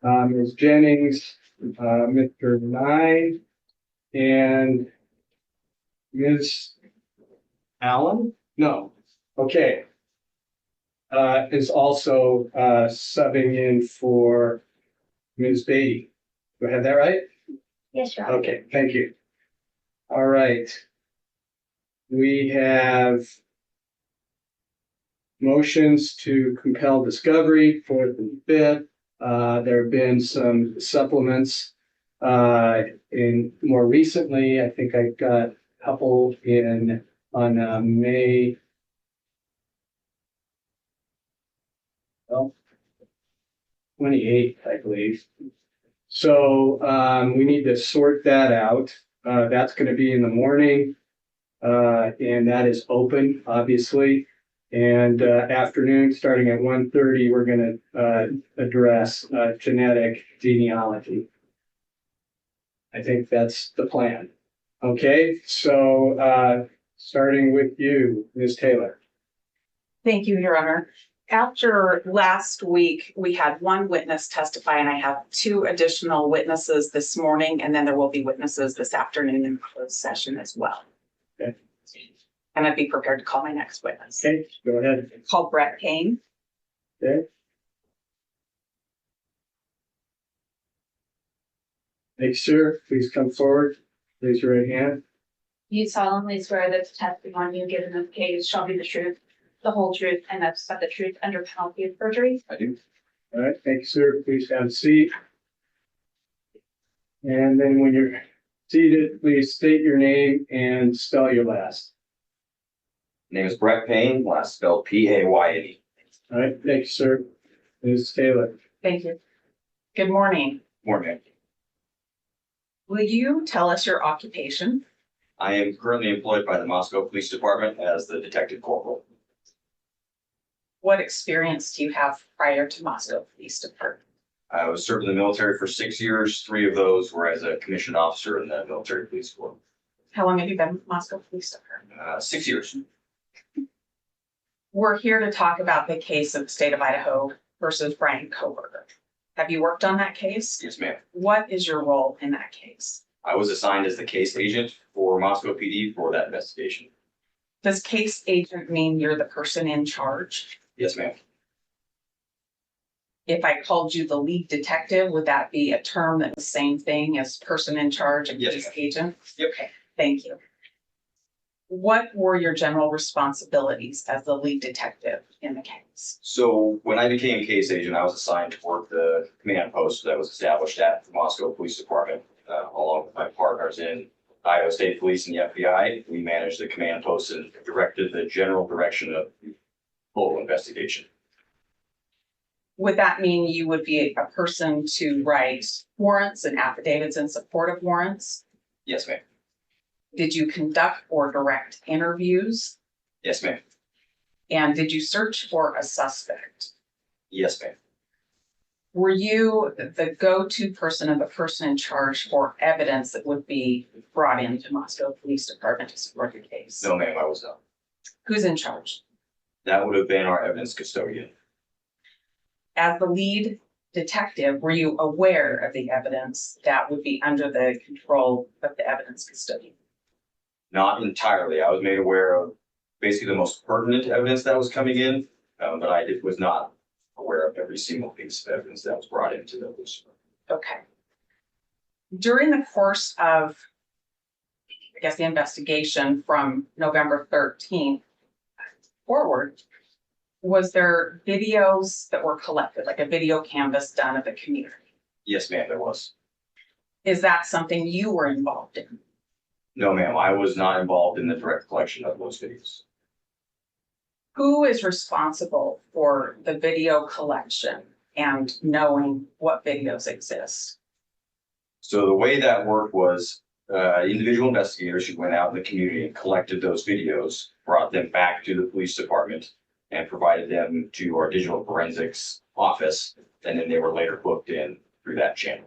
Ms. Jennings, Mr. Nye, and Ms. Allen? No. Okay. Is also subbing in for Ms. Beatty. Do I have that right? Yes, Your Honor. Okay, thank you. All right. We have motions to compel discovery, 4th and 5th. There have been some supplements in more recently. I think I got a couple on May 28th, I believe. So we need to sort that out. That's going to be in the morning, and that is open, obviously. And afternoon, starting at 1:30, we're going to address genetic genealogy. I think that's the plan. Okay, so starting with you, Ms. Taylor. Thank you, Your Honor. After last week, we had one witness testify, and I have 2 additional witnesses this morning, and then there will be witnesses this afternoon in closed session as well. Okay. And I'd be prepared to call my next witness. Okay, go ahead. Call Brett Payne. Okay. Make sure, please come forward. Raise your right hand. You solemnly swear that the testimony you give in this case shall be the truth, the whole truth, and that's the truth under penalty of perjury? I do. All right, thank you, sir. Please have a seat. And then when you're seated, please state your name and spell your last. Name is Brett Payne, last spelled P-A-Y-N-E. All right, thank you, sir. Ms. Taylor. Thank you. Good morning. Morning. Will you tell us your occupation? I am currently employed by the Moscow Police Department as the detective corporal. What experience do you have prior to Moscow Police Department? I was served in the military for 6 years. 3 of those were as a commissioned officer in the military police corps. How long have you been with Moscow Police Department? 6 years. We're here to talk about the case of the state of Idaho versus Bryan Kohberger. Have you worked on that case? Yes, ma'am. What is your role in that case? I was assigned as the case agent for Moscow PD for that investigation. Does case agent mean you're the person in charge? Yes, ma'am. If I called you the lead detective, would that be a term that's the same thing as person in charge and Yes, case ma'am. agent? Yep. Okay, thank you. What were your general responsibilities as the lead detective in the case? So when I became case agent, I was assigned to work the command post that was established at the Moscow Police Department, along with my partners in Idaho State Police and the FBI. We managed the command post and directed the general direction of the whole investigation. Would that mean you would be a person to write warrants and affidavits in support of warrants? Yes, ma'am. Did you conduct or direct interviews? Yes, ma'am. And did you search for a suspect? Yes, ma'am. Were you the go-to person and the person in charge for evidence that would be brought into Moscow Police Department to support your case? No, ma'am, I was not. Who's in charge? That would have been our evidence custodian. As the lead detective, were you aware of the evidence that would be under the control of the evidence custodian? Not entirely. I was made aware of basically the most pertinent evidence that was coming in, but I was not aware of every single piece of evidence that was brought into the police. Okay. During the course of, I guess, the investigation from November 13th forward, was there videos that were collected, like a video canvas done of the community? Yes, ma'am, there was. Is that something you were involved in? No, ma'am, I was not involved in the direct collection of those videos. Who is responsible for the video collection and knowing what videos exist? So the way that worked was individual investigators who went out in the community and collected those videos, brought them back to the police department and provided them to our digital forensics office. And then they were later booked in through that channel.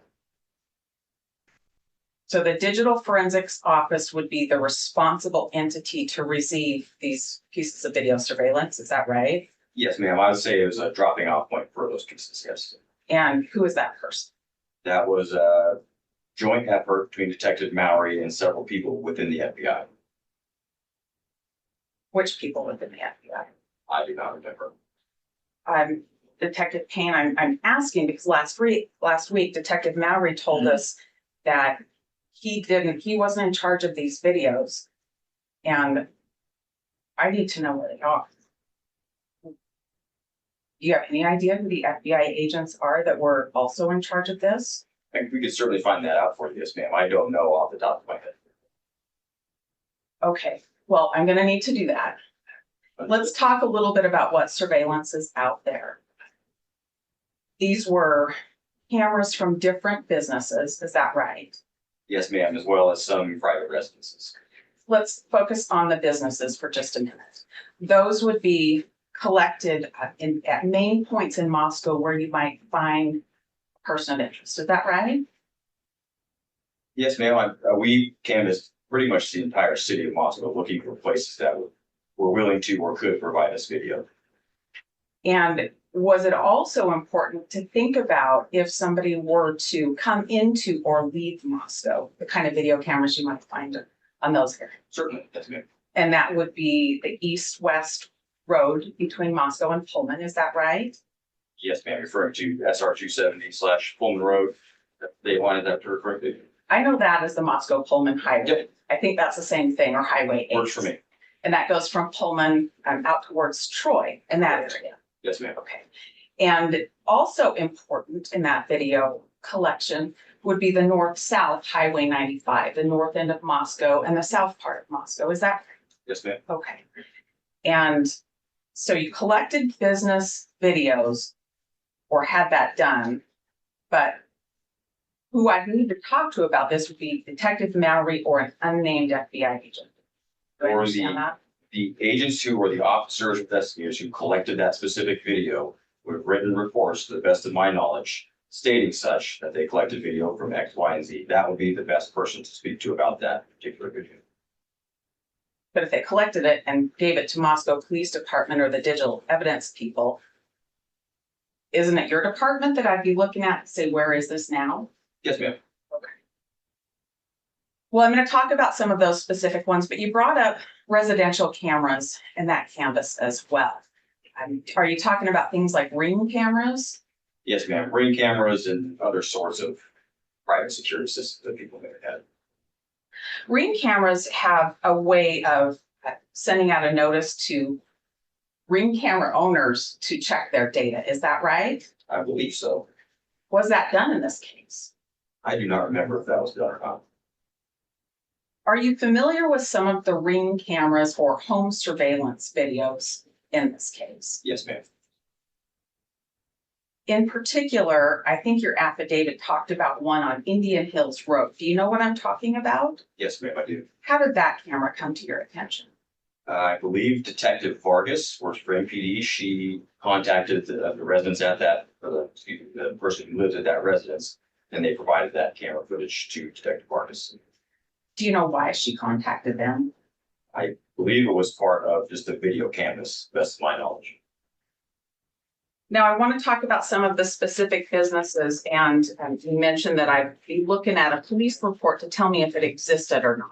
So the digital forensics office would be the responsible entity to receive these pieces of video surveillance. Is that right? Yes, ma'am. I would say it was a dropping off point for those pieces. Yes. And who is that person? That was a joint effort between Detective Mowry and several people within the FBI. Which people within the FBI? I do not remember. Detective Payne, I'm asking because last week, Detective Mowry told us that he wasn't in charge of these videos. And I need to know where they are. Do you have any idea who the FBI agents are that were also in charge of this? I think we could certainly find that out for you, yes, ma'am. I don't know off the top of my head. Okay, well, I'm gonna need to do that. Let's talk a little bit about what surveillance is out there. These were cameras from different businesses, is that right? Yes, ma'am, as well as some private residences. Let's focus on the businesses for just a minute. Those would be collected at main points in Moscow where you might find a person of interest, is that right? Yes, ma'am. We canvassed pretty much the entire city of Moscow looking for places that were willing to or could provide us video. And was it also important to think about if somebody were to come into or leave Moscow, the kind of video cameras you might find on those areas? Certainly, yes, ma'am. And that would be the east-west road between Moscow and Pullman, is that right? Yes, ma'am. Referring to SR 270/Pullman Road. They wanted that to refer to. I know that as the Moscow Pullman Highway. Yep. I think that's the same thing, or Highway 8. Works for me. And that goes from Pullman out towards Troy in that area. Yes, ma'am. Okay. And also important in that video collection would be the north-south Highway 95, the north end of Moscow and the south part of Moscow. Is that right? Yes, ma'am. Okay. And so you collected business videos or had that done, but who I need to talk to about this would be Detective Mowry or an unnamed FBI agent. Do I Or understand that? the agents who were the officers, investigators who collected that specific video would have written reports, to the best of my knowledge, stating such that they collected video from X, Y, and Z. That would be the best person to speak to about that particular video. But if they collected it and gave it to Moscow Police Department or the digital evidence people, isn't it your department that I'd be looking at and say, where is this now? Yes, ma'am. Okay. Well, I'm going to talk about some of those specific ones, but you brought up residential cameras in that canvas as well. Are you talking about things like Ring cameras? Yes, ma'am. Ring cameras and other sorts of private security systems that people may have had. Ring cameras have a way of sending out a notice to Ring camera owners to check their data. Is that right? I believe so. Was that done in this case? I do not remember if that was done or not. Are you familiar with some of the Ring cameras or home surveillance videos in this case? Yes, ma'am. In particular, I think your affidavit talked about one on Indian Hills Road. Do you know what I'm talking about? Yes, ma'am, I do. How did that camera come to your attention? I believe Detective Vargas works for MPD. She contacted the residents at that, the person who lives at that residence, and they provided that camera footage to Detective Vargas. Do you know why she contacted them? I believe it was part of just the video canvas, best of my knowledge. Now, I want to talk about some of the specific businesses, and you mentioned that I'd be looking at a police report to tell me if it existed or not.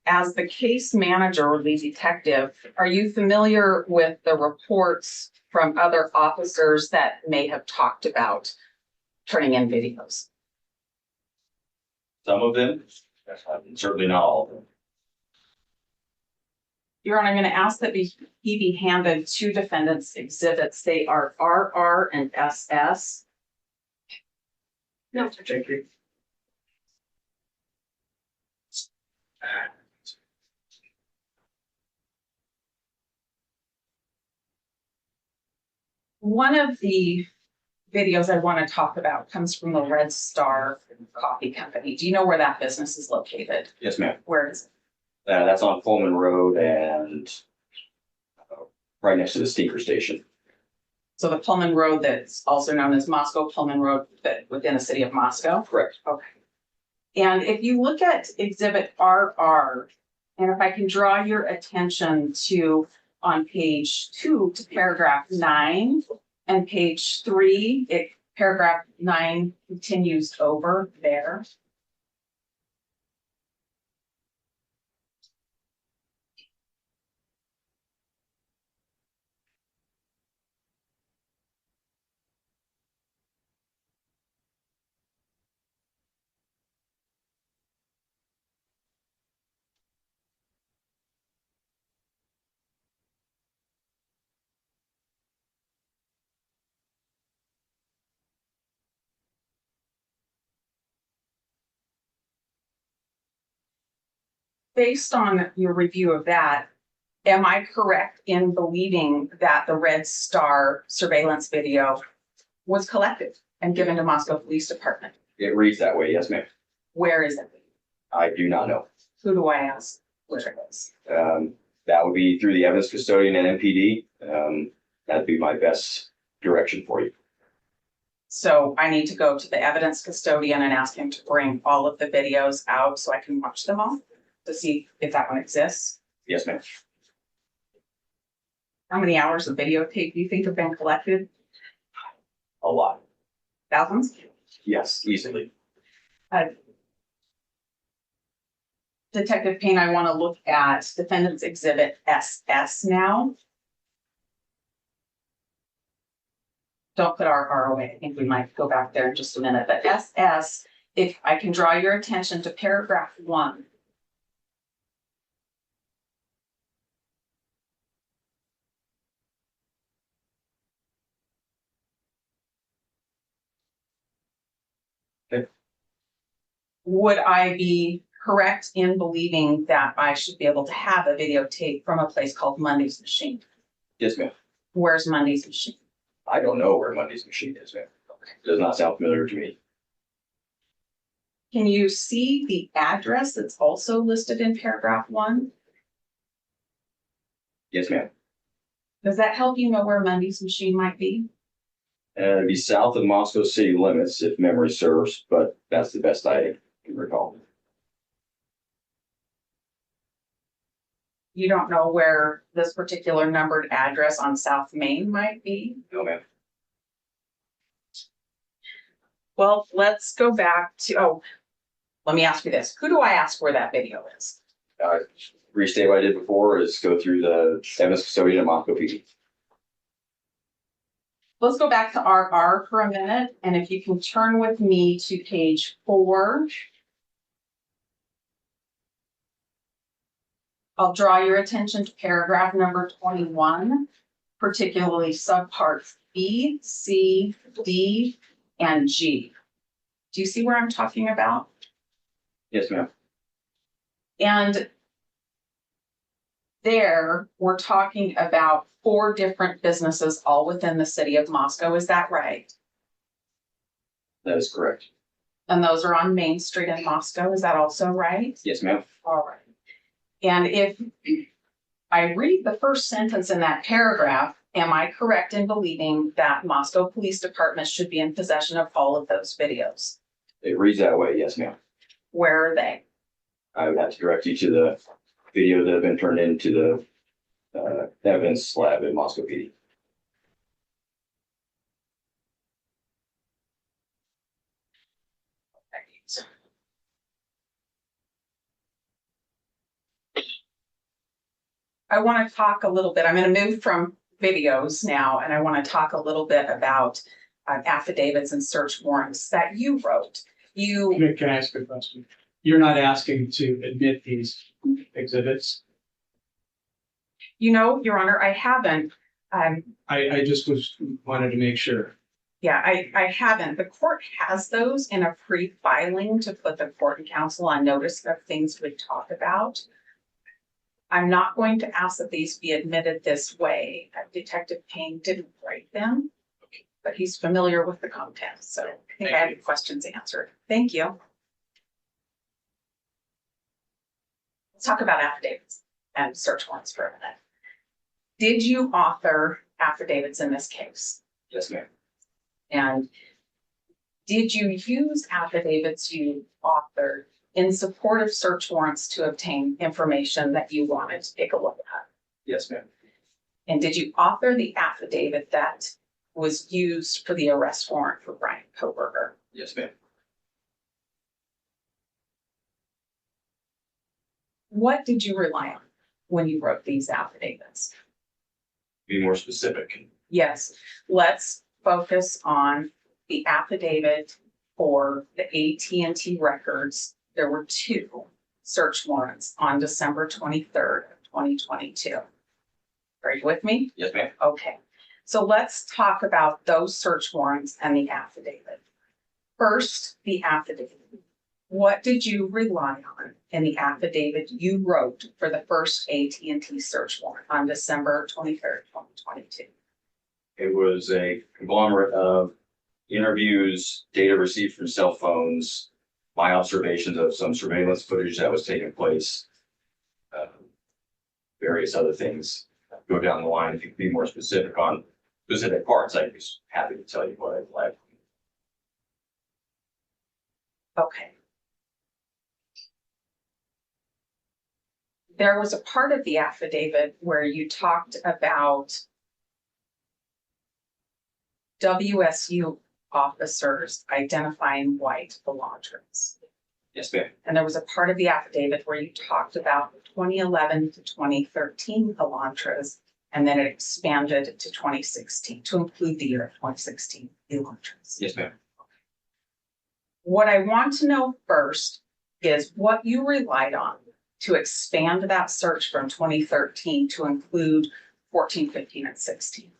As the case manager or the detective, are you familiar with the reports from other officers that may have talked about turning in videos? Some of them, certainly not all of them. Your Honor, I'm going to ask that he be handed two defendants' exhibits. They are RR and SS. No, thank you. One of the videos I want to talk about comes from the Red Star Coffee Company. Do you know where that business is located? Yes, ma'am. Where is it? That's on Pullman Road and right next to the Steamer Station. So the Pullman Road that's also known as Moscow Pullman Road, that within the city of Moscow? Correct. Okay. And if you look at exhibit RR, and if I can draw your attention to on page 2 to paragraph 9 and page 3, it Paragraph 9 continues over there. Based on your review of that, am I correct in believing that the Red Star surveillance video was collected and given to Moscow Police Department? It reads that way, yes, ma'am. Where is it? I do not know. Who do I ask where it is? That would be through the evidence custodian and MPD. That'd be my best direction for you. So I need to go to the evidence custodian and ask him to bring all of the videos out so I can watch them all to see if that one exists. Yes, ma'am. How many hours of videotape do you think have been collected? A lot. Thousands? Yes, easily. Detective Payne, I want to look at Defendant's Exhibit SS now. Don't put our away. I think we might go back there in just a minute. But SS, if I can draw your attention to paragraph 1. Okay. Would I be correct in believing that I should be able to have a videotape from a place called Monday's Machine? Yes, ma'am. Where's Monday's Machine? I don't know where Monday's Machine is, ma'am. It does not sound familiar to me. Can you see the address that's also listed in paragraph 1? Yes, ma'am. Does that help you know where Monday's Machine might be? It'd be south of Moscow city limits if memory serves, but that's the best I can recall. You don't know where this particular numbered address on South Main might be? No, ma'am. Well, let's go back to, let me ask you this. Who do I ask where that video is? Restate what I did before is go through the evidence custodian at Moscow PD. Let's go back to RR for a minute. And if you can turn with me to page 4. I'll draw your attention to paragraph number 21, particularly subparts B, C, D, and G. Do you see where I'm talking about? Yes, ma'am. And there, we're talking about 4 different businesses all within the city of Moscow. Is that right? That is correct. And those are on Main Street in Moscow. Is that also right? Yes, ma'am. All right. And if I read the first sentence in that paragraph, am I correct in believing that Moscow Police Department should be in possession of all of those videos? It reads that way. Yes, ma'am. Where are they? I would have to direct you to the video that have been turned into the evidence lab at Moscow PD. I want to talk a little bit. I'm going to move from videos now, and I want to talk a little bit about affidavits and search warrants that you wrote. Can I ask a question? You're not asking to admit these exhibits? You know, Your Honor, I haven't. I just wanted to make sure. Yeah, I haven't. The court has those in a pre-filing to put the court and counsel on notice of things we talk about. I'm not going to ask that these be admitted this way. Detective Payne didn't write them, but he's familiar with the content, so I think I have your questions answered. Thank you. Let's talk about affidavits and search warrants for a minute. Did you author affidavits in this case? Yes, ma'am. And did you use affidavits you authored in support of search warrants to obtain information that you wanted to take a look at? Yes, ma'am. And did you author the affidavit that was used for the arrest warrant for Bryan Kohberger. Yes, ma'am. What did you rely on when you wrote these affidavits? Be more specific. Yes, let's focus on the affidavit for the AT&T records. There were 2 search warrants on December 23rd, 2022. Are you with me? Yes, ma'am. Okay, so let's talk about those search warrants and the affidavit. First, the affidavit. What did you rely on in the affidavit you wrote for the first AT&T search warrant on December 23rd, 2022? It was a conglomerate of interviews, data received from cell phones, my observations of some surveillance footage that was taking place, various other things. Go down the line. If you could be more specific on specific parts, I'd be happy to tell you what I'd like. Okay. There was a part of the affidavit where you talked about WSU officers identifying white Elantras. Yes, ma'am. And there was a part of the affidavit where you talked about 2011 to 2013 Elantras, and then it expanded to 2016 to include the year of 2016 Elantras. Yes, ma'am. What I want to know first is what you relied on to expand that search from 2013 to include 14, 15, and 16.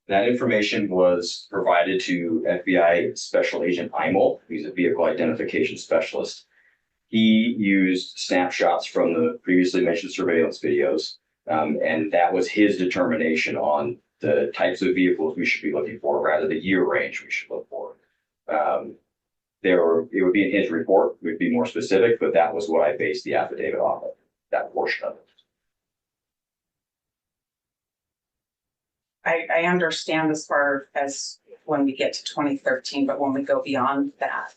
That information was provided to FBI Special Agent Imel. He's a vehicle identification specialist. He used snapshots from the previously mentioned surveillance videos, and that was his determination on the types of vehicles we should be looking for, rather the year range we should look for. It would be in his report, we'd be more specific, but that was what I based the affidavit off of, that portion of it. I understand as far as when we get to 2013, but when we go beyond that,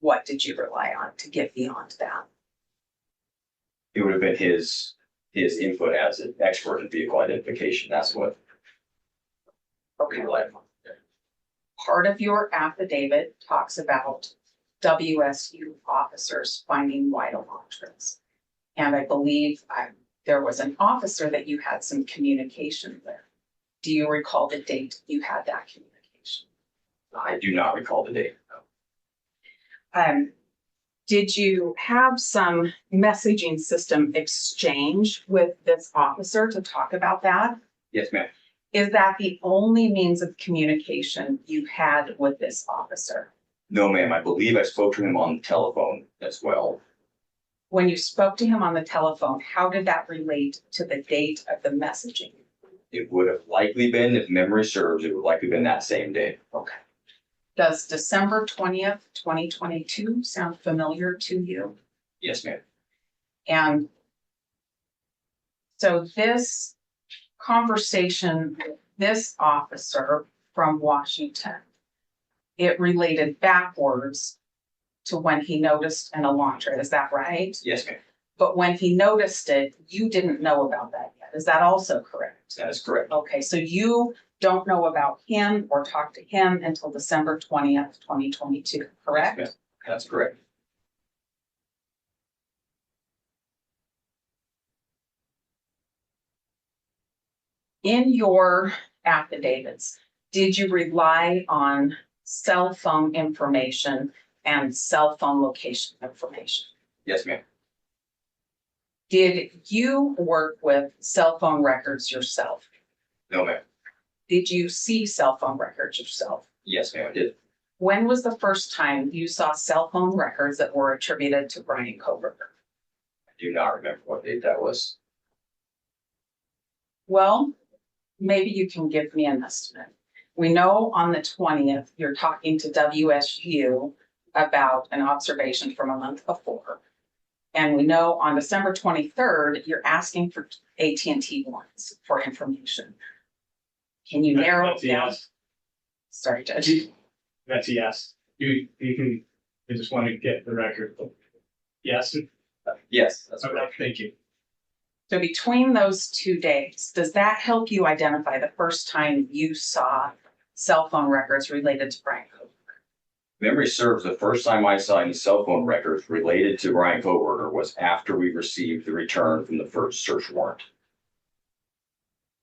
what did you rely on to get beyond that? It would have been his input as an expert in vehicle identification. That's what Okay. we relied on. Part of your affidavit talks about WSU officers finding white Elantras. And I believe there was an officer that you had some communication with. Do you recall the date you had that communication? I do not recall the date. No. Did you have some messaging system exchange with this officer to talk about that? Yes, ma'am. Is that the only means of communication you had with this officer? No, ma'am. I believe I spoke to him on the telephone as well. When you spoke to him on the telephone, how did that relate to the date of the messaging? It would have likely been, if memory serves, it would likely been that same day. Okay. Does December 20th, 2022 sound familiar to you? Yes, ma'am. And so this conversation with this officer from Washington, it related backwards to when he noticed an Elantra, is that right? Yes, ma'am. But when he noticed it, you didn't know about that yet. Is that also correct? That is correct. Okay, so you don't know about him or talk to him until December 20th, 2022, correct? Yes, ma'am. That's correct. In your affidavits, did you rely on cell phone information and cell phone location information? Yes, ma'am. Did you work with cell phone records yourself? No, ma'am. Did you see cell phone records yourself? Yes, ma'am. I did. When was the first time you saw cell phone records that were attributed to Bryan Kohberger? I do not remember what date that was. Well, maybe you can give me an estimate. We know on the 20th, you're talking to WSU about an observation from a month before. And we know on December 23rd, you're asking for AT&T warrants for information. Can you narrow That's it down? yes. Sorry, Judge. That's a yes. You can, I just want to get the record. Yes. Yes, that's Okay, correct. thank you. So between those 2 days, does that help you identify the first time you saw cell phone records related to Bryan Kohberger? Memory serves, the first time I saw any cell phone records related to Bryan Kohberger was after we received the return from the first search warrant.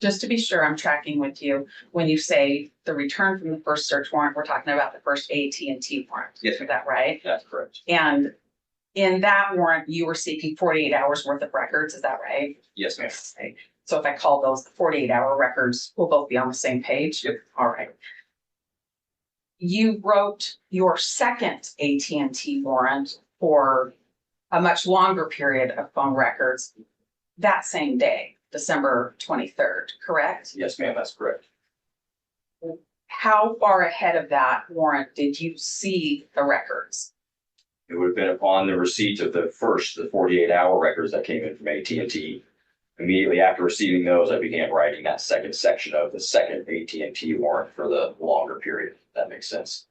Just to be sure I'm tracking with you, when you say the return from the first search warrant, we're talking about the first AT&T warrant. Yes, Is that right? that's correct. And in that warrant, you were seeking 48 hours worth of records, is that right? Yes, ma'am. Okay. So if I call those the 48-hour records, we'll both be on the same page? Yep. All right. You wrote your second AT&T warrant for a much longer period of phone records that same day, December 23rd, correct? Yes, ma'am, that's correct. How far ahead of that warrant did you see the records? It would have been upon the receipt of the 48-hour records that came in from AT&T. Immediately after receiving those, I began writing that second section of the second AT&T warrant for the longer period. If that makes sense.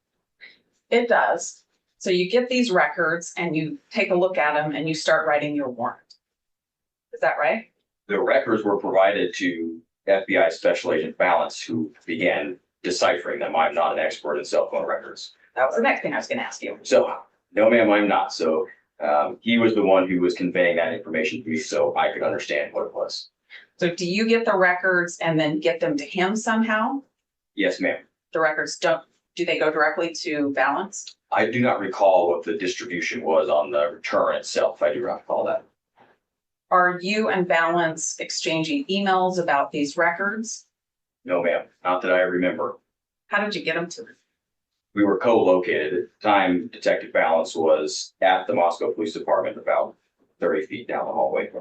It does. So you get these records and you take a look at them and you start writing your warrant. Is that right? The records were provided to FBI Special Agent Balance, who began deciphering them. I'm not an expert in cell phone records. That was the next thing I was going to ask you. So, no, ma'am, I'm not. So, he was the one who was conveying that information to me so I could understand what it was. So do you get the records and then get them to him somehow? Yes, ma'am. The records do they go directly to Balance? I do not recall what the distribution was on the return itself. I do not recall that. Are you and Balance exchanging emails about these records? No, ma'am, not that I remember. How did you get them to them? We were co-located. At the time, Detective Balance was at the Moscow Police Department about 30 feet down the hallway.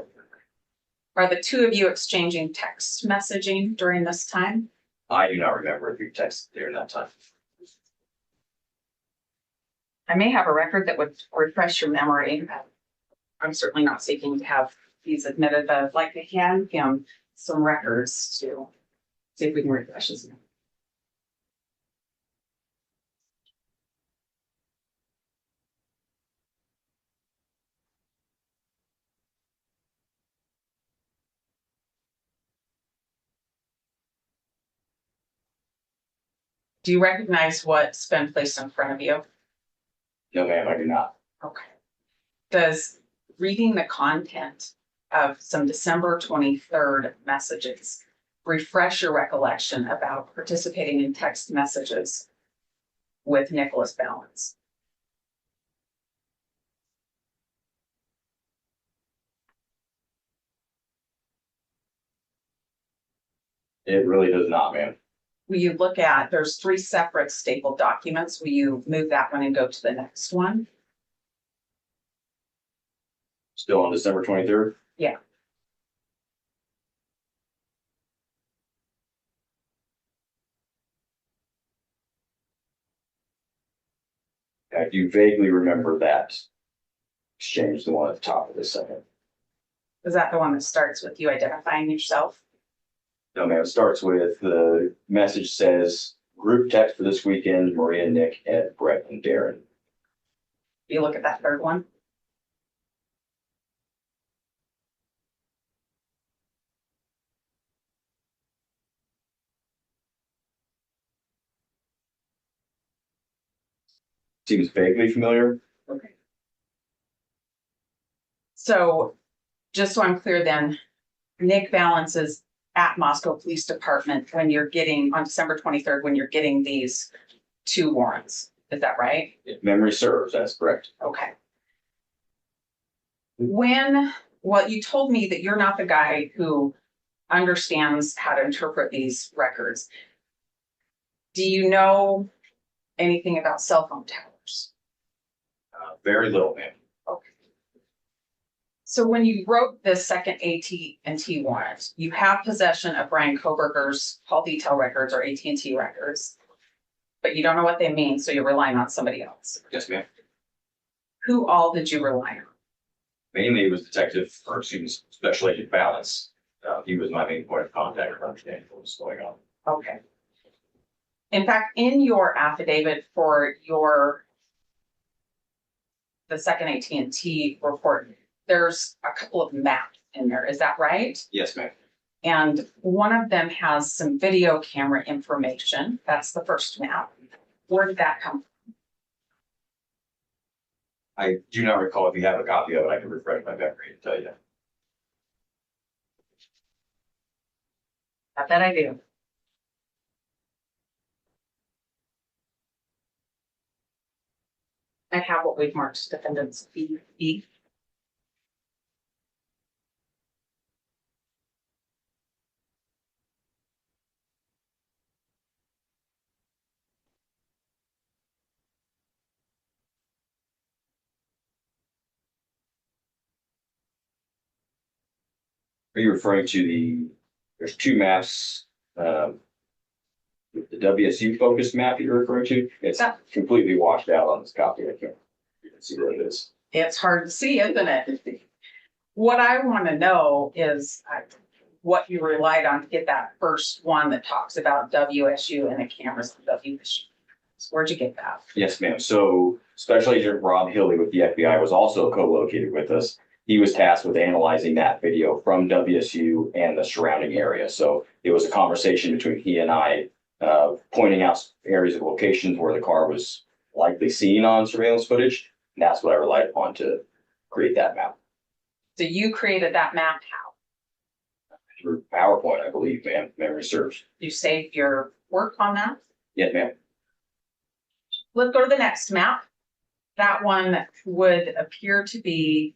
Are the two of you exchanging text messaging during this time? I do not remember if you texted during that time. I may have a record that would refresh your memory. I'm certainly not seeking to have these admitted, but I'd like to hand him some records to see if we can refresh his memory. Do you recognize what's been placed in front of you? No, ma'am, I do not. Okay. Does reading the content of some December 23rd messages refresh your recollection about participating in text messages with Nicholas Balance? It really does not, ma'am. Will you look at, there's 3 separate stapled documents. Will you move that one and go to the next one? Still on December 23rd? Yeah. I do vaguely remember that exchange, the one at the top of the second. Is that the one that starts with you identifying yourself? No, ma'am, it starts with the message says, group text for this weekend, Maria, Nick, Ed, Brett, and Darren. You look at that third one. Seems vaguely familiar. Okay. So just so I'm clear then, Nick Balance is at Moscow Police Department when you're getting, on December 23rd, when you're getting these 2 warrants. Is that right? If memory serves, that's correct. Okay. Well, you told me that you're not the guy who understands how to interpret these records. Do you know anything about cell phone towers? Very little, ma'am. Okay. So when you wrote this second AT&T warrant, you have possession of Bryan Kohberger's call detail records or AT&T records, but you don't know what they mean, so you're relying on somebody else. Yes, ma'am. Who all did you rely on? Mainly it was Special Agent Balance. He was my main point of contact for understanding what was going on. Okay. In fact, in your affidavit for the second AT&T report, there's a couple of map in there. Is that right? Yes, ma'am. And one of them has some video camera information. That's the first map. Where did that come from? I do not recall. If you have a copy of it, I can refresh my memory and tell you. I bet I do. I have what we've marked defendants B. Are you referring to there's two maps, the WSU focused map you're referring to? It's completely washed out on this copy. I can't even see what it is. It's hard to see, isn't it? What I want to know is what you relied on to get that first one that talks about WSU and the cameras of WSU. So where'd you get that? Yes, ma'am. So Special Agent Rob Hilley with the FBI was also co-located with us. He was tasked with analyzing that video from WSU and the surrounding area. So it was a conversation between he and I, pointing out areas of locations where the car was likely seen on surveillance footage. And that's what I relied upon to create that map. So you created that map how? Through PowerPoint, I believe, ma'am, memory serves. You saved your work on that? Yes, ma'am. Let's go to the next map. That one would appear to be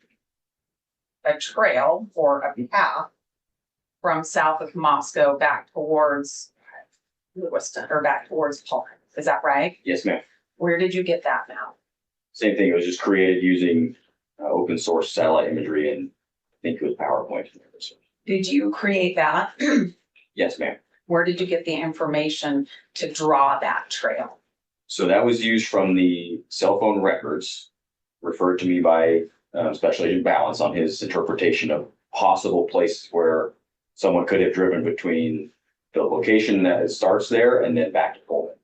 a trail or a path from south of Moscow back towards Lewiston or back towards Payne. Is that right? Yes, ma'am. Where did you get that map? Same thing. It was just created using open source satellite imagery, and I think it was PowerPoint. Did you create that? Yes, ma'am. Where did you get the information to draw that trail? So that was used from the cell phone records referred to me by Special Agent Balance on his interpretation of possible places where someone could have driven between the location that it starts there and then back to Pullman.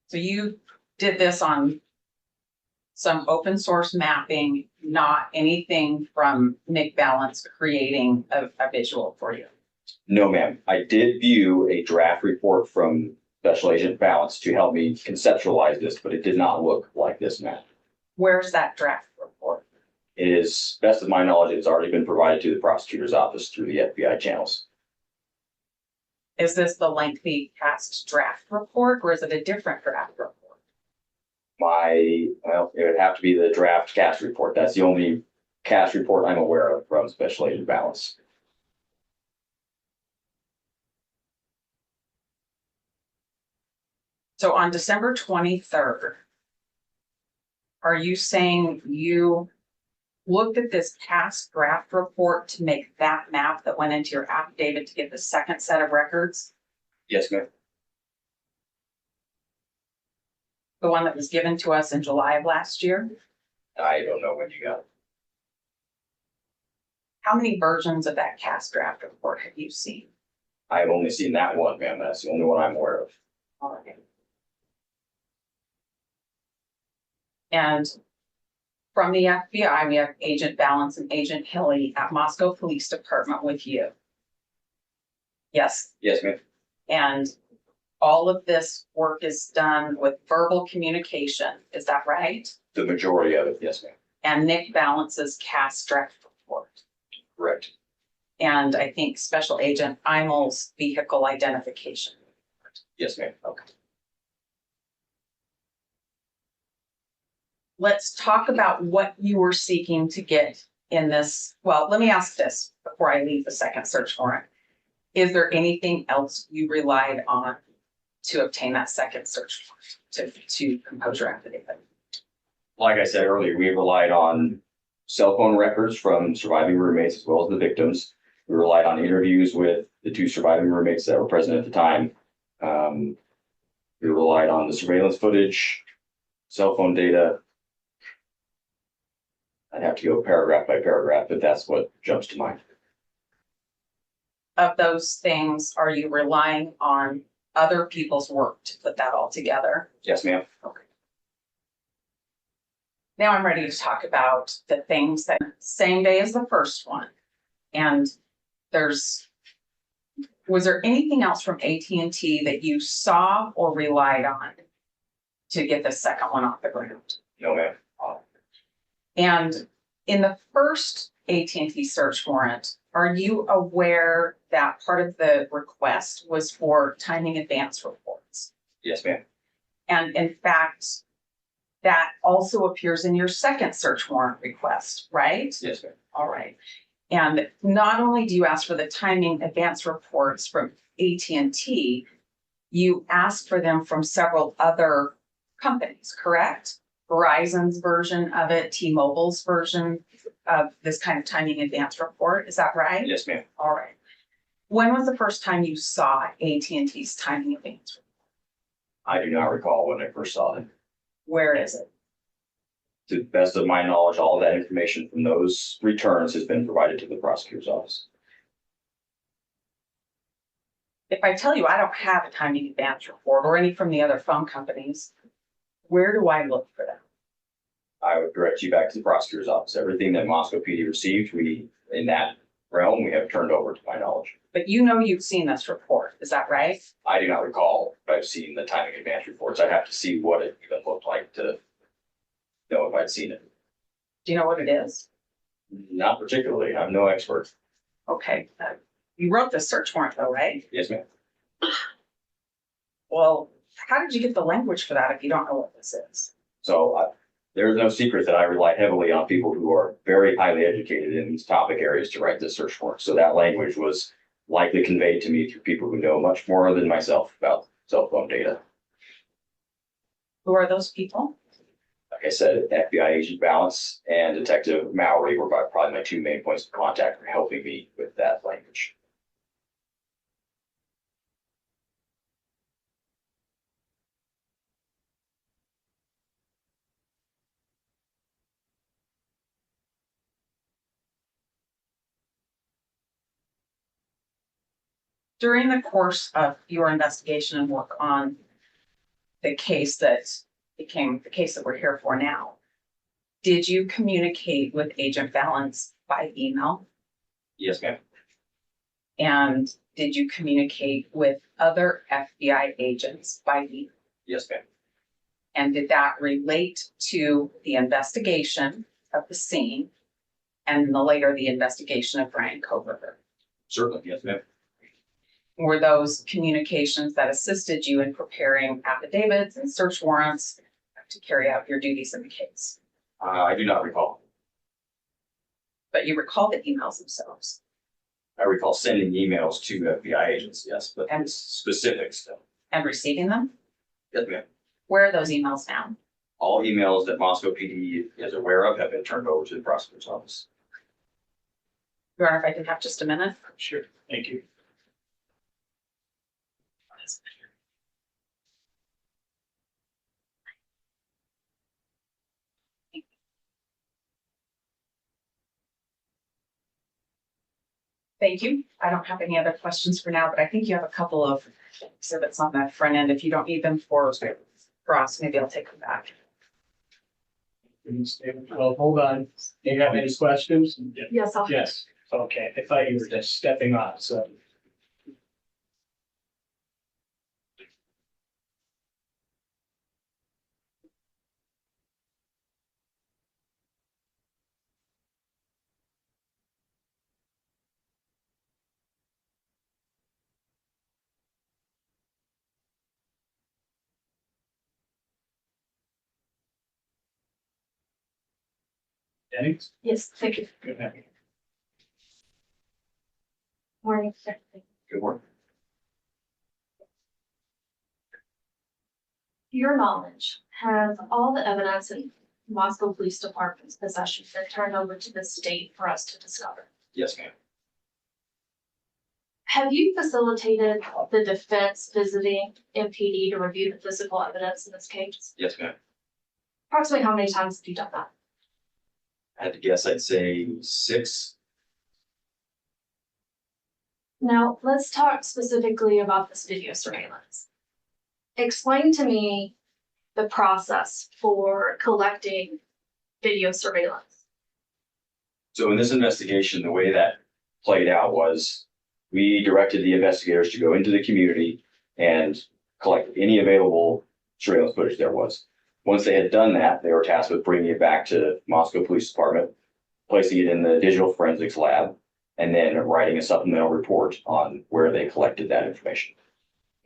So you did this on some open source mapping, not anything from Nick Balance creating a visual for you. No, ma'am. I did view a draft report from Special Agent Balance to help me conceptualize this, but it did not look like this map. Where's that draft report? It is, best of my knowledge, it's already been provided to the prosecutor's office through the FBI channels. Is this the lengthy past draft report or is it a different draft report? Well, it would have to be the draft cast report. That's the only cast report I'm aware of from Special Agent Balance. So on December 23rd, are you saying you looked at this past draft report to make that map that went into your affidavit to get the second set of records? Yes, ma'am. The one that was given to us in July of last year? I don't know when you got it. How many versions of that cast draft report have you seen? I've only seen that one, ma'am. That's the only one I'm aware of. All right. And from the FBI, we have Agent Balance and Agent Hilley at Moscow Police Department with you. Yes? Yes, ma'am. And all of this work is done with verbal communication, is that right? The majority of it, yes, ma'am. And Nick Balance's cast draft report. Correct. And I think Special Agent Imel's vehicle identification. Yes, ma'am. Okay. Let's talk about what you were seeking to get in this. Well, let me ask this before I leave the second search warrant. Is there anything else you relied on to obtain that second search warrant to compose your affidavit? Like I said earlier, we relied on cell phone records from surviving roommates as well as the victims. We relied on interviews with the two surviving roommates that were present at the time. We relied on the surveillance footage, cell phone data. I'd have to go paragraph by paragraph, but that's what jumps to mind. Of those things, are you relying on other people's work to put that all together? Yes, ma'am. Okay. Now I'm ready to talk about the things that same day as the first one. And was there anything else from AT&T that you saw or relied on to get the second one off the ground? No, ma'am. And in the first AT&T search warrant, are you aware that part of the request was for timing advance reports? Yes, ma'am. And in fact, that also appears in your second search warrant request, right? Yes, ma'am. All right. And not only do you ask for the timing advance reports from AT&T, you ask for them from several other companies, correct? Verizon's version of it, T-Mobile's version of this kind of timing advance report, is that right? Yes, ma'am. All right. When was the first time you saw AT&T's timing advance report? I do not recall when I first saw it. Where is it? To the best of my knowledge, all that information from those returns has been provided to the prosecutor's office. If I tell you I don't have a timing advance report or any from the other phone companies, where do I look for them? I would direct you back to the prosecutor's office. Everything that Moscow PD received, in that realm, we have turned over to my knowledge. But you know you've seen this report, is that right? I do not recall if I've seen the timing advance reports. I'd have to see what it even looked like to know if I'd seen it. Do you know what it is? Not particularly. I'm no expert. Okay, you wrote the search warrant though, right? Yes, ma'am. Well, how did you get the language for that if you don't know what this is? So there's no secret that I rely heavily on people who are very highly educated in these topic areas to write this search warrant. So that language was likely conveyed to me through people who know much more than myself about cell phone data. Who are those people? Like I said, FBI agent Balance and Detective Mowry were probably my two main points of contact for helping me with that language. During the course of your investigation and work on the case that became the case that we're here for now, did you communicate with Agent Balance by email? Yes, ma'am. And did you communicate with other FBI agents by email? Yes, ma'am. And did that relate to the investigation of the scene and later the investigation of Bryan Kohberger? Certainly, yes, ma'am. Were those communications that assisted you in preparing affidavits and search warrants to carry out your duties in the case? I do not recall. But you recall the emails themselves. I recall sending emails to FBI agents, yes, but And- specifics, no. And receiving them? Yes, ma'am. Where are those emails now? All emails that Moscow PD is aware of have been turned over to the prosecutor's office. Your Honor, if I could have just a minute. Sure, thank you. Thank you. I don't have any other questions for now, but I think you have a couple of exhibits on that front end. If you don't need them for us, maybe I'll take them back. Well, hold on. Do you have any questions? Yes, I'll. Yes, okay. I thought you were just stepping off, so. Jennings? Yes, thank you. Go ahead. Morning. Good work. Your knowledge, have all the evidence in Moscow Police Department's possession been turned over to the state for us to discover? Yes, ma'am. Have you facilitated the defense visiting MPD to review the physical evidence in this case? Yes, ma'am. Approximately how many times have you done that? I had to guess, I'd say 6. Now, let's talk specifically about this video surveillance. Explain to me the process for collecting video surveillance? So in this investigation, the way that played out was we directed the investigators to go into the community and collect any available surveillance footage there was. Once they had done that, they were tasked with bringing it back to Moscow Police Department, placing it in the digital forensics lab, and then writing a supplemental report on where they collected that information.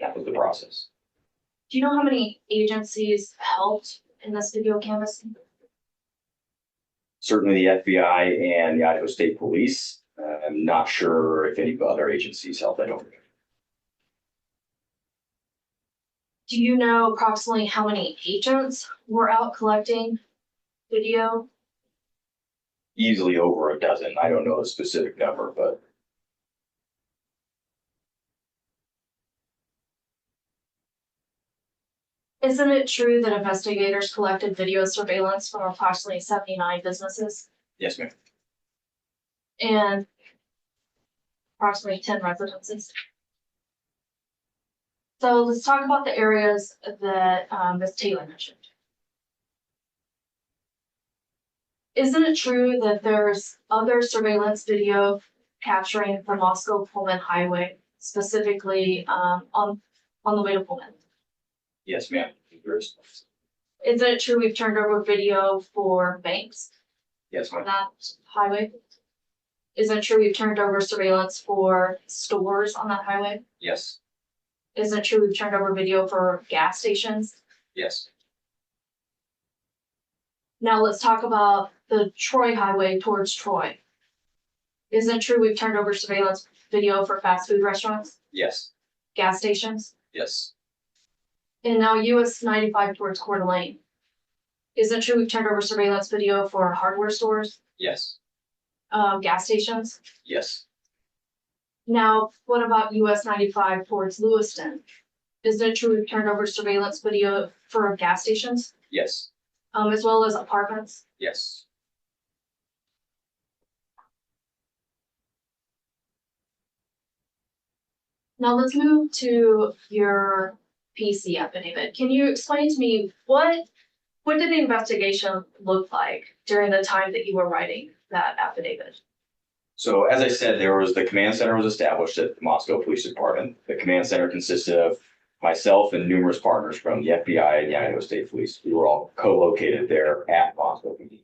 That was the process. Do you know how many agencies helped in this video canvassing? Certainly the FBI and the Idaho State Police. I'm not sure if any other agencies helped. I don't know. Do you know approximately how many agents were out collecting video? Easily over a dozen. I don't know the specific number, but Isn't it true that investigators collected video surveillance from approximately 79 businesses yes, ma'am. and approximately 10 residences? So let's talk about the areas that Ms. Taylor mentioned. Isn't it true that there's other surveillance video capturing the Moscow-Pullman highway, specifically on the way to Pullman? Yes, ma'am. Isn't it true we've turned over video for banks Yes, on ma'am. that highway? Isn't it true we've turned over surveillance for stores on that highway? Yes, Isn't it true we've turned over video for gas stations? yes, Now let's talk about the Troy highway towards Troy. Isn't it true we've turned over surveillance video for fast food restaurants, yes, gas stations? yes, And now US 95 towards Coeur d'Alene. Isn't it true we've turned over surveillance video for hardware stores, yes, gas stations? yes, Now, what about US 95 towards Lewiston? Isn't it true we've turned over surveillance video for gas stations, yes, as well as apartments? yes. Now let's move to your PC affidavit. Can you explain to me what did the investigation look like during the time that you were writing that affidavit? So as I said, the command center was established at the Moscow Police Department. The command center consisted of myself and numerous partners from the FBI and the Idaho State Police. We were all co-located there at Moscow PD.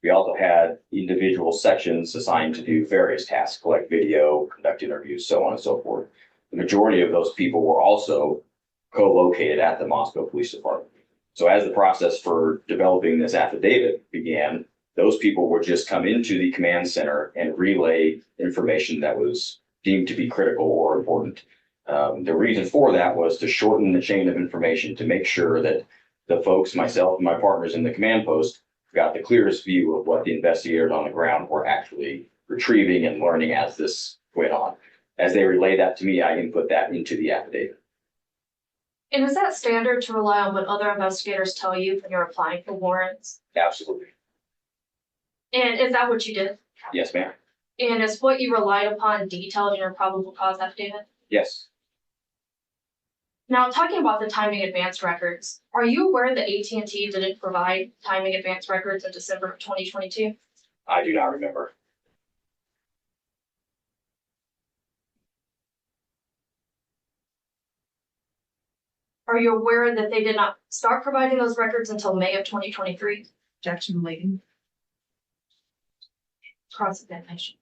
We also had individual sections assigned to do various tasks, collect video, conduct interviews, so on and so forth. The majority of those people were also co-located at the Moscow Police Department. So as the process for developing this affidavit began, those people would just come into the command center and relay information that was deemed to be critical or important. The reason for that was to shorten the chain of information to make sure that the folks, myself and my partners in the command post, got the clearest view of what the investigators on the ground were actually retrieving and learning as this went on. As they relay that to me, I can put that into the affidavit. And is that standard to rely on what other investigators tell you when you're applying for warrants? Absolutely. And is that what you did? Yes, ma'am. And is what you relied upon detailed in your probable cause affidavit? Yes. Now, talking about the timing advance records, are you aware that AT&T didn't provide timing advance records in December of 2022? I do not remember. Are you aware that they did not start providing those records until May of 2023? Objection leading. Cross-examination.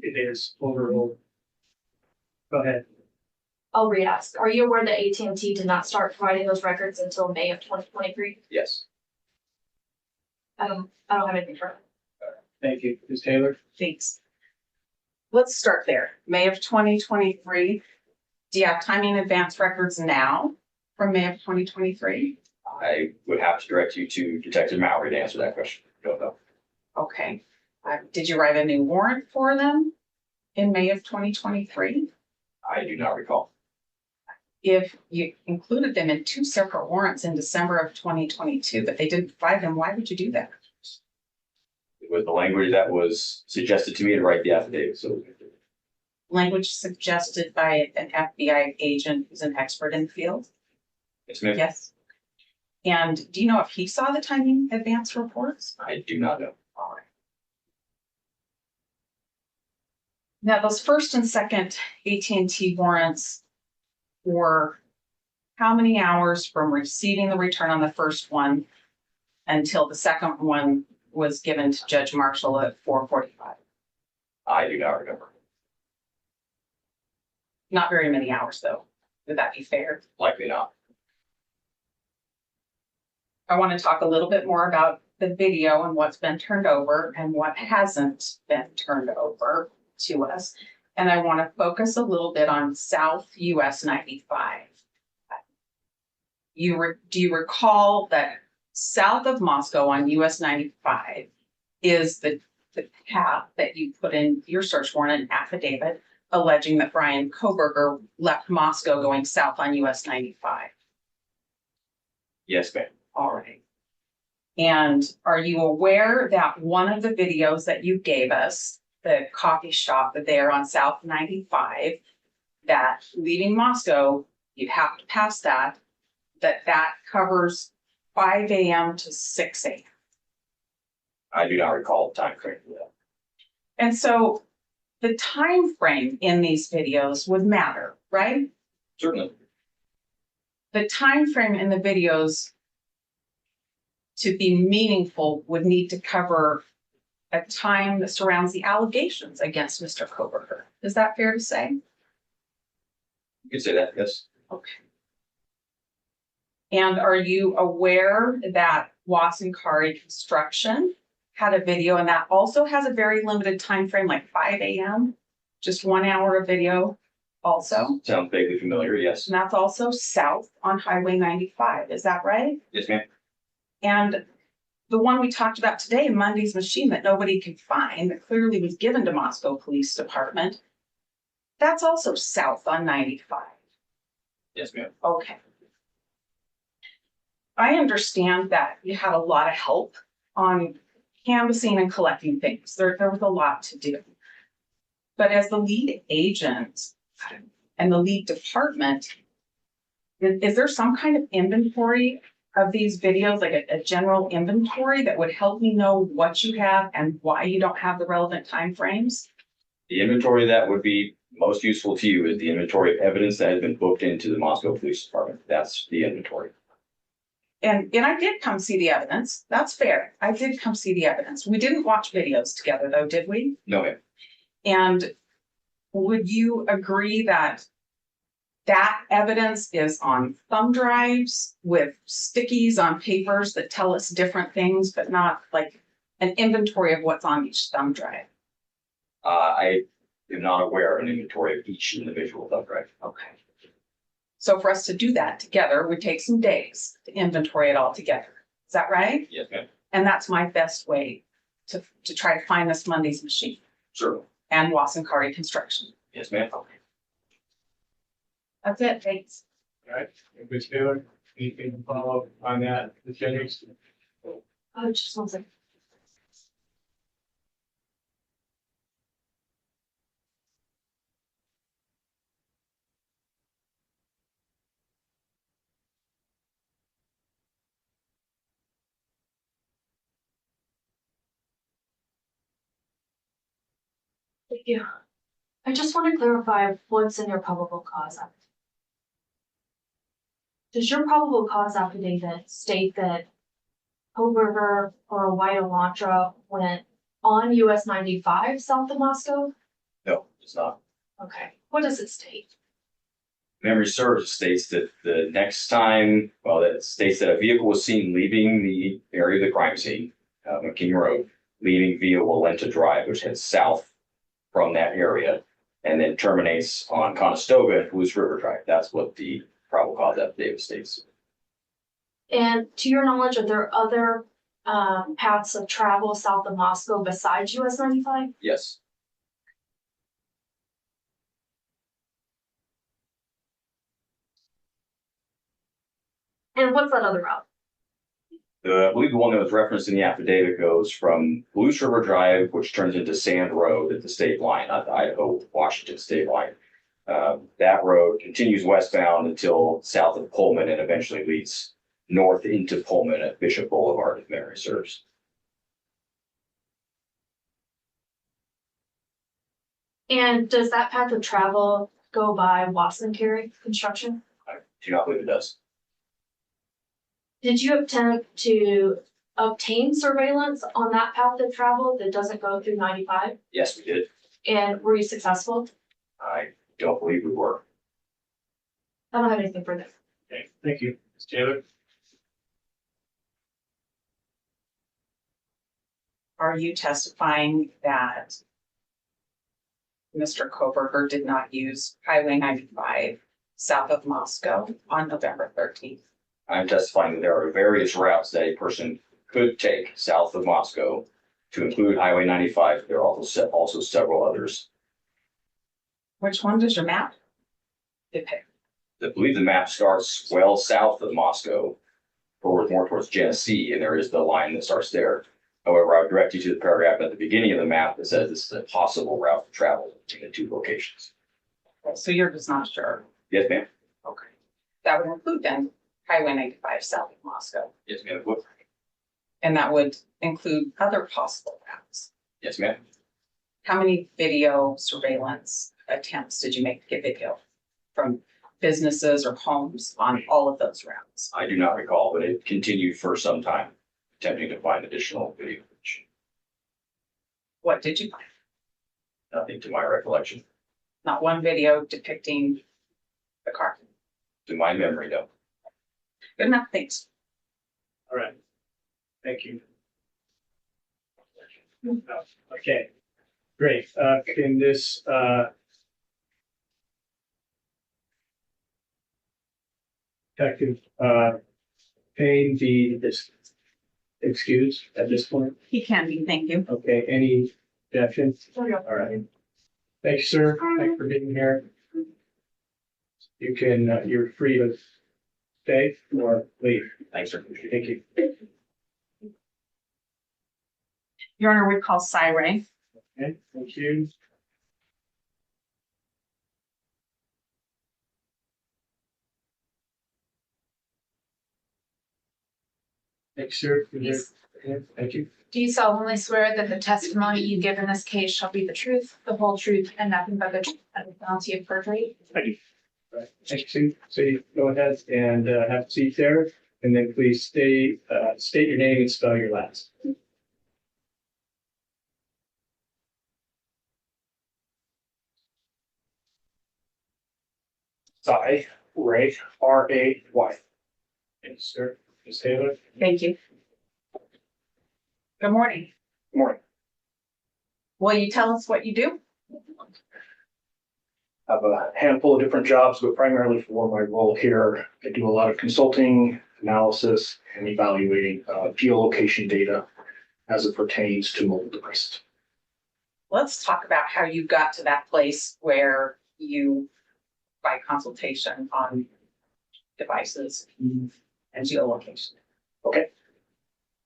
It is overruled. Go ahead. I'll re-ask. Are you aware that AT&T did not start providing those records until May of 2023? Yes. I don't have anything further. Thank you. Ms. Taylor? Thanks. Let's start there. May of 2023. Do you have timing advance records now from May of 2023? I would have to direct you to Detective Mallory to answer that question. Don't know. Okay. Did you write a new warrant for them in May of 2023? I do not recall. If you included them in two separate warrants in December of 2022, but they didn't provide them, why would you do that? It was the language that was suggested to me to write the affidavit, so Language suggested by an FBI agent who's an expert in the field? yes, ma'am. Yes. And do you know if he saw the timing advance reports? I do not know. All right. Now, those first and second AT&T warrants were how many hours from receiving the return on the first one until the second one was given to Judge Marshall at 4:45? I do not remember. Not very many hours, though. Would that be fair? Likely not. I want to talk a little bit more about the video and what's been turned over and what hasn't been turned over to us. And I want to focus a little bit on South US 95. Do you recall that south of Moscow on US 95 is the path that you put in your search warrant and affidavit alleging that Bryan Kohberger left Moscow going south on US 95? Yes, ma'am. All right. And are you aware that one of the videos that you gave us, the coffee shop that they are on South 95, that leaving Moscow, you have to pass that covers 5 a.m. to 6 a.m.? I do not recall the time frame for that. And so the time frame in these videos would matter, right? Certainly. The time frame in the videos to be meaningful would need to cover a time that surrounds the allegations against Mr. Kohberger. Is that fair to say? You could say that, yes. Okay. And are you aware that Wasson-Kari Construction had a video, and that also has a very limited time frame, like 5 a.m., just 1 hour of video also? Sounds vaguely familiar, yes. And that's also south on Highway 95, is that right? Yes, ma'am. And the one we talked about today, Monday's machine that nobody can find, that clearly was given to Moscow Police Department, that's also south on 95. Yes, ma'am. Okay. I understand that you had a lot of help on canvassing and collecting things. There was a lot to do. But as the lead agent and the lead department, is there some kind of inventory of these videos, like a general inventory that would help me know what you have and why you don't have the relevant timeframes? The inventory that would be most useful to you is the inventory of evidence that has been booked into the Moscow Police Department. That's the inventory. And I did come see the evidence. That's fair. I did come see the evidence. We didn't watch videos together though, did we? No, ma'am. And would you agree that that evidence is on thumb drives with stickies on papers that tell us different things, but not like an inventory of what's on each thumb drive? I am not aware of an inventory of each individual thumb drive. Okay. So for us to do that together would take some days to inventory it all together. Is that right? Yes, ma'am. And that's my best way to try to find this Monday's machine Certainly. and Wasson-Kari Construction. Yes, ma'am. Okay. That's it. Thanks. All right, Ms. Taylor, anything to follow up on that, Ms. Jennings? Oh, just one second. Thank you. I just want to clarify what's in your probable cause affidavit. Does your probable cause affidavit state that Kohberger or White Elantra went on US 95 south of Moscow? No, it's not. Okay, what does it state? Memory serves states that the next time, well, it states that a vehicle was seen leaving the area of the crime scene, McKinney Road, leaving via Walenta Drive, which heads south from that area, and then terminates on Conestoga and Moose River Drive. That's what the probable cause affidavit states. And to your knowledge, are there other paths of travel south of Moscow besides US 95? Yes. And what's that other route? I believe the one that was referenced in the affidavit goes from Moose River Drive, which turns into Sand Road at the state line, not the Idaho-Washington state line. That road continues westbound until south of Pullman and eventually leads north into Pullman at Bishop Boulevard, if memory serves. And does that path of travel go by Watson Carey Construction? I do not believe it does. Did you attempt to obtain surveillance on that path of travel that doesn't go through 95? Yes, we did. And were you successful? I don't believe we were. I don't have anything further. Okay, thank you. Ms. Taylor? Are you testifying that Mr. Kohberger did not use Highway 95 south of Moscow on November 13th? I'm testifying that there are various routes that a person could take south of Moscow to include Highway 95. There are also several others. Which one does your map depict? I believe the map starts well south of Moscow, more towards Genesee, and there is the line that starts there. However, I would direct you to the paragraph at the beginning of the map that says this is a possible route of travel between the two locations. So you're just not sure. Yes, ma'am. Okay. That would include then Highway 95 south of Moscow. Yes, ma'am. What? And that would include other possible routes. Yes, ma'am. How many video surveillance attempts did you make to get video from businesses or homes on all of those routes? I do not recall, but it continued for some time, attempting to find additional video footage. What did you find? Nothing to my recollection. Not one video depicting the car. To my memory, no. Good enough, thanks. All right. Thank you. Okay, great. Can this, Detective, Payne be excused at this point? He can be, thank you. Okay, any objections? All right. Thank you, sir. Thanks for being here. You can, you're free to stay or leave. Thanks, sir. Thank you. Your Honor, we call Syray. Okay, thank you. Thanks, sir. Yes. Thank you. Do you solemnly swear that the testimony you give in this case shall be the truth, the whole truth, and nothing but the truth under penalty of perjury? I do. All right. Thank you, Sue. So you go ahead and have a seat there, and then please state your name and spell your last. Ray, R-A-Y. Thank you, sir. Ms. Taylor? Thank you. Good morning. Good morning. Will you tell us what you do? I have a handful of different jobs, but primarily for my role here, I do a lot of consulting, analysis, and evaluating geolocation data as it pertains to mobile devices. Let's talk about how you got to that place where you by consultation on devices and geolocation. Okay.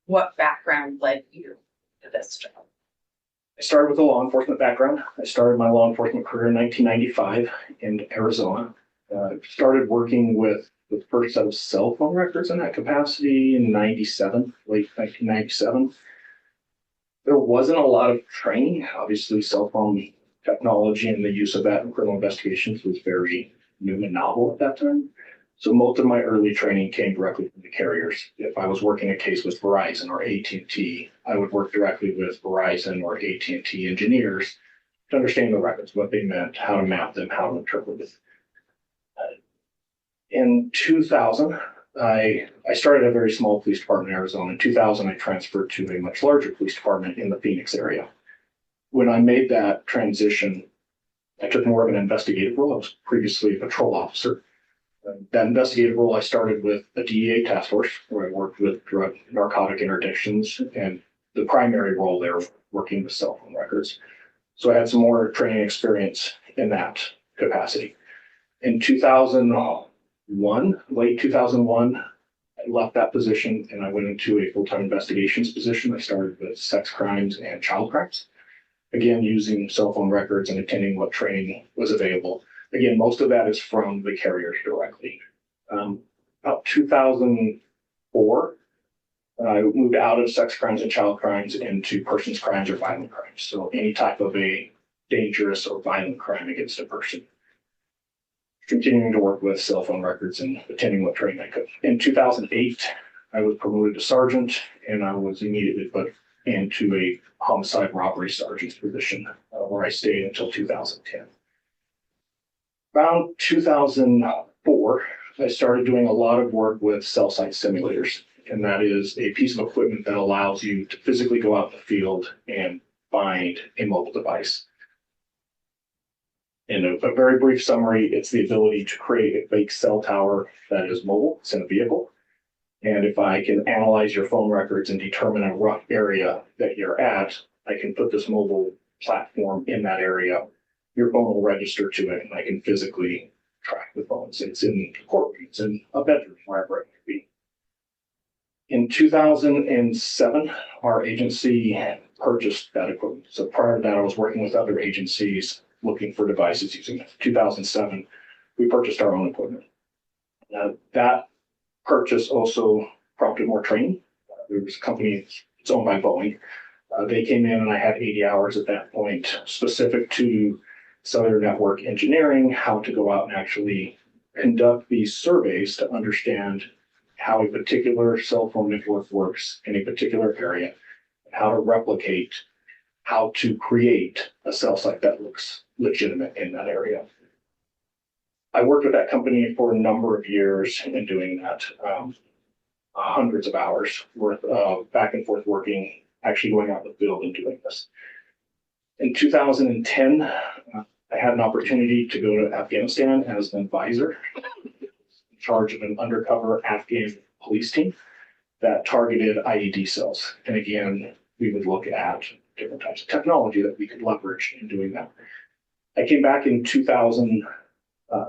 What background led you to this job? I started with a law enforcement background. I started my law enforcement career in 1995 in Arizona. Started working with the first set of cell phone records in that capacity in 97, late 1997. There wasn't a lot of training. Obviously, cell phone technology and the use of that in criminal investigations was very new and novel at that time. So most of my early training came directly from the carriers. If I was working a case with Verizon or AT&T, I would work directly with Verizon or AT&T engineers to understand the records, what they meant, how to map them, how to interpret it. In 2000, I started a very small police department in Arizona. In 2000, I transferred to a much larger police department in the Phoenix area. When I made that transition, I took more of an investigative role. I was previously a patrol officer. That investigative role, I started with a DEA task force where I worked with drug narcotic interdictions, and the primary role there was working with cell phone records. So I had some more training experience in that capacity. In 2001, late 2001, I left that position and I went into a full-time investigations position. I started with sex crimes and child crimes. Again, using cell phone records and attending what training was available. Again, most of that is from the carriers directly. About 2000, 2004, I moved out of sex crimes and child crimes into persons crimes or violent crimes. So any type of a dangerous or violent crime against a person. Continuing to work with cell phone records and attending what training I could. In 2008, I was promoted to sergeant, and I was immediately put into a homicide robbery sergeant's position, where I stayed until 2010. Around 2004, I started doing a lot of work with cell site simulators, and that is a piece of equipment that allows you to physically go out in the field and find a mobile device. In a very brief summary, it's the ability to create a fake cell tower that is mobile, it's in a vehicle. And if I can analyze your phone records and determine a rough area that you're at, I can put this mobile platform in that area. Your phone will register to it, and I can physically track the phones. It's in the courtroom, it's in a bedroom, wherever it may be. In 2007, our agency purchased that equipment. So prior to that, I was working with other agencies looking for devices using it. 2007, we purchased our own equipment. That purchase also prompted more training. There was a company, it's owned by Boeing. They came in and I had 80 hours at that point specific to cellular network engineering, how to go out and actually conduct these surveys to understand how a particular cell phone network works in a particular area, how to replicate, how to create a cell site that looks legitimate in that area. I worked with that company for a number of years in doing that, hundreds of hours worth of back and forth working, actually going out in the field and doing this. In 2010, I had an opportunity to go to Afghanistan as an advisor in charge of an undercover Afghan police team that targeted IED cells. And again, we would look at different types of technology that we could leverage in doing that. I came back in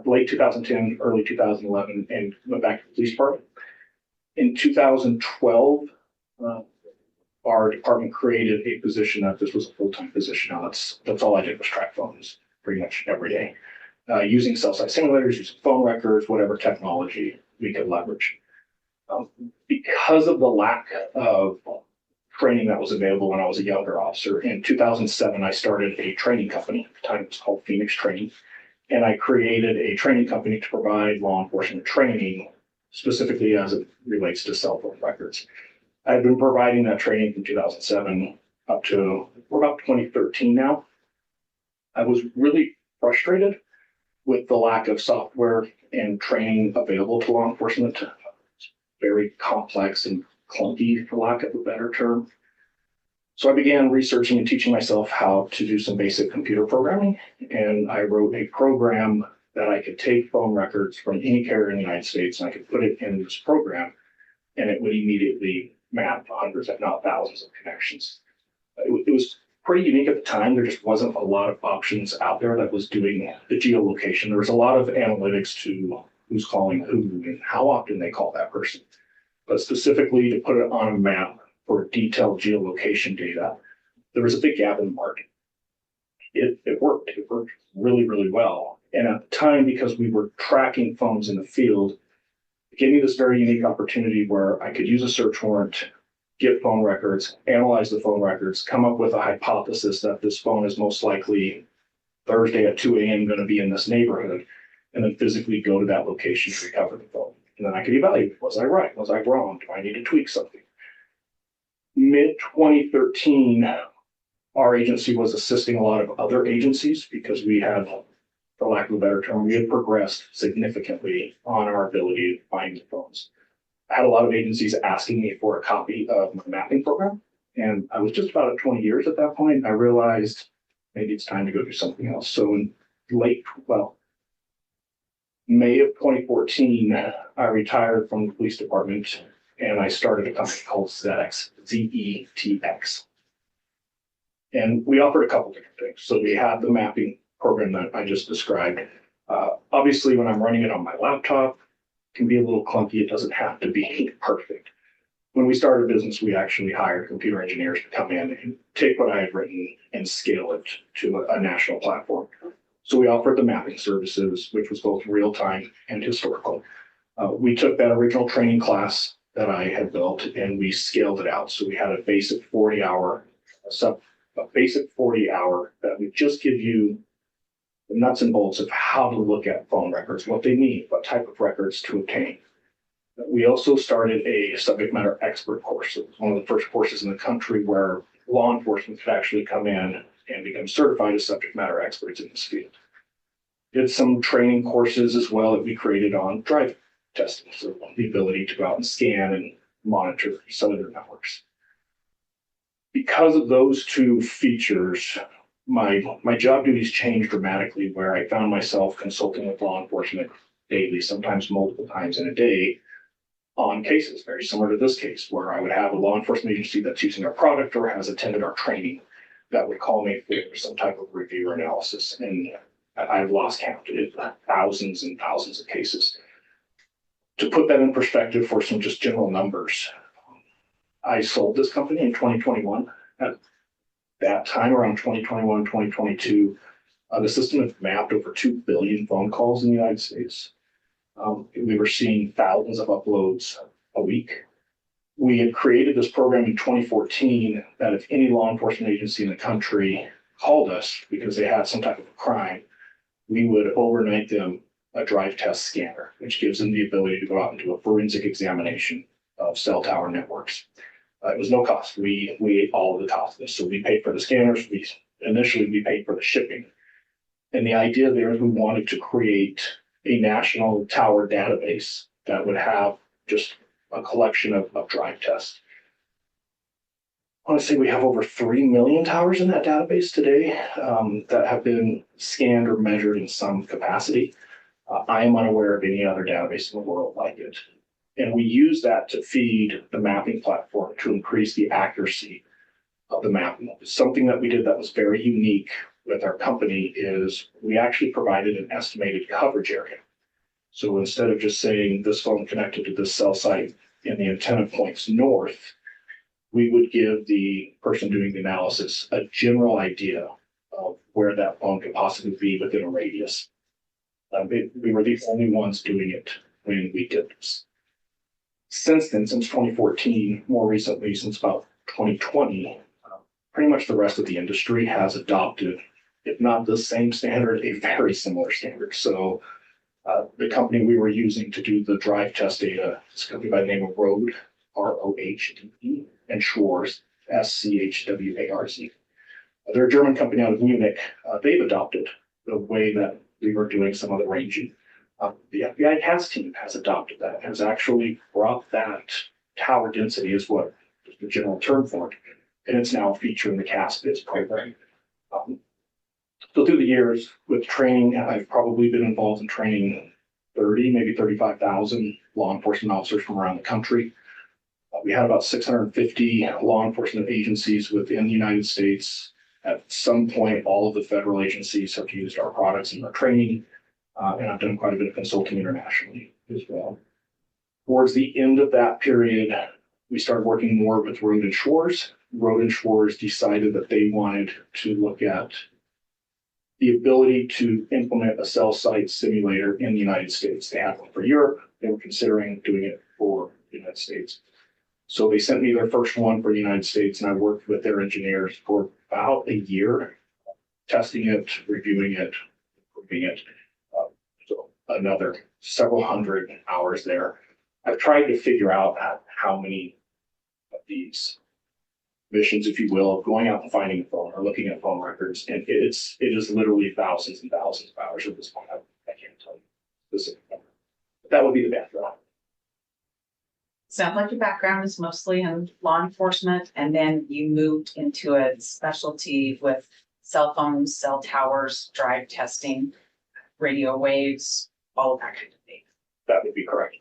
late 2010, early 2011, and went back to the police department. In 2012, our department created a position that this was a full-time position. Now that's all I did was track phones pretty much every day, using cell site simulators, using phone records, whatever technology we could leverage. Because of the lack of training that was available when I was a younger officer, in 2007, I started a training company. At the time it was called Phoenix Training. And I created a training company to provide law enforcement training, specifically as it relates to cell phone records. I've been providing that training from 2007 up to, we're about 2013 now. I was really frustrated with the lack of software and training available to law enforcement. It's very complex and clunky, for lack of a better term. So I began researching and teaching myself how to do some basic computer programming. And I wrote a program that I could take phone records from any carrier in the United States, and I could put it in this program, and it would immediately map hundreds, if not thousands of connections. It was pretty unique at the time. There just wasn't a lot of options out there that was doing the geolocation. There was a lot of analytics to who's calling who and how often they call that person. But specifically to put it on a map for detailed geolocation data, there was a big gap in the market. It worked. It worked really, really well. And at the time, because we were tracking phones in the field, it gave me this very unique opportunity where I could use a search warrant, get phone records, analyze the phone records, come up with a hypothesis that this phone is most likely Thursday at 2 a.m. going to be in this neighborhood, and then physically go to that location to recover the phone. And then I could evaluate, was I right? Was I wrong? Do I need to tweak something? Mid-2013, our agency was assisting a lot of other agencies because we had, for lack of a better term, we had progressed significantly on our ability to find the phones. I had a lot of agencies asking me for a copy of my mapping program, and I was just about at 20 years at that point. I realized maybe it's time to go do something else. So in May of 2014, I retired from the police department and I started a company called ZETX, Z-E-T-X. And we offered a couple different things. So we had the mapping program that I just described. Obviously, when I'm running it on my laptop, it can be a little clunky. It doesn't have to be perfect. When we started business, we actually hired computer engineers to come in and take what I had written and scale it to a national platform. So we offered the mapping services, which was both real-time and historical. We took that original training class that I had built, and we scaled it out. So we had a basic 40-hour, a basic 40-hour that would just give you the nuts and bolts of how to look at phone records, what they need, what type of records to obtain. We also started a subject matter expert course. It was one of the first courses in the country where law enforcement could actually come in and become certified as subject matter experts in this field. Did some training courses as well that we created on drive testing, so the ability to go out and scan and monitor cellular networks. Because of those two features, my job duties changed dramatically, where I found myself consulting with law enforcement daily, sometimes multiple times in a day, on cases very similar to this case, where I would have a law enforcement agency that's using our product or has attended our training that would call me for some type of review or analysis. And I've lost count. It's thousands and thousands of cases. To put that in perspective for some just general numbers, I sold this company in 2021. At that time, around 2021, 2022, the system had mapped over 2 billion phone calls in the United States. We were seeing thousands of uploads a week. We had created this program in 2014 that if any law enforcement agency in the country called us because they had some type of a crime, we would overnight them a drive test scanner, which gives them the ability to go out and do a forensic examination of cell tower networks. It was no cost. We ate all of the cost of this. So we paid for the scanners. Initially we paid for the shipping. And the idea there is we wanted to create a national tower database that would have just a collection of drive tests. I want to say we have over 3 million towers in that database today that have been scanned or measured in some capacity. I am unaware of any other database in the world like it. And we use that to feed the mapping platform to increase the accuracy of the mapping. Something that we did that was very unique with our company is we actually provided an estimated coverage area. So instead of just saying this phone connected to this cell site in the antenna points north, we would give the person doing the analysis a general idea of where that phone could possibly be within a radius. We were the only ones doing it when we did this. Since then, since 2014, more recently, since about 2020, pretty much the rest of the industry has adopted, if not the same standard, a very similar standard. So the company we were using to do the drive test data is a company by the name of Rohde, R-O-H-D-E, and Schwarz, S-C-H-W-A-R-Z. They're a German company out of Munich. They've adopted the way that we were doing some of the ranging. The FBI CAS team has adopted that, has actually brought that tower density is what is the general term for it, and it's now featuring the CAS BIS program. So through the years with training, I've probably been involved in training 30, maybe 35,000 law enforcement officers from around the country. We had about 650 law enforcement agencies within the United States. At some point, all of the federal agencies have used our products in their training, and I've done quite a bit of consulting internationally as well. Towards the end of that period, we started working more with Rohde and Schwarz. Rohde and Schwarz decided that they wanted to look at the ability to implement a cell site simulator in the United States. They had one for Europe. They were considering doing it for the United States. So they sent me their first one for the United States, and I worked with their engineers for about a year, testing it, reviewing it, improving it. So another several hundred hours there. I've tried to figure out how many of these missions, if you will, of going out and finding a phone or looking at phone records, and it is literally thousands and thousands of hours at this point. I can't tell you specific number. That would be the background. Sounds like your background is mostly in law enforcement, and then you moved into a specialty with cell phones, cell towers, drive testing, radio waves, all of that kind of thing. That would be correct.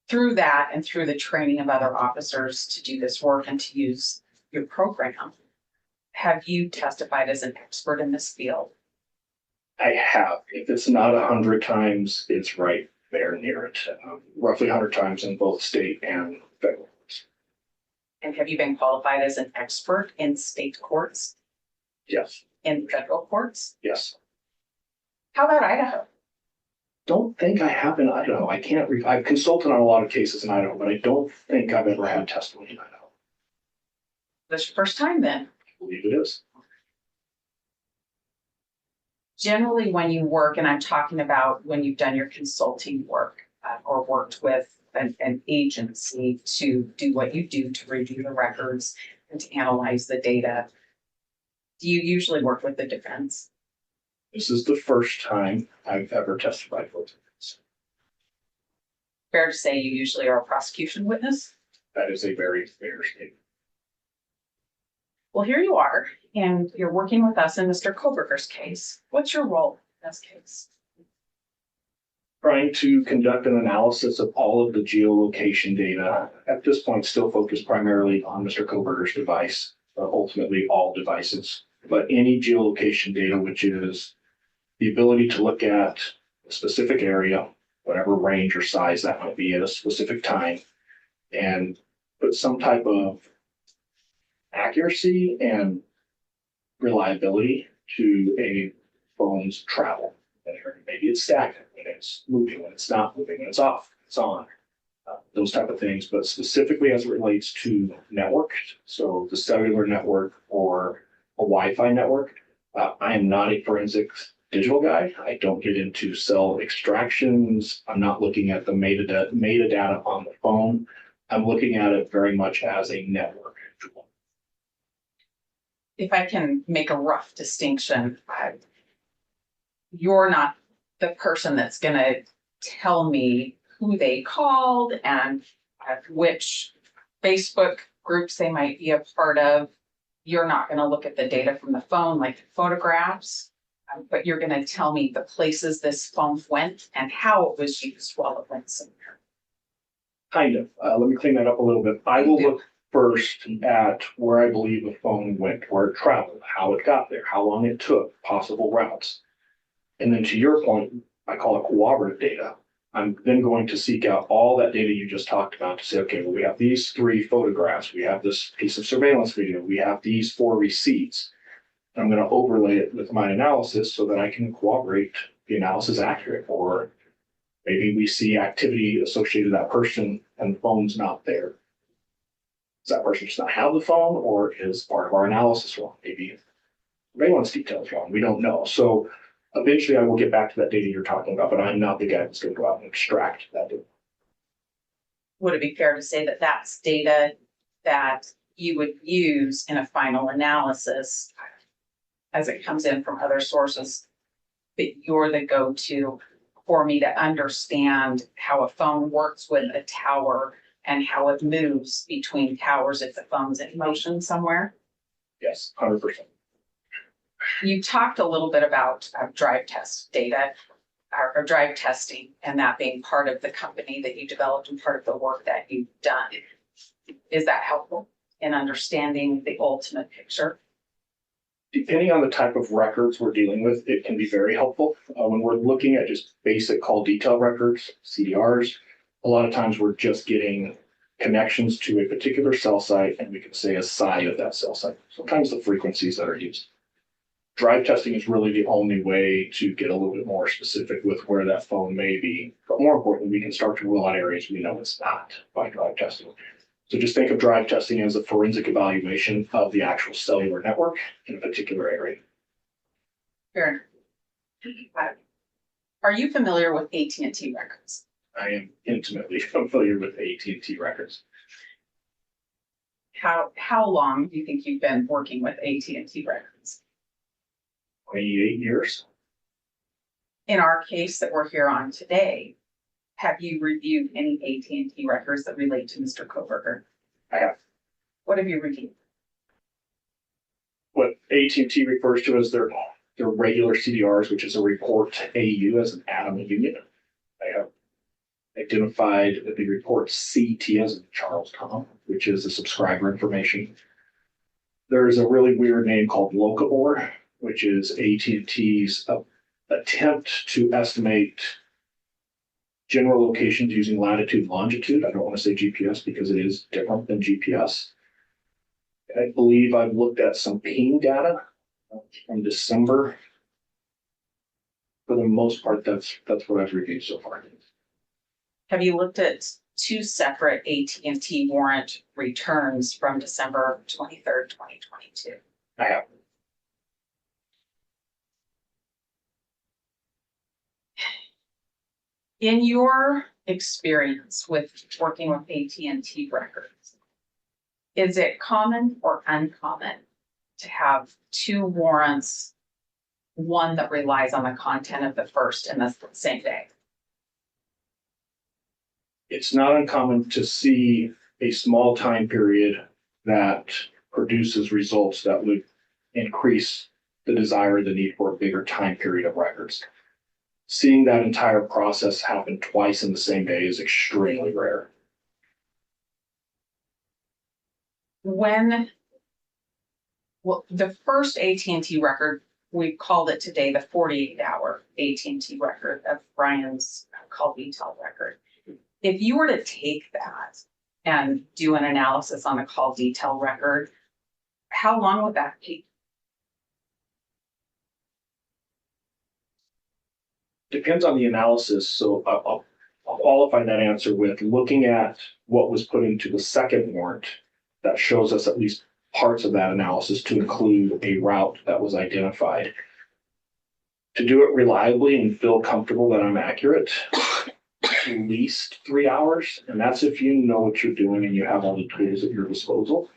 Through that and through the training of other officers to do this work and to use your program, have you testified as an expert in this field? I have. If it's not 100 times, it's right there near it. Roughly 100 times in both state and federal courts. And have you been qualified as an expert in state courts? Yes. In federal courts? Yes. How about Idaho? don't think I have in Idaho. I can't, I've consulted on a lot of cases in Idaho, but I don't think I've ever had testimony in Idaho. That's your first time then. I believe it is. Generally, when you work, and I'm talking about when you've done your consulting work or worked with an agency to do what you do to review the records and to analyze the data, do you usually work with the defense? This is the first time I've ever testified for defense. Fair to say you usually are a prosecution witness? That is a very fair statement. Well, here you are, and you're working with us in Mr. Kohberger's case. What's your role in this case? Trying to conduct an analysis of all of the geolocation data, at this point still focused primarily on Mr. Kohberger's device, ultimately all devices, but any geolocation data, which is the ability to look at a specific area, whatever range or size that might be at a specific time, and put some type of accuracy and reliability to a phone's travel. Maybe it's stagnant when it's moving, when it's not moving, when it's off, it's on, those type of things. But specifically as it relates to network, so the cellular network or a Wi-Fi network, I am not a forensics digital guy. I don't get into cell extractions. I'm not looking at the metadata on the phone. I'm looking at it very much as a network tool. If I can make a rough distinction, you're not the person that's going to tell me who they called and which Facebook groups they might be a part of. You're not going to look at the data from the phone like photographs, but you're going to tell me the places this phone went and how it was used while it went somewhere. Kind of. Let me clean that up a little bit. I will look first at where I believe the phone went, where it traveled, how it got there, how long it took, possible routes. And then to your point, I call it cooperative data. I'm then going to seek out all that data you just talked about to say, okay, well, we have these 3 photographs, we have this piece of surveillance video, we have these 4 receipts. And I'm going to overlay it with my analysis so that I can corroborate the analysis accurate. Or maybe we see activity associated with that person and the phone's not there. Does that person just not have the phone, or is part of our analysis wrong? Maybe surveillance details wrong. We don't know. So eventually I will get back to that data you're talking about, but I'm not the guy that's going to go out and extract that data. Would it be fair to say that that's data that you would use in a final analysis as it comes in from other sources, that you're the go-to for me to understand how a phone works with a tower and how it moves between towers if the phone's in motion somewhere? Yes, 100%. You talked a little bit about drive test data or drive testing, and that being part of the company that you developed and part of the work that you've done. Is that helpful in understanding the ultimate picture? Depending on the type of records we're dealing with, it can be very helpful. When we're looking at just basic call detail records, CDRs, a lot of times we're just getting connections to a particular cell site, and we can say a site of that cell site. Sometimes the frequencies that are used. Drive testing is really the only way to get a little bit more specific with where that phone may be. But more importantly, we can start to rule out areas we know it's not by drive testing. So just think of drive testing as a forensic evaluation of the actual cellular network in a particular area. Fair. Are you familiar with AT&T records? I am intimately familiar with AT&T records. How long do you think you've been working with AT&T records? 28 years. In our case that we're here on today, have you reviewed any AT&T records that relate to Mr. Kohberger? I have. What have you reviewed? What AT&T refers to as their regular CDRs, which is a report AU as an atom union. I have identified the report CT as in Charles Tom, which is the subscriber information. There's a really weird name called Locabor, which is AT&T's attempt to estimate general locations using latitude and longitude. I don't want to say GPS because it is different than GPS. I believe I've looked at some Payne data from December for the most part, that's what I've reviewed so far. Have you looked at two separate AT&T warrant returns from December 23rd, 2022? I have. In your experience with working with AT&T records, is it common or uncommon to have two warrants, one that relies on the content of the first in the same day? It's not uncommon to see a small time period that produces results that would increase the desire, the need for a bigger time period of records. Seeing that entire process happen twice in the same day is extremely rare. Well, the first AT&T record, we called it today the 48-hour AT&T record of Bryan's call detail record. If you were to take that and do an analysis on the call detail record, how long would that be? Depends on the analysis. So I'll qualify that answer with looking at what was put into the second warrant that shows us at least parts of that analysis to include a route that was identified. To do it reliably and feel comfortable that I'm accurate, at least 3 hours. And that's if you know what you're doing and you have all the tools at your disposal.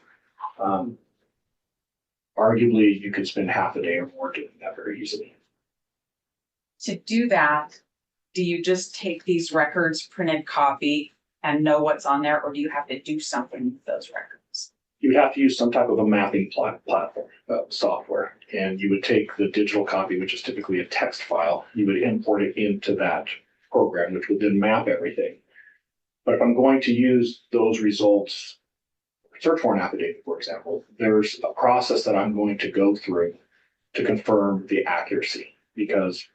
Arguably, you could spend half a day or more doing that very easily. To do that, do you just take these records, printed copy, and know what's on there, or do you have to do something with those records? You would have to use some type of a mapping platform software, and you would take the digital copy, which is typically a text file, you would import it into that program, which would then map everything. But if I'm going to use those results, search warrant affidavit, for example, there's a process that I'm going to go through to confirm the accuracy, because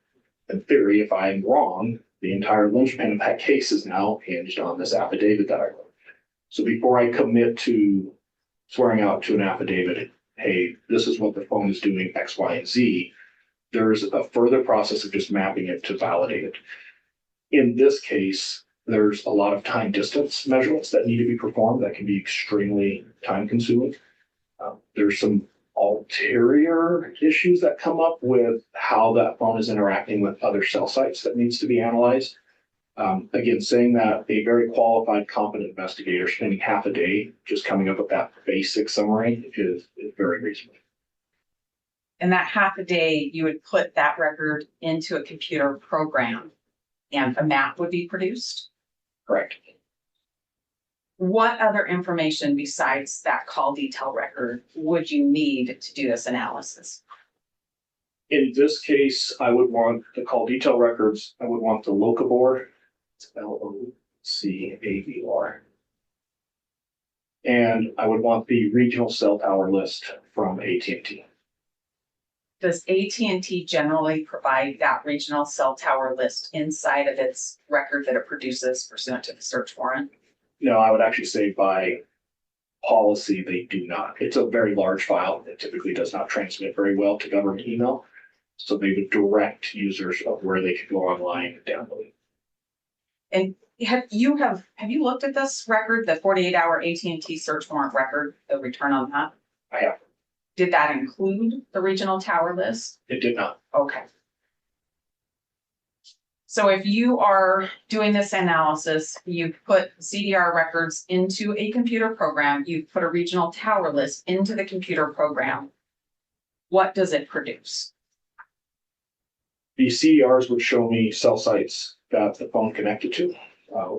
in theory, if I'm wrong, the entire linchpin of that case is now hinged on this affidavit that I wrote. So before I commit to swearing out to an affidavit, hey, this is what the phone is doing, X, Y, and Z, there's a further process of just mapping it to validate it. In this case, there's a lot of time distance measurements that need to be performed that can be extremely time consuming. There's some ulterior issues that come up with how that phone is interacting with other cell sites that needs to be analyzed. Again, saying that a very qualified, competent investigator spending half a day just coming up with that basic summary is very reasonable. In that half a day, you would put that record into a computer program and a map would be produced? Correct. What other information besides that call detail record would you need to do this analysis? In this case, I would want the call detail records. I would want the locabor, it's LOCAVR. And I would want the regional cell tower list from AT&T. Does AT&T generally provide that regional cell tower list inside of its record that it produces pursuant to the search warrant? No, I would actually say by policy, they do not. It's a very large file. It typically does not transmit very well to government email. So they would direct users of where they could go online and download it. And have you looked at this record, the 48-hour AT&T search warrant record, the return on that? I have. Did that include the regional tower list? It did not. Okay. So if you are doing this analysis, you put CDR records into a computer program, you put a regional tower list into the computer program, what does it produce? The CDRs would show me cell sites that the phone connected to.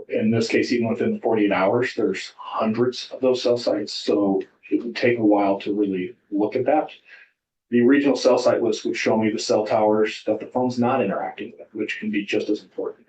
In this case, even within the 48 hours, there's hundreds of those cell sites. So it would take a while to really look at that. The regional cell site list would show me the cell towers that the phone's not interacting with, which can be just as important.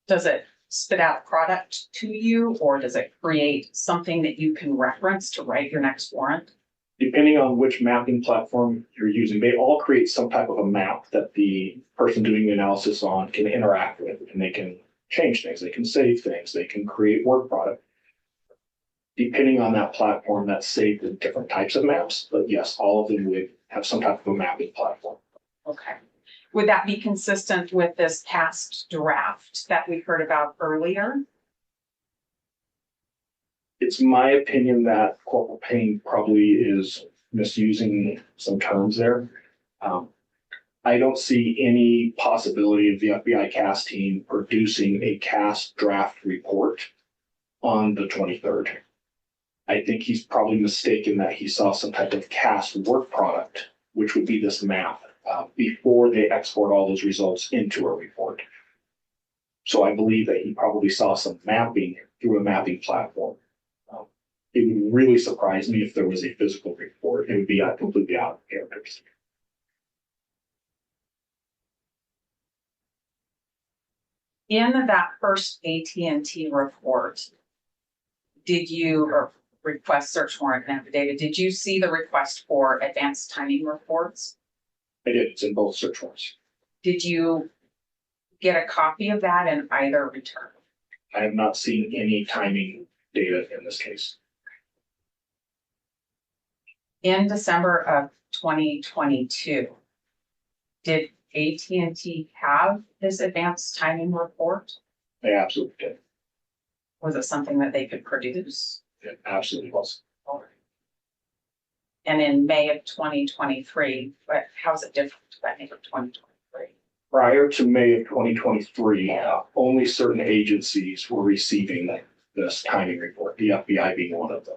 Does it spit out product to you, or does it create something that you can reference to write your next warrant? Depending on which mapping platform you're using, they all create some type of a map that the person doing the analysis on can interact with, and they can change things, they can save things, they can create work product. Depending on that platform, that's saved in different types of maps, but yes, all of them would have some type of a mapping platform. Okay. Would that be consistent with this past draft that we heard about earlier? It's my opinion that Corporal Payne probably is misusing some terms there. I don't see any possibility of the FBI CAS team producing a CAS draft report on the 23rd. I think he's probably mistaken that he saw some type of CAS work product, which would be this map, before they export all those results into a report. So I believe that he probably saw some mapping through a mapping platform. It would really surprise me if there was a physical report. It would be completely out of character. In that first AT&T report, did you, or request search warrant and affidavit, did you see the request for advanced timing reports? I did. It's in both search warrants. Did you get a copy of that in either return? I have not seen any timing data in this case. In December of 2022, did AT&T have this advanced timing report? They absolutely did. Was it something that they could produce? It absolutely was. And in May of 2023, but how is it different to that May of 2023? Prior to May of 2023, only certain agencies were receiving this timing report, the FBI being one of them.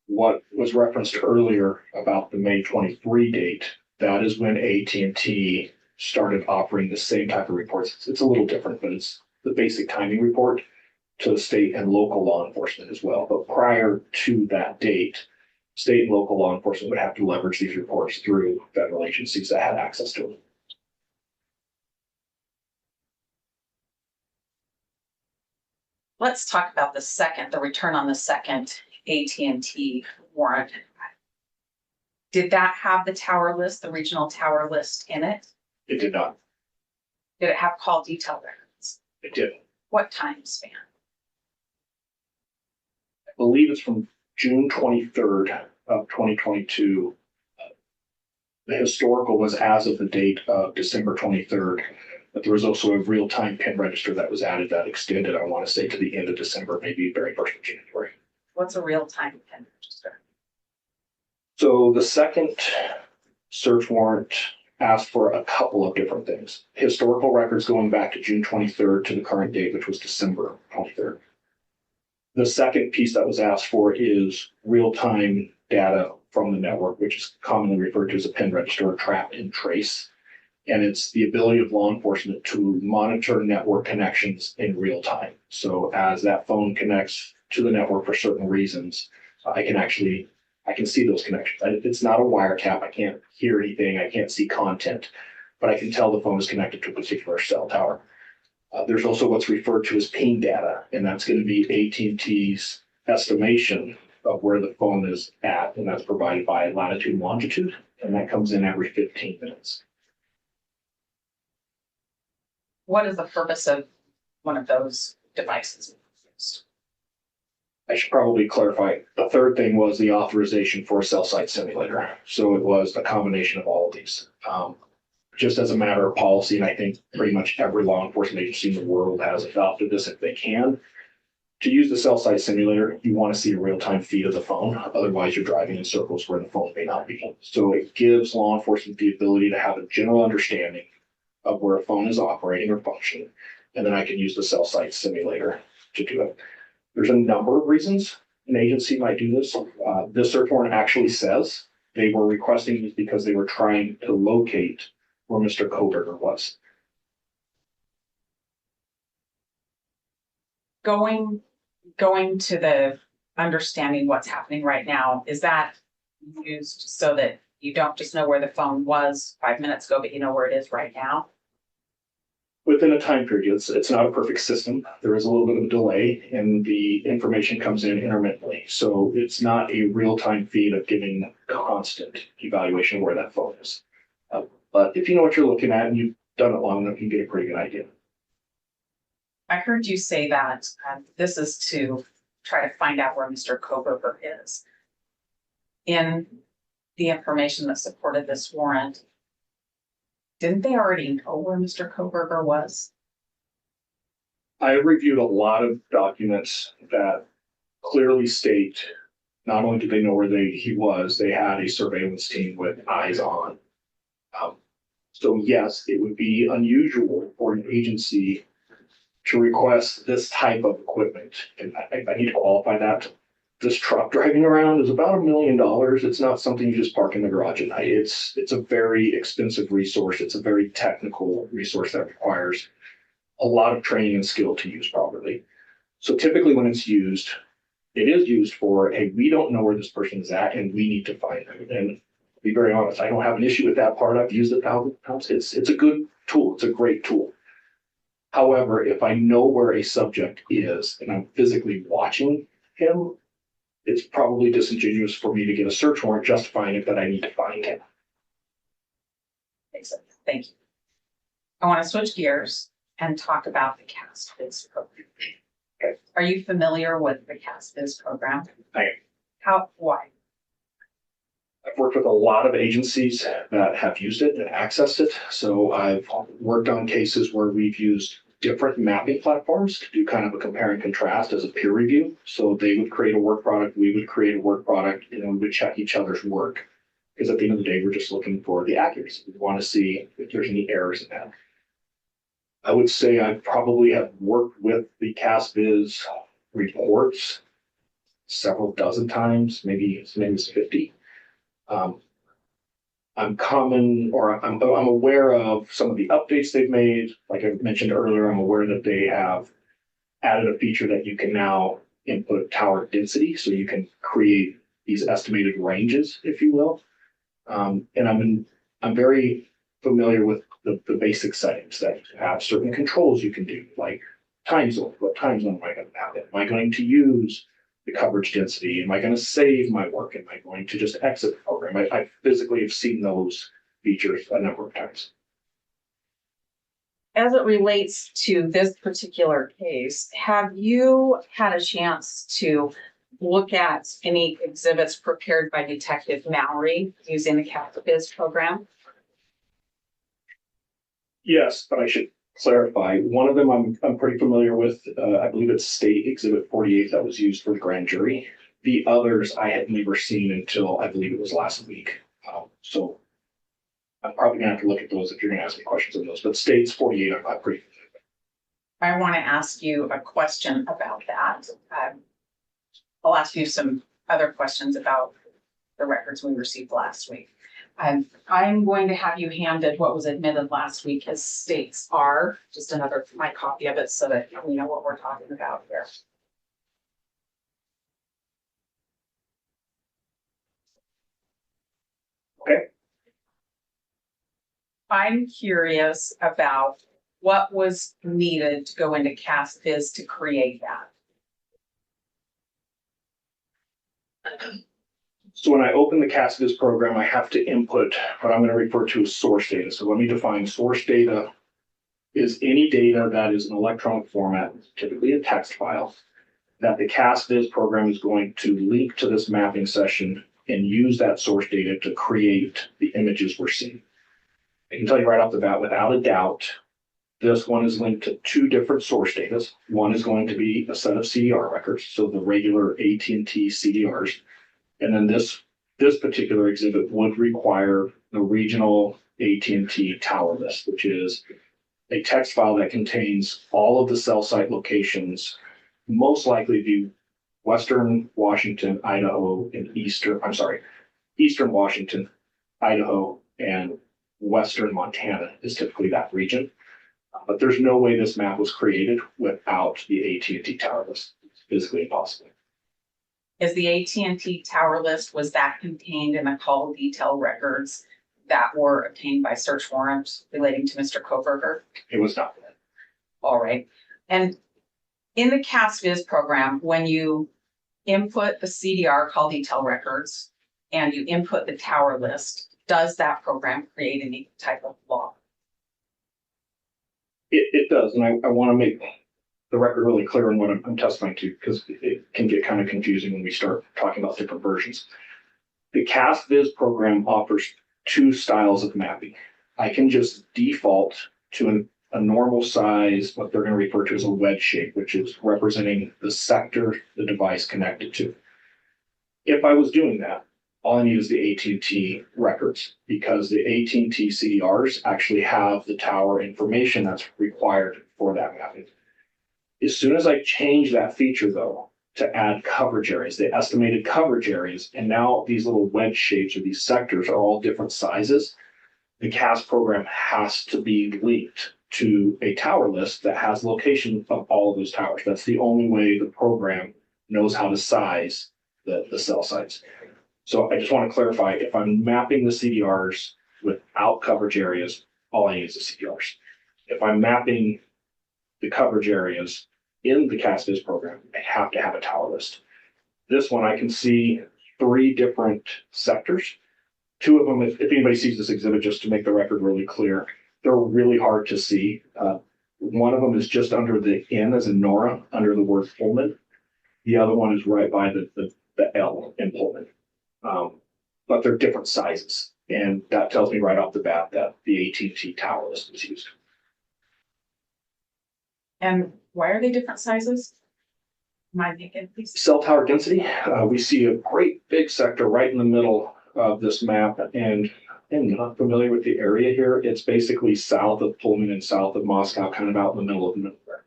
What was referenced earlier about the May 23 date, that is when AT&T started offering the same type of reports. It's a little different, but it's the basic timing report to the state and local law enforcement as well. But prior to that date, state and local law enforcement would have to leverage these reports through federal agencies that had access to them. Let's talk about the return on the second AT&T warrant. Did that have the tower list, the regional tower list in it? It did not. Did it have call detail records? It did. What time span? I believe it's from June 23rd of 2022. The historical was as of the date of December 23rd, but there was also a real-time PIN register that was added that extended, I want to say, to the end of December, maybe very first of January. What's a real-time PIN register? So the second search warrant asked for a couple of different things. Historical records going back to June 23rd to the current date, which was December 23rd. The second piece that was asked for is real-time data from the network, which is commonly referred to as a PIN register or trap and trace. And it's the ability of law enforcement to monitor network connections in real time. So as that phone connects to the network for certain reasons, I can see those connections. It's not a wiretap. I can't hear anything. I can't see content, but I can tell the phone is connected to a particular cell tower. There's also what's referred to as Payne data, and that's going to be AT&T's estimation of where the phone is at, and that's provided by latitude and longitude, and that comes in every 15 minutes. What is the purpose of one of those devices? I should probably clarify. The third thing was the authorization for a cell site simulator. So it was a combination of all of these. Just as a matter of policy, and I think pretty much every law enforcement agency in the world has adopted this if they can. To use the cell site simulator, you want to see a real-time feed of the phone. Otherwise, you're driving in circles where the phone may not be. So it gives law enforcement the ability to have a general understanding of where a phone is operating or functioning. And then I can use the cell site simulator to do it. There's a number of reasons an agency might do this. This search warrant actually says they were requesting this because they were trying to locate where Mr. Kohberger was. Going to the understanding what's happening right now, is that used so that you don't just know where the phone was 5 minutes ago, but you know where it is right now? Within a time period, it's not a perfect system. There is a little bit of a delay and the information comes in intermittently. So it's not a real-time feed of giving constant evaluation of where that phone is. But if you know what you're looking at and you've done it long enough, you can get a pretty good idea. I heard you say that this is to try to find out where Mr. Kohberger is. In the information that supported this warrant, didn't they already know where Mr. Kohberger was? I reviewed a lot of documents that clearly state not only did they know where he was, they had a surveillance team with eyes on. So yes, it would be unusual for an agency to request this type of equipment. And I need to qualify that. This truck driving around is about $1 million. It's not something you just park in the garage at night. It's a very expensive resource. It's a very technical resource that requires a lot of training and skill to use properly. So typically when it's used, it is used for, hey, we don't know where this person is at and we need to find them. And to be very honest, I don't have an issue with that part. I've used it 1,000 times. It's a good tool. It's a great tool. However, if I know where a subject is and I'm physically watching him, it's probably disingenuous for me to get a search warrant justifying it that I need to find him. Makes sense. Thank you. I want to switch gears and talk about the CAST-BIZ program. Okay. Are you familiar with the CAST-BIZ program? I am. Why? I've worked with a lot of agencies that have used it and accessed it. So I've worked on cases where we've used different mapping platforms to do kind of a compare and contrast as a peer review. So they would create a work product, we would create a work product, and we would check each other's work. Because at the end of the day, we're just looking for the accuracy. We want to see if there's any errors in that. I would say I probably have worked with the CAST-BIZ reports several dozen times, maybe as many as 50. I'm aware of some of the updates they've made. Like I mentioned earlier, I'm aware that they have added a feature that you can now input tower density, so you can create these estimated ranges, if you will. And I'm very familiar with the basic settings that have certain controls you can do, like time zone. What time zone am I going to have it? Am I going to use the coverage density? Am I going to save my work? Am I going to just exit the program? I physically have seen those features a number of times. As it relates to this particular case, have you had a chance to look at any exhibits prepared by Detective Mallory using the CAST-BIZ program? Yes, but I should clarify. One of them I'm pretty familiar with. I believe it's State Exhibit 48 that was used for the grand jury. The others I had never seen until I believe it was last week. So I'm probably gonna have to look at those if you're gonna ask me questions on those. But State's 48, I'm pretty familiar with. I want to ask you a question about that. I'll ask you some other questions about the records we received last week. I'm going to have you handed what was admitted last week as States are, just my copy of it so that we know what we're talking about here. Okay. I'm curious about what was needed to go into CAST-BIZ to create that. So when I open the CAST-BIZ program, I have to input what I'm going to refer to as source data. So let me define source data is any data that is in electronic format, typically a text file, that the CAST-BIZ program is going to link to this mapping session and use that source data to create the images we're seeing. I can tell you right off the bat, without a doubt, this one is linked to two different source data. One is going to be a set of CDR records, so the regular AT&T CDRs. And then this particular exhibit would require the regional AT&T tower list, which is a text file that contains all of the cell site locations, most likely be Western Washington, Idaho, and Eastern Washington, Idaho, and Western Montana is typically that region. But there's no way this map was created without the AT&T tower list. It's physically impossible. Is the AT&T tower list, was that contained in the call detail records that were obtained by search warrants relating to Mr. Kohberger? It was not. All right. And in the CAST-BIZ program, when you input the CDR call detail records and you input the tower list, does that program create any type of log? It does, and I want to make the record really clear on what I'm testifying to, because it can get kind of confusing when we start talking about different versions. The CAST-BIZ program offers two styles of mapping. I can just default to a normal size, what they're going to refer to as a wedge shape, which is representing the sector the device connected to. If I was doing that, all I need is the AT&T records, because the AT&T CDRs actually have the tower information that's required for that mapping. As soon as I change that feature, though, to add coverage areas, the estimated coverage areas, and now these little wedge shapes or these sectors are all different sizes, the CAS program has to be linked to a tower list that has location of all of those towers. That's the only way the program knows how to size the cell sites. So I just want to clarify, if I'm mapping the CDRs without coverage areas, all I need is the CDRs. If I'm mapping the coverage areas in the CAS-Viz program, I have to have a tower list. This one, I can see 3 different sectors. 2 of them, if anybody sees this exhibit, just to make the record really clear, they're really hard to see. One of them is just under the N as in Nora, under the word Pullman. The other one is right by the L in Pullman. But they're different sizes. And that tells me right off the bat that the AT&T tower list was used. And why are they different sizes? Mind me again, please. Cell tower density, we see a great big sector right in the middle of this map, and I'm not familiar with the area here. It's basically south of Pullman and south of Moscow, kind of out in the middle of nowhere.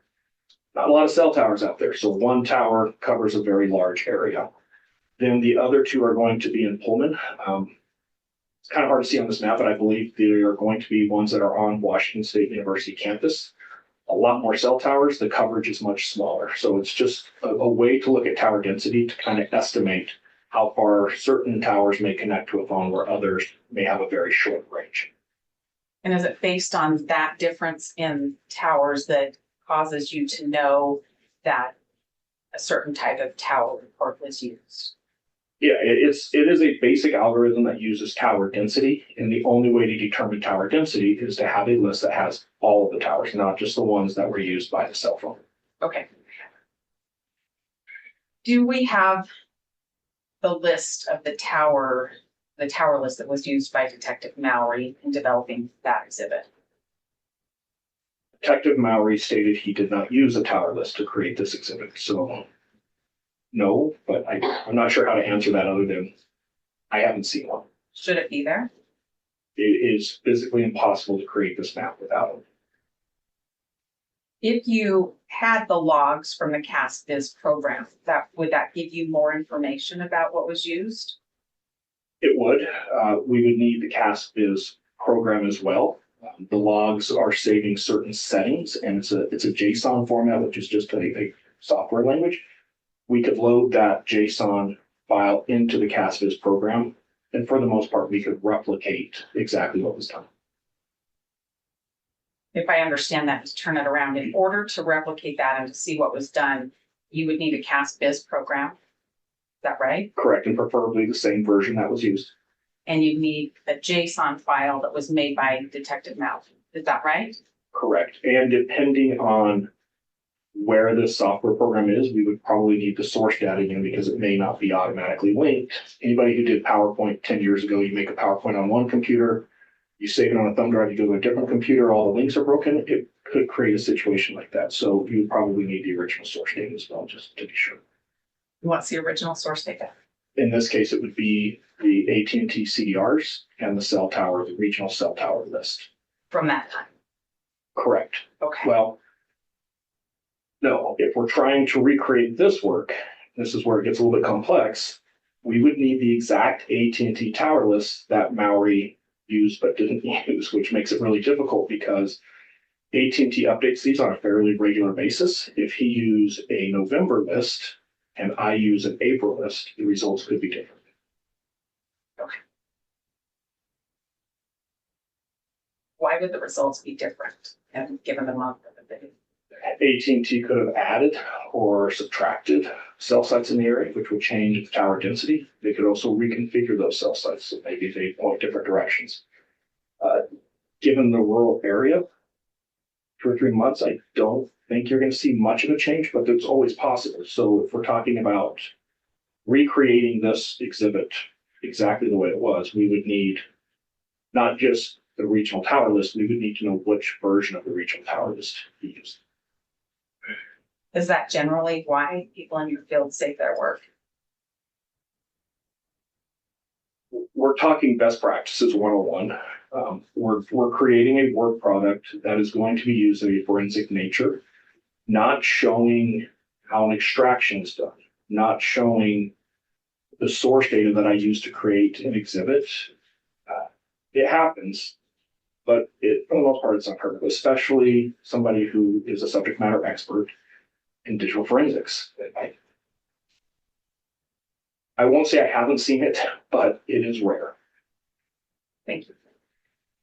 Not a lot of cell towers out there, so one tower covers a very large area. Then the other 2 are going to be in Pullman. It's kind of hard to see on this map, but I believe they are going to be ones that are on Washington State University campus. A lot more cell towers, the coverage is much smaller. So it's just a way to look at tower density to kind of estimate how far certain towers may connect to a phone where others may have a very short range. And is it based on that difference in towers that causes you to know that a certain type of tower report was used? Yeah, it is a basic algorithm that uses tower density, and the only way to determine tower density is to have a list that has all of the towers, not just the ones that were used by the cell phone. Okay. Do we have the list of the tower list that was used by Detective Mallory in developing that exhibit? Detective Mallory stated he did not use a tower list to create this exhibit, so no, but I'm not sure how to answer that other than I haven't seen one. Should it be there? It is physically impossible to create this map without it. If you had the logs from the CAS-Viz program, would that give you more information about what was used? It would. We would need the CAS-Viz program as well. The logs are saving certain settings, and it's a JSON format, which is just a software language. We could load that JSON file into the CAS-Viz program, and for the most part, we could replicate exactly what was done. If I understand that, to turn it around, in order to replicate that and to see what was done, you would need a CAS-Viz program. Is that right? Correct, and preferably the same version that was used. And you need a JSON file that was made by Detective Mallory. Is that right? Correct, and depending on where this software program is, we would probably need the source data again because it may not be automatically linked. Anybody who did PowerPoint 10 years ago, you make a PowerPoint on one computer, you save it on a thumb drive, you go to a different computer, all the links are broken. It could create a situation like that. So you would probably need the original source data as well, just to be sure. What's the original source data? In this case, it would be the AT&T CDRs and the cell tower, the regional cell tower list. From that time? Correct. Okay. Well, no, if we're trying to recreate this work, this is where it gets a little bit complex. We would need the exact AT&T tower list that Mallory used but didn't use, which makes it really difficult because AT&T updates these on a fairly regular basis. If he used a November list and I use an April list, the results could be different. Okay. Why would the results be different and given the month of the day? AT&T could have added or subtracted cell sites in the area, which would change the tower density. They could also reconfigure those cell sites, so maybe they point different directions. Given the rural area, 2 or 3 months, I don't think you're going to see much of a change, but it's always possible. So if we're talking about recreating this exhibit exactly the way it was, we would need not just the regional tower list, we would need to know which version of the regional tower list to use. Is that generally why people in your field save their work? We're talking best practices 101. We're creating a work product that is going to be used in a forensic nature, not showing how an extraction is done, not showing the source data that I use to create an exhibit. It happens, but for the most part, it's unheard of, especially somebody who is a subject matter expert in digital forensics. I won't say I haven't seen it, but it is rare. Thank you.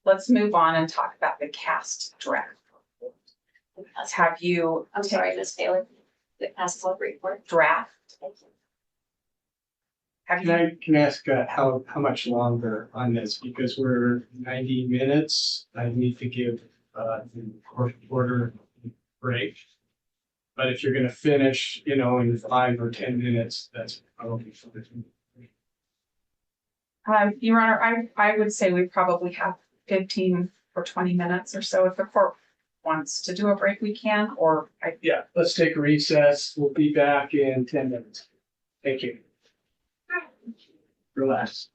Let's move on and talk about the cast draft. Have you? I'm sorry, Ms. Bailey. The passport report. Draft. Have Can you? I ask how much longer on this? Because we're 90 minutes. I need to give the court reporter a break. But if you're gonna finish, in 5 or 10 minutes, that's probably fine. Your Honor, I would say we probably have 15 or 20 minutes or so. If the court wants to do a break, we can, or Yeah, let's take a recess. We'll be back in 10 minutes. Thank you. Relax.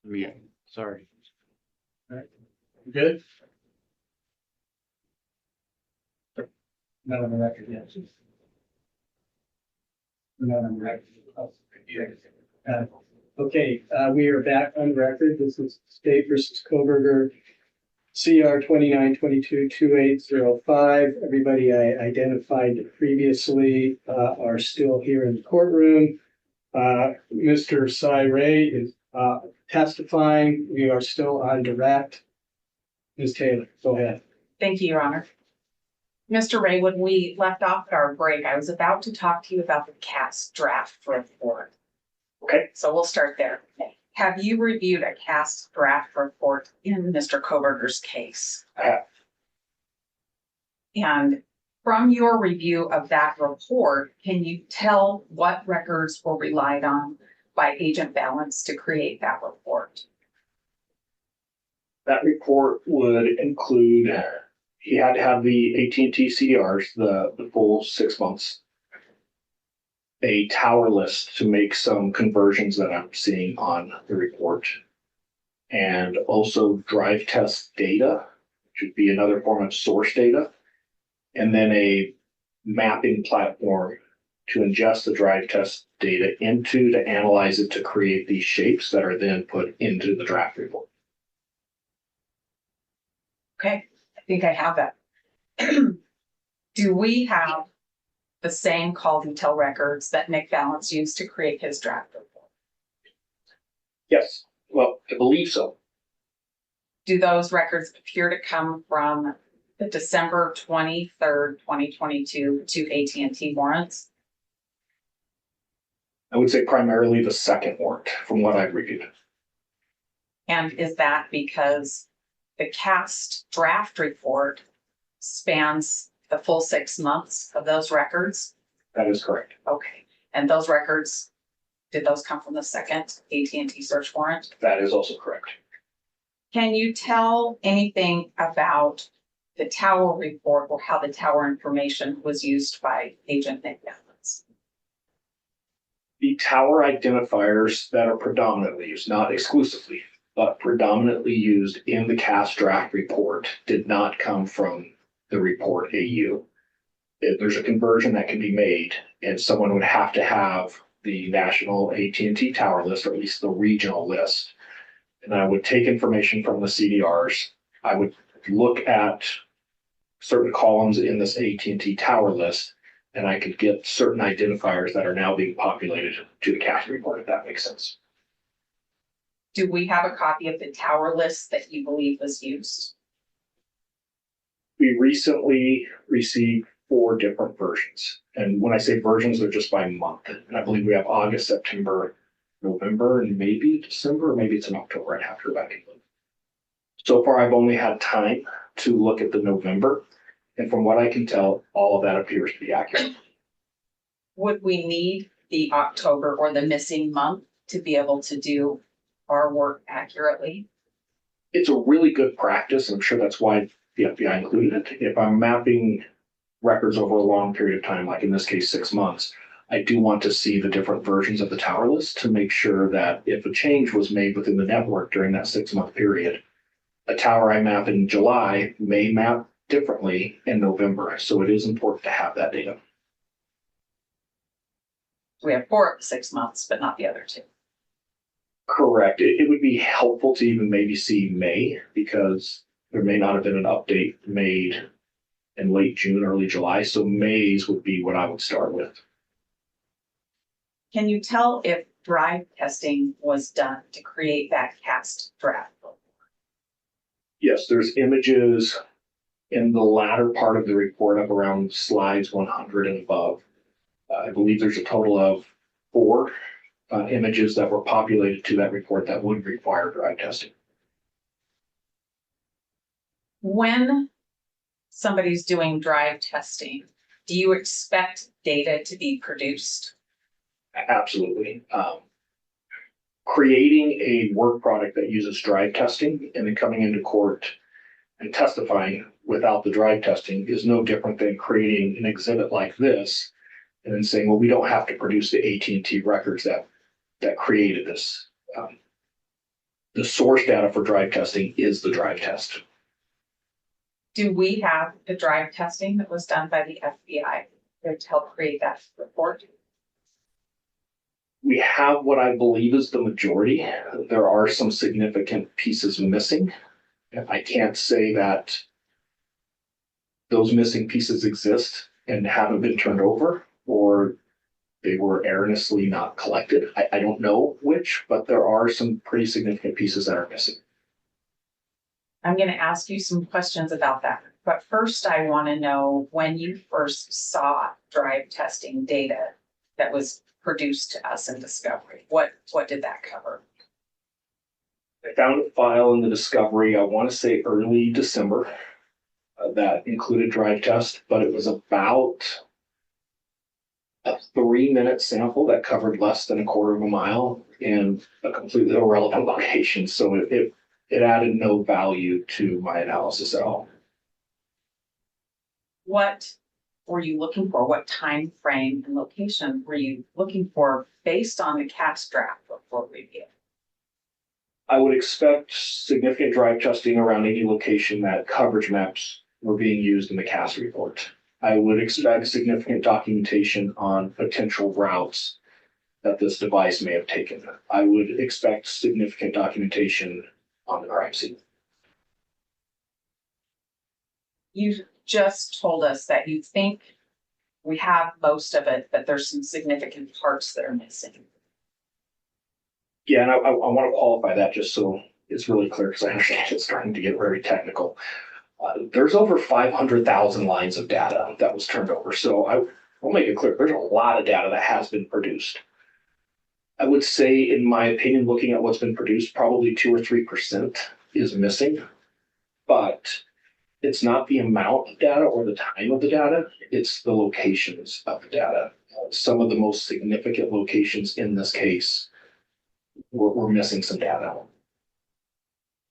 Yeah, sorry. Good? Not on the record yet. Not on the record. Okay, we are back on record. This is State versus Kohberger, CR 2922-2805. Everybody I identified previously are still here in the courtroom. Mr. Cy Ray is testifying. We are still on direct. Ms. Taylor, go ahead. Thank you, Your Honor. Mr. Ray, when we left off at our break, I was about to talk to you about the CAS draft report. Okay. So we'll start there. Have you reviewed a CAS draft report in Mr. Kohberger's case? I have. And from your review of that report, can you tell what records were relied on by Agent Balance to create that report? That report would include, he had to have the AT&T CDRs, the full 6 months. A tower list to make some conversions that I'm seeing on the report. And also drive test data, which would be another form of source data. And then a mapping platform to ingest the drive test data into to analyze it to create these shapes that are then put into the draft report. Okay, I think I have that. Do we have the same call detail records that Nick Balance used to create his draft report? Yes, well, I believe so. Do those records appear to come from the December 23rd, 2022 to AT&T warrants? I would say primarily the second warrant from what I've reviewed. And is that because the CAST draft report spans the full 6 months of those records? That is correct. Okay, and those records, did those come from the second AT&T search warrant? That is also correct. Can you tell anything about the tower report or how the tower information was used by Agent Nick Balance? The tower identifiers that are predominantly used, not exclusively, but predominantly used in the CAS draft report did not come from the report AU. If there's a conversion that can be made, and someone would have to have the national AT&T tower list, or at least the regional list. And I would take information from the CDRs. I would look at certain columns in this AT&T tower list, and I could get certain identifiers that are now being populated to the CAS report, if that makes sense. Do we have a copy of the tower list that you believe was used? We recently received 4 different versions. And when I say versions, they're just by month. And I believe we have August, September, November, and maybe December, or maybe it's in October. I'd have to go back and look. So far, I've only had time to look at the November. And from what I can tell, all of that appears to be accurate. Would we need the October or the missing month to be able to do our work accurately? It's a really good practice. I'm sure that's why the FBI included it. If I'm mapping records over a long period of time, like in this case, 6 months, I do want to see the different versions of the tower list to make sure that if a change was made within the network during that 6-month period, a tower I map in July may map differently in November. So it is important to have that data. We have 4 of the 6 months, but not the other 2. Correct. It would be helpful to even maybe see May, because there may not have been an update made in late June, early July. So May's would be what I would start with. Can you tell if drive testing was done to create that CAST draft? Yes, there's images in the latter part of the report of around slides 100 and above. I believe there's a total of 4 images that were populated to that report that would require drive testing. When somebody's doing drive testing, do you expect data to be produced? Absolutely. Creating a work product that uses drive testing and then coming into court and testifying without the drive testing is no different than creating an exhibit like this and then saying, well, we don't have to produce the AT&T records that created this. the source data for drive testing is the drive test. Do we have the drive testing that was done by the FBI to help create that report? We have what I believe is the majority. There are some significant pieces missing. I can't say that those missing pieces exist and haven't been turned over, or they were erroneously not collected. I don't know which, but there are some pretty significant pieces that are missing. I'm going to ask you some questions about that. But first, I want to know when you first saw drive testing data that was produced to us in Discovery. What did that cover? I found a file in the Discovery, I want to say early December, that included drive test, but it was about a 3-minute sample that covered less than a quarter of a mile in a completely irrelevant location. So it added no value to my analysis at all. What were you looking for? What time frame and location were you looking for based on the CAS draft report review? I would expect significant drive testing around any location that coverage maps were being used in the CAS report. I would expect significant documentation on potential routes that this device may have taken. I would expect significant documentation on the crime scene. You just told us that you think we have most of it, but there's some significant parts that are missing. Yeah, and I want to qualify that just so it's really clear, because I understand it's starting to get very technical. There's over 500,000 lines of data that was turned over. So I'll make it clear, there's a lot of data that has been produced. I would say, in my opinion, looking at what's been produced, probably 2 or 3% is missing, but it's not the amount of data or the time of the data, it's the locations of the data. Some of the most significant locations in this case we're missing some data.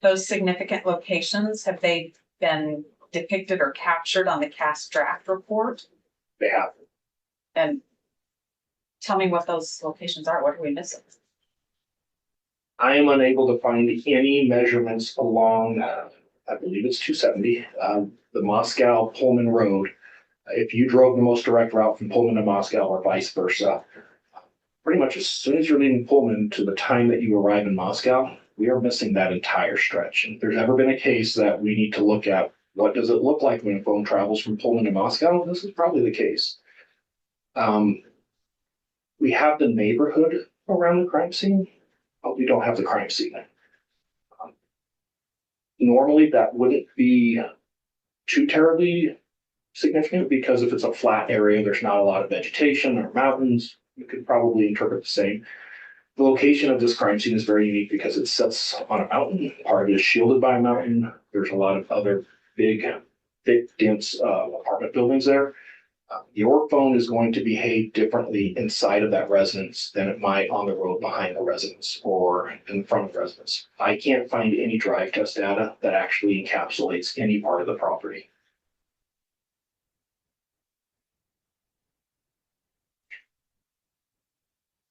Those significant locations, have they been depicted or captured on the CAS draft report? They have. And tell me what those locations are. What are we missing? I am unable to find any measurements along, I believe it's 270, the Moscow-Pullman Road. If you drove the most direct route from Pullman to Moscow or vice versa, pretty much as soon as you're leaving Pullman to the time that you arrive in Moscow, we are missing that entire stretch. And if there's ever been a case that we need to look at, what does it look like when a phone travels from Pullman to Moscow? This is probably the case. We have the neighborhood around the crime scene, but we don't have the crime scene. Normally, that wouldn't be too terribly significant, because if it's a flat area, there's not a lot of vegetation or mountains. You could probably interpret the same. The location of this crime scene is very unique because it sits on a mountain. Part of it is shielded by a mountain. There's a lot of other big, thick, dense apartment buildings there. Your phone is going to behave differently inside of that residence than it might on the road behind the residence or in front of the residence. I can't find any drive test data that actually encapsulates any part of the property.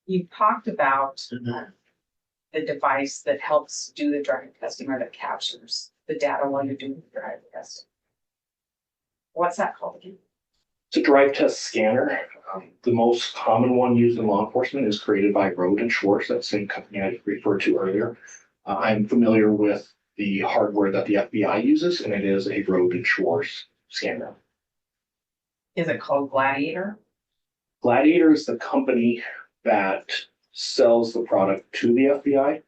You talked about the device that helps do the drive testing or that captures the data while you're doing the drive testing. What's that called again? It's a drive test scanner. The most common one used in law enforcement is created by Road and Schwartz, that same company I referred to earlier. I'm familiar with the hardware that the FBI uses, and it is a Road and Schwartz scanner. Is it called Gladiator? Gladiator is the company that sells the product to the FBI.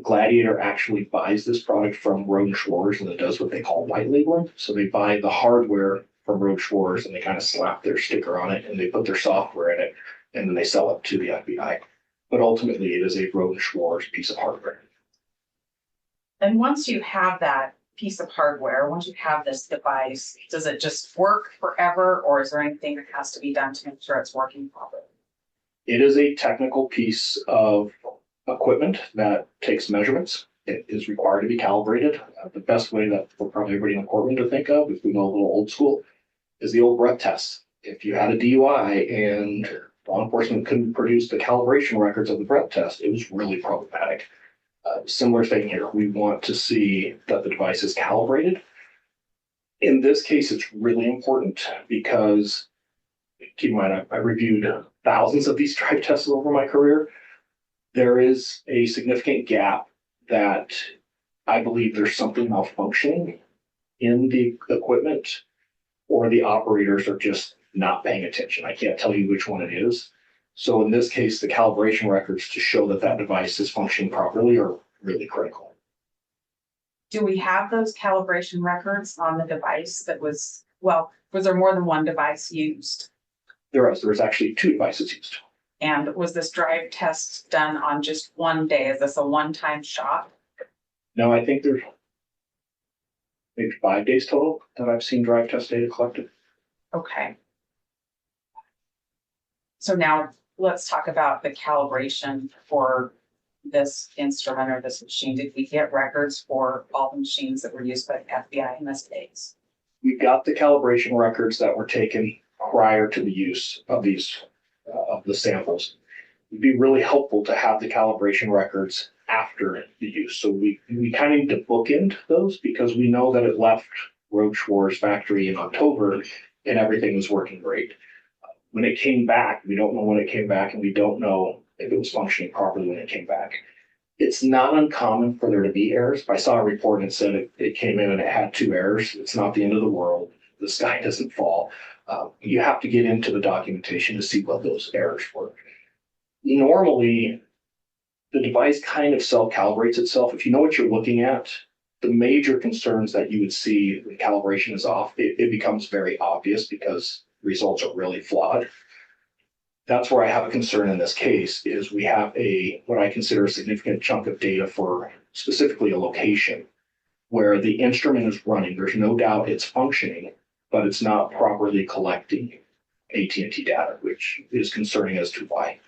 Gladiator actually buys this product from Road and Schwartz, and it does what they call white labeling. So they buy the hardware from Road Schwartz and they kind of slap their sticker on it and they put their software in it, and then they sell it to the FBI. But ultimately, it is a Road and Schwartz piece of hardware. And once you have that piece of hardware, once you have this device, does it just work forever, or is there anything that has to be done to make sure it's working properly? It is a technical piece of equipment that takes measurements. It is required to be calibrated. The best way that for probably everybody in the courtroom to think of, if we go a little old school, is the old breath test. If you had a DUI and law enforcement couldn't produce the calibration records of the breath test, it was really problematic. Similar thing here. We want to see that the device is calibrated. In this case, it's really important because, keep in mind, I reviewed thousands of these drive tests over my career. There is a significant gap that I believe there's something malfunctioning in the equipment, or the operators are just not paying attention. I can't tell you which one it is. So in this case, the calibration records to show that that device is functioning properly are really critical. Do we have those calibration records on the device that was there more than one device used? There's actually 2 devices used. And was this drive test done on just one day? Is this a one-time shot? No, I think there's maybe 5 days total that I've seen drive test data collected. Okay. So now let's talk about the calibration for this instrument or this machine. Did we get records for all the machines that were used by the FBI in this case? We got the calibration records that were taken prior to the use of these, of the samples. It'd be really helpful to have the calibration records after the use. So we kind of need to bookend those because we know that it left Rochewar's factory in October and everything was working great. When it came back, we don't know when it came back, and we don't know if it was functioning properly when it came back. It's not uncommon for there to be errors. If I saw a report and it said it came in and it had 2 errors, it's not the end of the world. The sky doesn't fall. You have to get into the documentation to see what those errors were. Normally, the device kind of self-calibrates itself. If you know what you're looking at, the major concerns that you would see when calibration is off, it becomes very obvious because results are really flawed. That's where I have a concern in this case is we have what I consider a significant chunk of data for specifically a location where the instrument is running. There's no doubt it's functioning, but it's not properly collecting AT&T data, which is concerning as to why.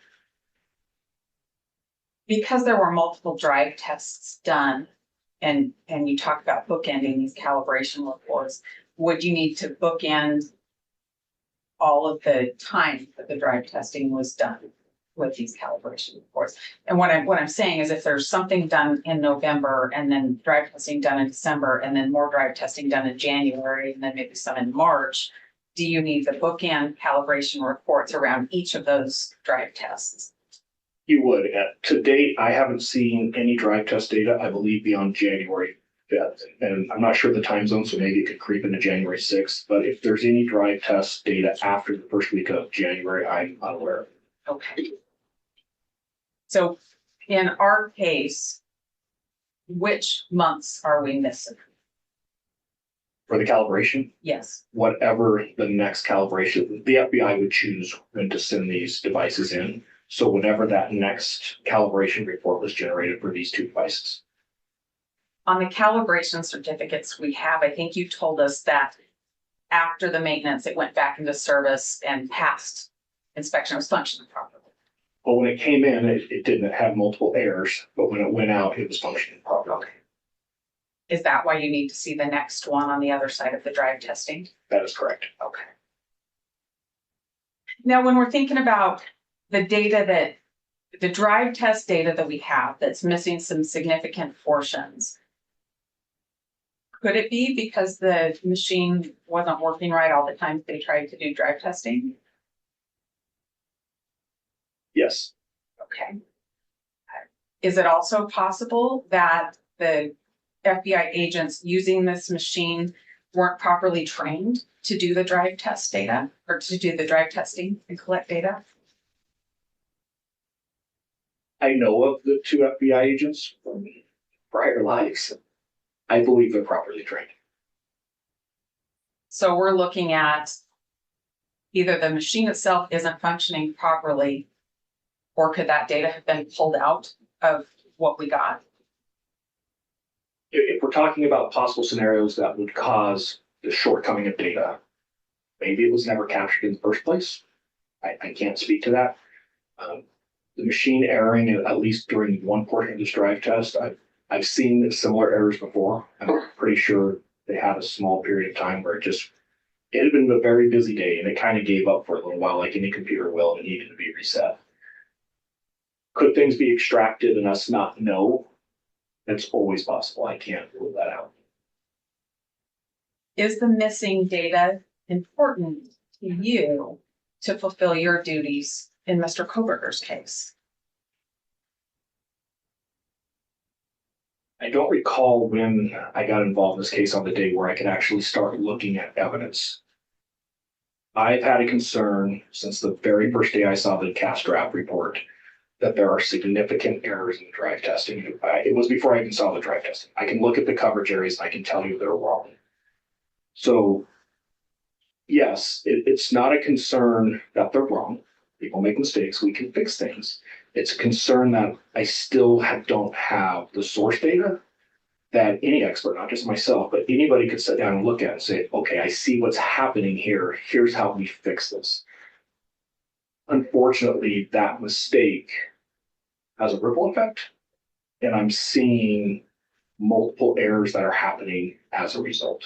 Because there were multiple drive tests done, and you talked about bookending these calibration reports, would you need to bookend all of the time that the drive testing was done with these calibration reports? And what I'm saying is if there's something done in November and then drive testing done in December and then more drive testing done in January and then maybe some in March, do you need the bookend calibration reports around each of those drive tests? You would. To date, I haven't seen any drive test data, I believe, beyond January 5th. And I'm not sure the time zone, so maybe it could creep into January 6th. But if there's any drive test data after the first week of January, I'm unaware of it. Okay. So in our case, which months are we missing? For the calibration, Yes. whatever the next calibration, the FBI would choose when to send these devices in. So whenever that next calibration report was generated for these 2 devices. On the calibration certificates we have, I think you told us that after the maintenance, it went back into service and passed inspection, was functioning properly. But when it came in, it didn't have multiple errors, but when it went out, it was functioning properly. Is that why you need to see the next one on the other side of the drive testing? That is correct. Okay. Now, when we're thinking about the data the drive test data that we have that's missing some significant portions, could it be because the machine wasn't working right all the time they tried to do drive testing? Yes. Okay. Is it also possible that the FBI agents using this machine weren't properly trained to do the drive test data or to do the drive testing and collect data? I know of the 2 FBI agents from prior lives. I believe they're properly trained. So we're looking at either the machine itself isn't functioning properly, or could that data have been pulled out of what we got? If we're talking about possible scenarios that would cause the shortcoming of data, maybe it was never captured in the first place. I can't speak to that. The machine erroring, at least during one portion of this drive test, I've seen similar errors before. I'm pretty sure they had a small period of time where it had been a very busy day and it kind of gave up for a little while, like any computer will, and it needed to be reset. Could things be extracted and us not know? It's always possible. I can't rule that out. Is the missing data important to you to fulfill your duties in Mr. Kohberger's case? I don't recall when I got involved in this case on the day where I could actually start looking at evidence. I've had a concern since the very first day I saw the cast draft report that there are significant errors in the drive testing. It was before I even saw the drive testing. I can look at the coverage areas and I can tell you they're wrong. So yes, it's not a concern that they're wrong. People make mistakes. We can fix things. It's a concern that I still don't have the source data that any expert, not just myself, but anybody could sit down and look at and say, okay, I see what's happening here. Here's how we fix this. Unfortunately, that mistake has a ripple effect, and I'm seeing multiple errors that are happening as a result.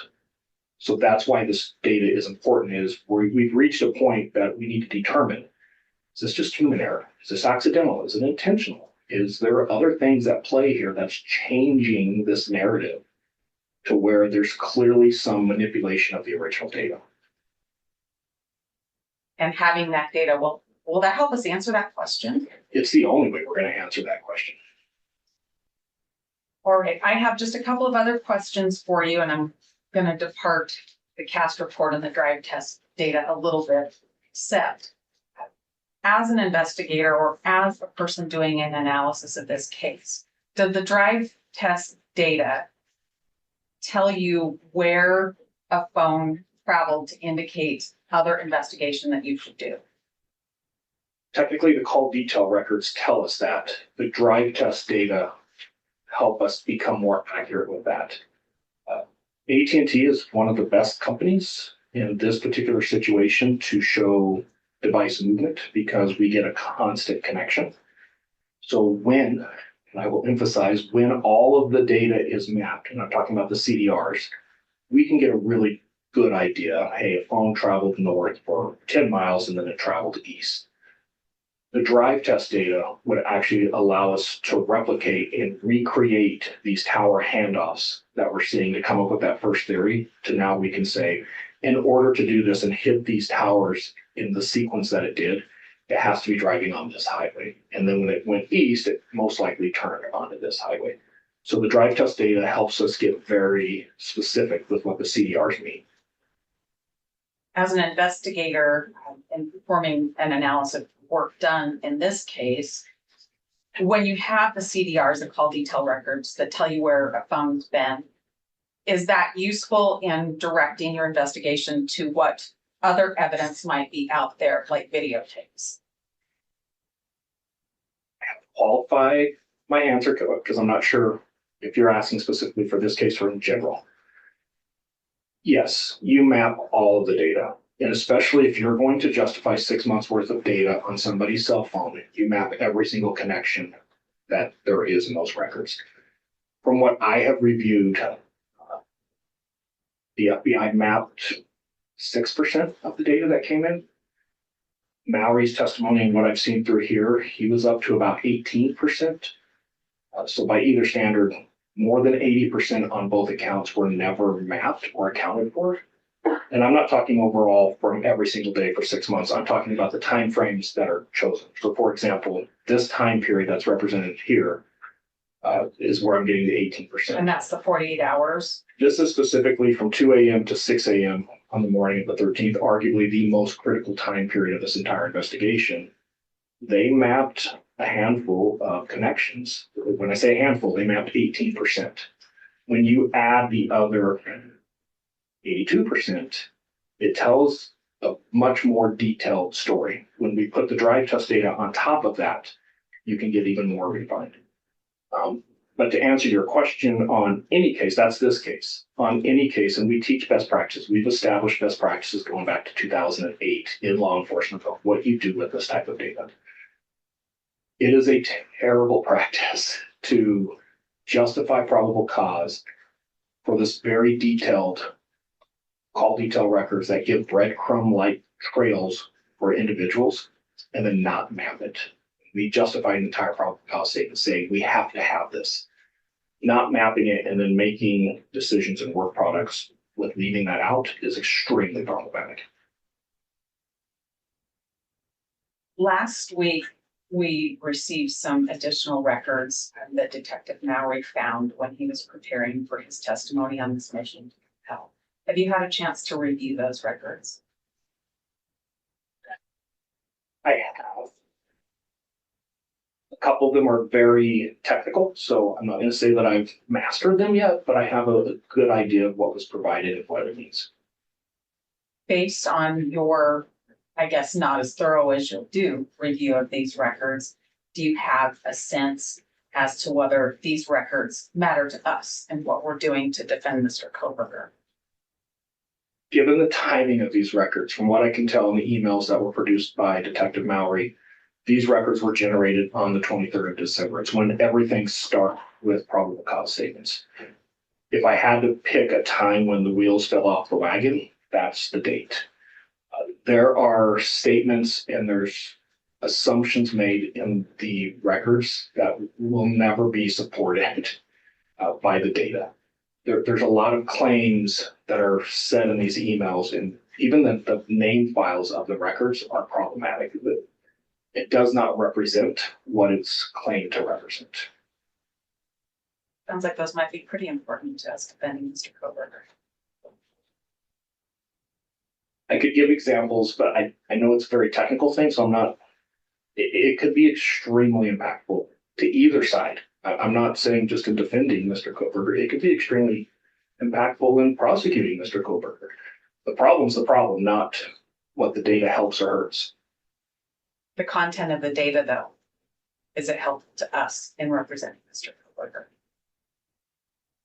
So that's why this data is important, is we've reached a point that we need to determine, is this just human error? Is this accidental? Is it intentional? Is there other things at play here that's changing this narrative to where there's clearly some manipulation of the original data? And having that data, will that help us answer that question? It's the only way we're going to answer that question. All right, I have just a couple of other questions for you, and I'm going to depart the cast report and the drive test data a little bit set. As an investigator or as a person doing an analysis of this case, did the drive test data tell you where a phone traveled to indicate other investigation that you should do? Technically, the call detail records tell us that. The drive test data help us become more accurate with that. AT&T is one of the best companies in this particular situation to show device movement because we get a constant connection. So when, and I will emphasize, when all of the data is mapped, and I'm talking about the CDRs, we can get a really good idea. Hey, a phone traveled north for 10 miles and then it traveled east. The drive test data would actually allow us to replicate and recreate these tower handoffs that we're seeing to come up with that first theory to now we can say, in order to do this and hit these towers in the sequence that it did, it has to be driving on this highway. And then when it went east, it most likely turned onto this highway. So the drive test data helps us get very specific with what the CDRs mean. As an investigator in performing an analysis work done in this case, when you have the CDRs, the call detail records that tell you where a phone's been, is that useful in directing your investigation to what other evidence might be out there, like videotapes? I have to qualify my answer because I'm not sure if you're asking specifically for this case or in general. Yes, you map all of the data. And especially if you're going to justify 6 months worth of data on somebody's cell phone, you map every single connection that there is in those records. From what I have reviewed, the FBI mapped 6% of the data that came in. Mallory's testimony and what I've seen through here, he was up to about 18%. So by either standard, more than 80% on both accounts were never mapped or accounted for. And I'm not talking overall from every single day for 6 months. I'm talking about the timeframes that are chosen. So for example, this time period that's represented here is where I'm getting the 18%. And that's the 48 hours. This is specifically from 2 a.m. to 6 a.m. on the morning of the 13th, arguably the most critical time period of this entire investigation. They mapped a handful of connections. When I say handful, they mapped 18%. When you add the other 82%, it tells a much more detailed story. When we put the drive test data on top of that, you can get even more refined. But to answer your question on any case, that's this case, on any case, and we teach best practices. We've established best practices going back to 2008 in law enforcement of what you do with this type of data. It is a terrible practice to justify probable cause for this very detailed call detail records that give breadcrumb-like trails for individuals and then not map it. We justify an entire probable cause statement saying we have to have this. not mapping it and then making decisions and work products with leaving that out is extremely problematic. Last week, we received some additional records that Detective Mowry found when he was preparing for his testimony on this motion to compel. Have you had a chance to review those records? I have. A couple of them are very technical, so I'm not going to say that I've mastered them yet, but I have a good idea of what was provided and what it means. Based on your, I guess, not as thorough as you'll do review of these records, do you have a sense as to whether these records matter to us and what we're doing to defend Mr. Kohberger? Given the timing of these records, from what I can tell in the emails that were produced by Detective Mowry, these records were generated on the 23rd of December. It's when everything started with probable cause statements. If I had to pick a time when the wheels fell off the wagon, that's the date. There are statements and there's assumptions made in the records that will never be supported by the data. There's a lot of claims that are said in these emails, and even the name files of the records are problematic. It does not represent what it's claimed to represent. Sounds like those might be pretty important to us defending Mr. Kohberger. I could give examples, but I know it's a very technical thing, so I'm not, it could be extremely impactful to either side. I'm not saying just in defending Mr. Kohberger, it could be extremely impactful in prosecuting Mr. Kohberger. The problem's the problem, not what the data helps or hurts. The content of the data, though, is it helpful to us in representing Mr. Kohberger?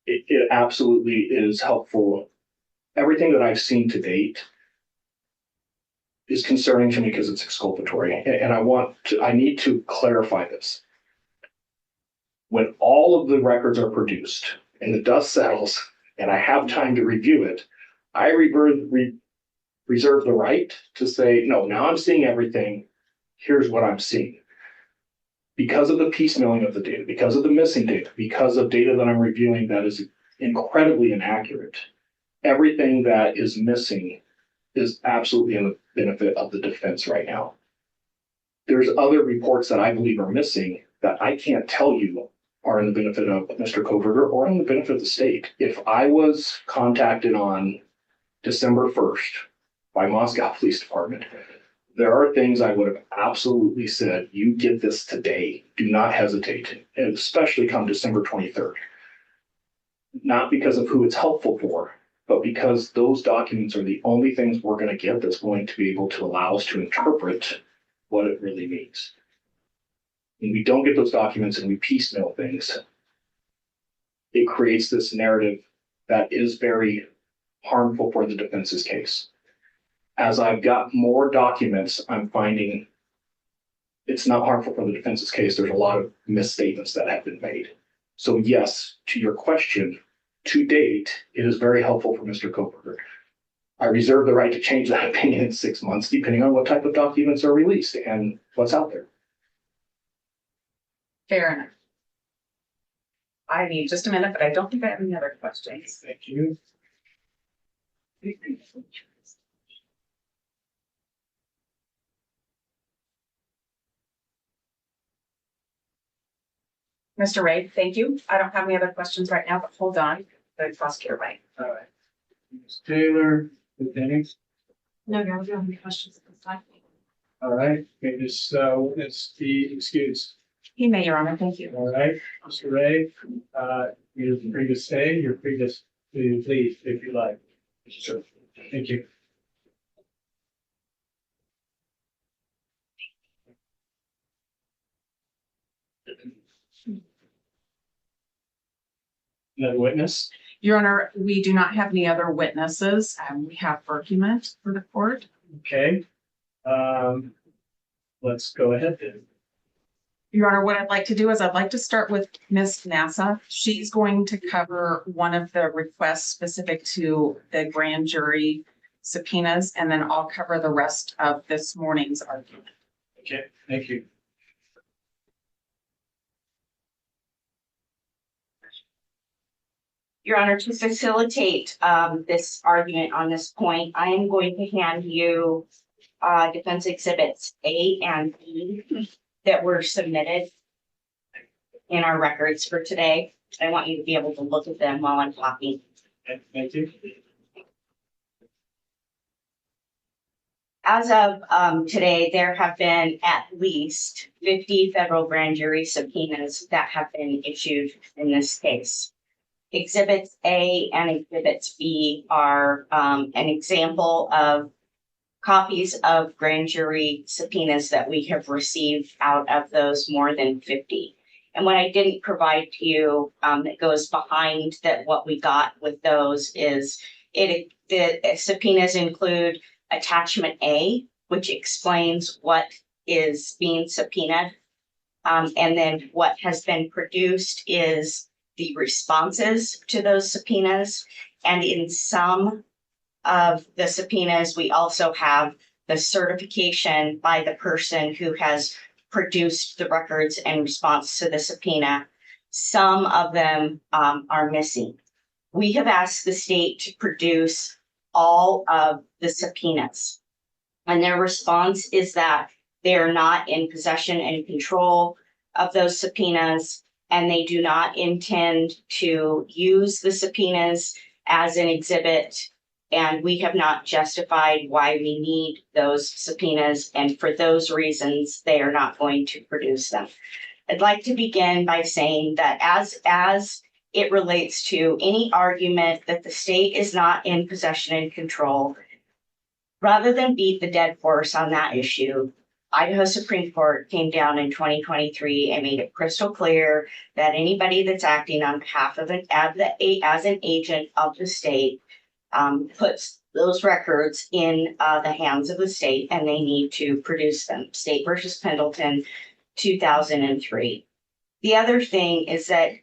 It absolutely is helpful. Everything that I've seen to date is concerning to me because it's exculpatory. And I need to clarify this. When all of the records are produced and the dust settles and I have time to review it, I reserve the right to say, no, now I'm seeing everything. Here's what I'm seeing. Because of the piecemealing of the data, because of the missing data, because of data that I'm reviewing that is incredibly inaccurate, everything that is missing is absolutely in the benefit of the defense right now. There's other reports that I believe are missing that I can't tell you are in the benefit of Mr. Kohberger or in the benefit of the state. If I was contacted on December 1st by Moscow Police Department, there are things I would have absolutely said, you get this today. Do not hesitate, and especially come December 23rd. Not because of who it's helpful for, but because those documents are the only things we're going to get that's going to be able to allow us to interpret what it really means. When we don't get those documents and we piecemeal things, it creates this narrative that is very harmful for the defense's case. As I've got more documents, I'm finding it's not harmful for the defense's case. There's a lot of misstatements that have been made. So yes, to your question, to date, it is very helpful for Mr. Kohberger. I reserve the right to change that opinion in 6 months, depending on what type of documents are released and what's out there. Fair enough. I need just a minute, but I don't think I have any other questions. Thank you. Mr. Ray, thank you. I don't have any other questions right now, but hold on. The prosecutor might. All right. Ms. Taylor, anything? No, you don't have any questions at this time. All right, may this witness be excused. He may, Your Honor. Thank you. All right, Mr. Ray, you're free to stay, you're free to leave if you like. Sure. Thank you. Another witness? Your Honor, we do not have any other witnesses. We have argument for the court. Okay. Let's go ahead then. Your Honor, what I'd like to do is I'd like to start with Ms. NASA. She's going to cover one of the requests specific to the grand jury subpoenas, and then I'll cover the rest of this morning's argument. Okay, thank you. Your Honor, to facilitate this argument on this point, I am going to hand you defense exhibits A and B that were submitted in our records for today. I want you to be able to look at them while I'm talking. Okay, thank you. As of today, there have been at least 50 federal grand jury subpoenas that have been issued in this case. Exhibits A and Exhibits B are an example of copies of grand jury subpoenas that we have received out of those more than 50. And what I didn't provide to you that goes behind that what we got with those is the subpoenas include attachment A, which explains what is being subpoenaed. And then what has been produced is the responses to those subpoenas. And in some of the subpoenas, we also have the certification by the person who has produced the records in response to the subpoena. Some of them are missing. We have asked the state to produce all of the subpoenas, and their response is that they are not in possession and control of those subpoenas, and they do not intend to use the subpoenas as an exhibit. And we have not justified why we need those subpoenas, and for those reasons, they are not going to produce them. I'd like to begin by saying that as it relates to any argument that the state is not in possession and control, rather than beat the dead horse on that issue, Idaho Supreme Court came down in 2023 and made it crystal clear that anybody that's acting on behalf of as an agent of the state puts those records in the hands of the state, and they need to produce them. State versus Pendleton, 2003. The other thing is that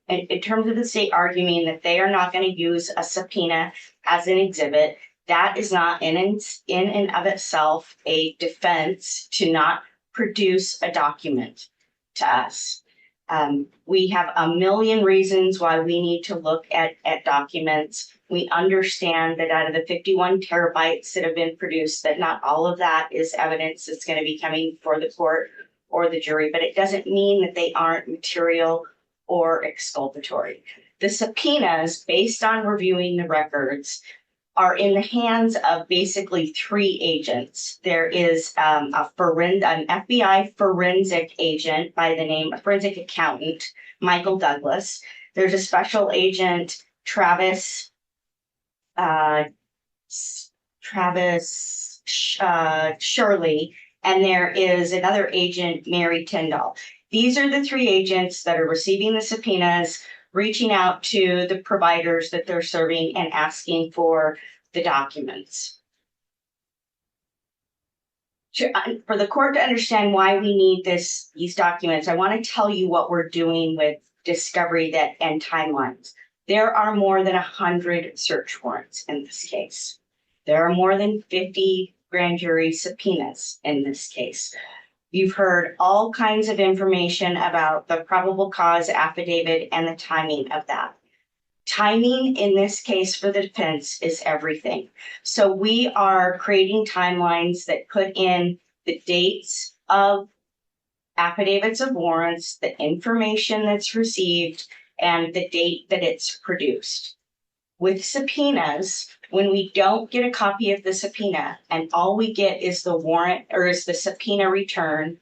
in terms of the state arguing that they are not going to use a subpoena as an exhibit, that is not in and of itself a defense to not produce a document to us. We have a million reasons why we need to look at documents. We understand that out of the 51 terabytes that have been produced, that not all of that is evidence that's going to be coming before the court or the jury, but it doesn't mean that they aren't material or exculpatory. The subpoenas, based on reviewing the records, are in the hands of basically three agents. There is an FBI forensic agent by the name of forensic accountant, Michael Douglas. There's a special agent, Travis Shirley, and there is another agent, Mary Tyndall. These are the three agents that are receiving the subpoenas, reaching out to the providers that they're serving and asking for the documents. For the court to understand why we need these documents, I want to tell you what we're doing with discovery and timelines. There are more than 100 search warrants in this case. There are more than 50 grand jury subpoenas in this case. You've heard all kinds of information about the probable cause affidavit and the timing of that. Timing in this case for the defense is everything. So we are creating timelines that put in the dates of affidavits of warrants, the information that's received, and the date that it's produced. With subpoenas, when we don't get a copy of the subpoena and all we get is the warrant or is the subpoena return,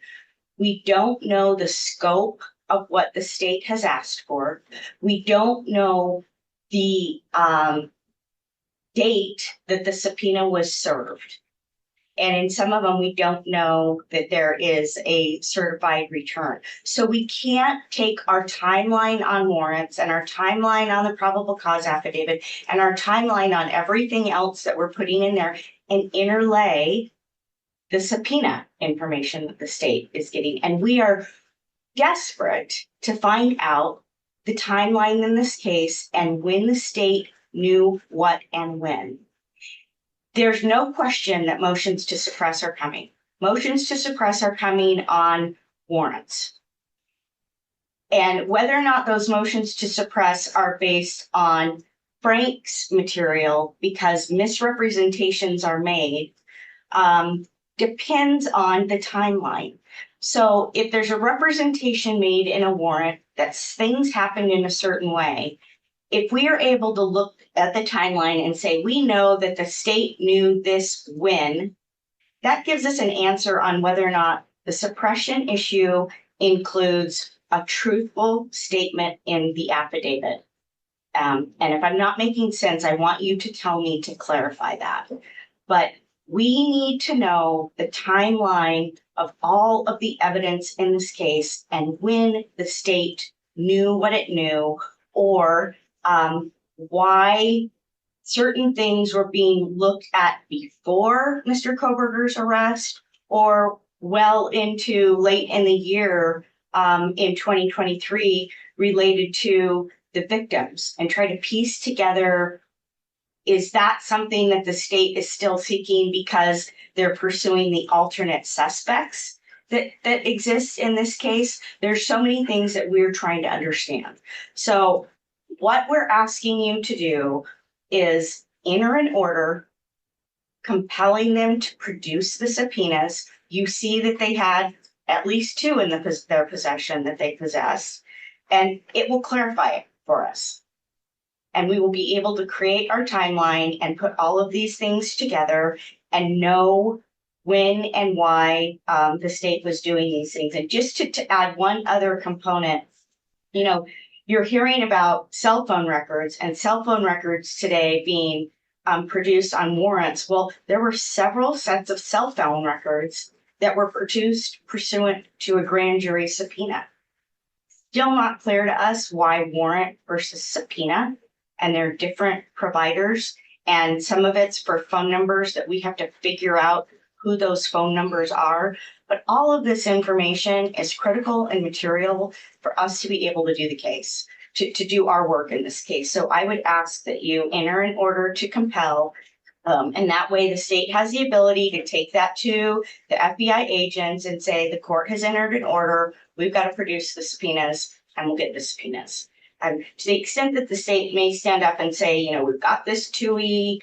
we don't know the scope of what the state has asked for. We don't know the date that the subpoena was served. And in some of them, we don't know that there is a certified return. So we can't take our timeline on warrants and our timeline on the probable cause affidavit and our timeline on everything else that we're putting in there and interlay the subpoena information that the state is getting. And we are desperate to find out the timeline in this case and when the state knew what and when. There's no question that motions to suppress are coming. Motions to suppress are coming on warrants. And whether or not those motions to suppress are based on Frank's material because misrepresentations are made, depends on the timeline. So if there's a representation made in a warrant that things happened in a certain way, if we are able to look at the timeline and say, we know that the state knew this when, that gives us an answer on whether or not the suppression issue includes a truthful statement in the affidavit. And if I'm not making sense, I want you to tell me to clarify that. But we need to know the timeline of all of the evidence in this case and when the state knew what it knew, or why certain things were being looked at before Mr. Kohberger's arrest or well into late in the year in 2023 related to the victims, and try to piece together, is that something that the state is still seeking because they're pursuing the alternate suspects that exists in this case? There's so many things that we're trying to understand. So what we're asking you to do is enter an order compelling them to produce the subpoenas. You see that they had at least 2 in their possession that they possess, and it will clarify it for us. And we will be able to create our timeline and put all of these things together and know when and why the state was doing these things. And just to add one other component, you know, you're hearing about cell phone records and cell phone records today being produced on warrants. Well, there were several sets of cell phone records that were produced pursuant to a grand jury subpoena. Still not clear to us why warrant versus subpoena, and they're different providers. And some of it's for phone numbers that we have to figure out who those phone numbers are. But all of this information is critical and material for us to be able to do the case, to do our work in this case. So I would ask that you enter an order to compel, and that way the state has the ability to take that to the FBI agents and say, the court has entered an order, we've got to produce the subpoenas, and we'll get the subpoenas. And to the extent that the state may stand up and say, you know, we've got this 2E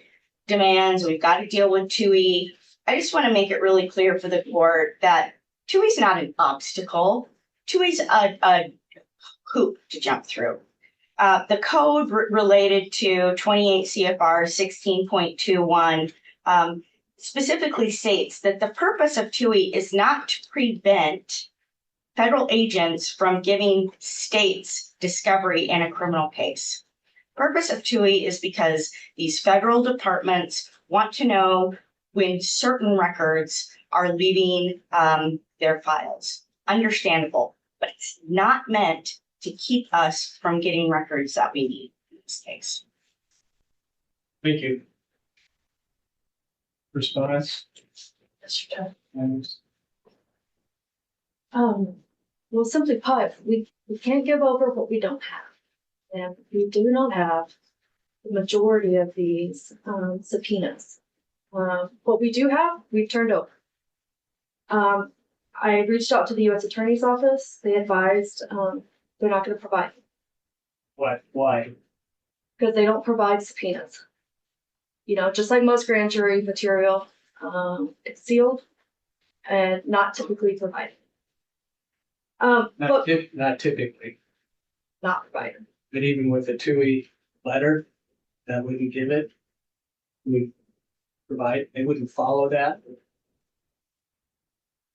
demands, we've got to deal with 2E. I just want to make it really clear for the court that 2E is not an obstacle. 2E is a hoop to jump through. The code related to 28 CFR 16.21 specifically states that the purpose of 2E is not to prevent federal agents from giving states discovery in a criminal case. Purpose of 2E is because these federal departments want to know when certain records are leaving their files. Understandable, but it's not meant to keep us from getting records that we need in this case. Thank you. Response? Mr. Judge. And Well, simply put, we can't give over what we don't have. And we do not have the majority of these subpoenas. What we do have, we've turned over. I reached out to the U.S. Attorney's Office. They advised they're not going to provide. what? Why? Because they don't provide subpoenas. You know, just like most grand jury material, it's sealed and not typically provided. But Not typically, not provided. but even with a 2E letter, that wouldn't give it. We provide, they wouldn't follow that.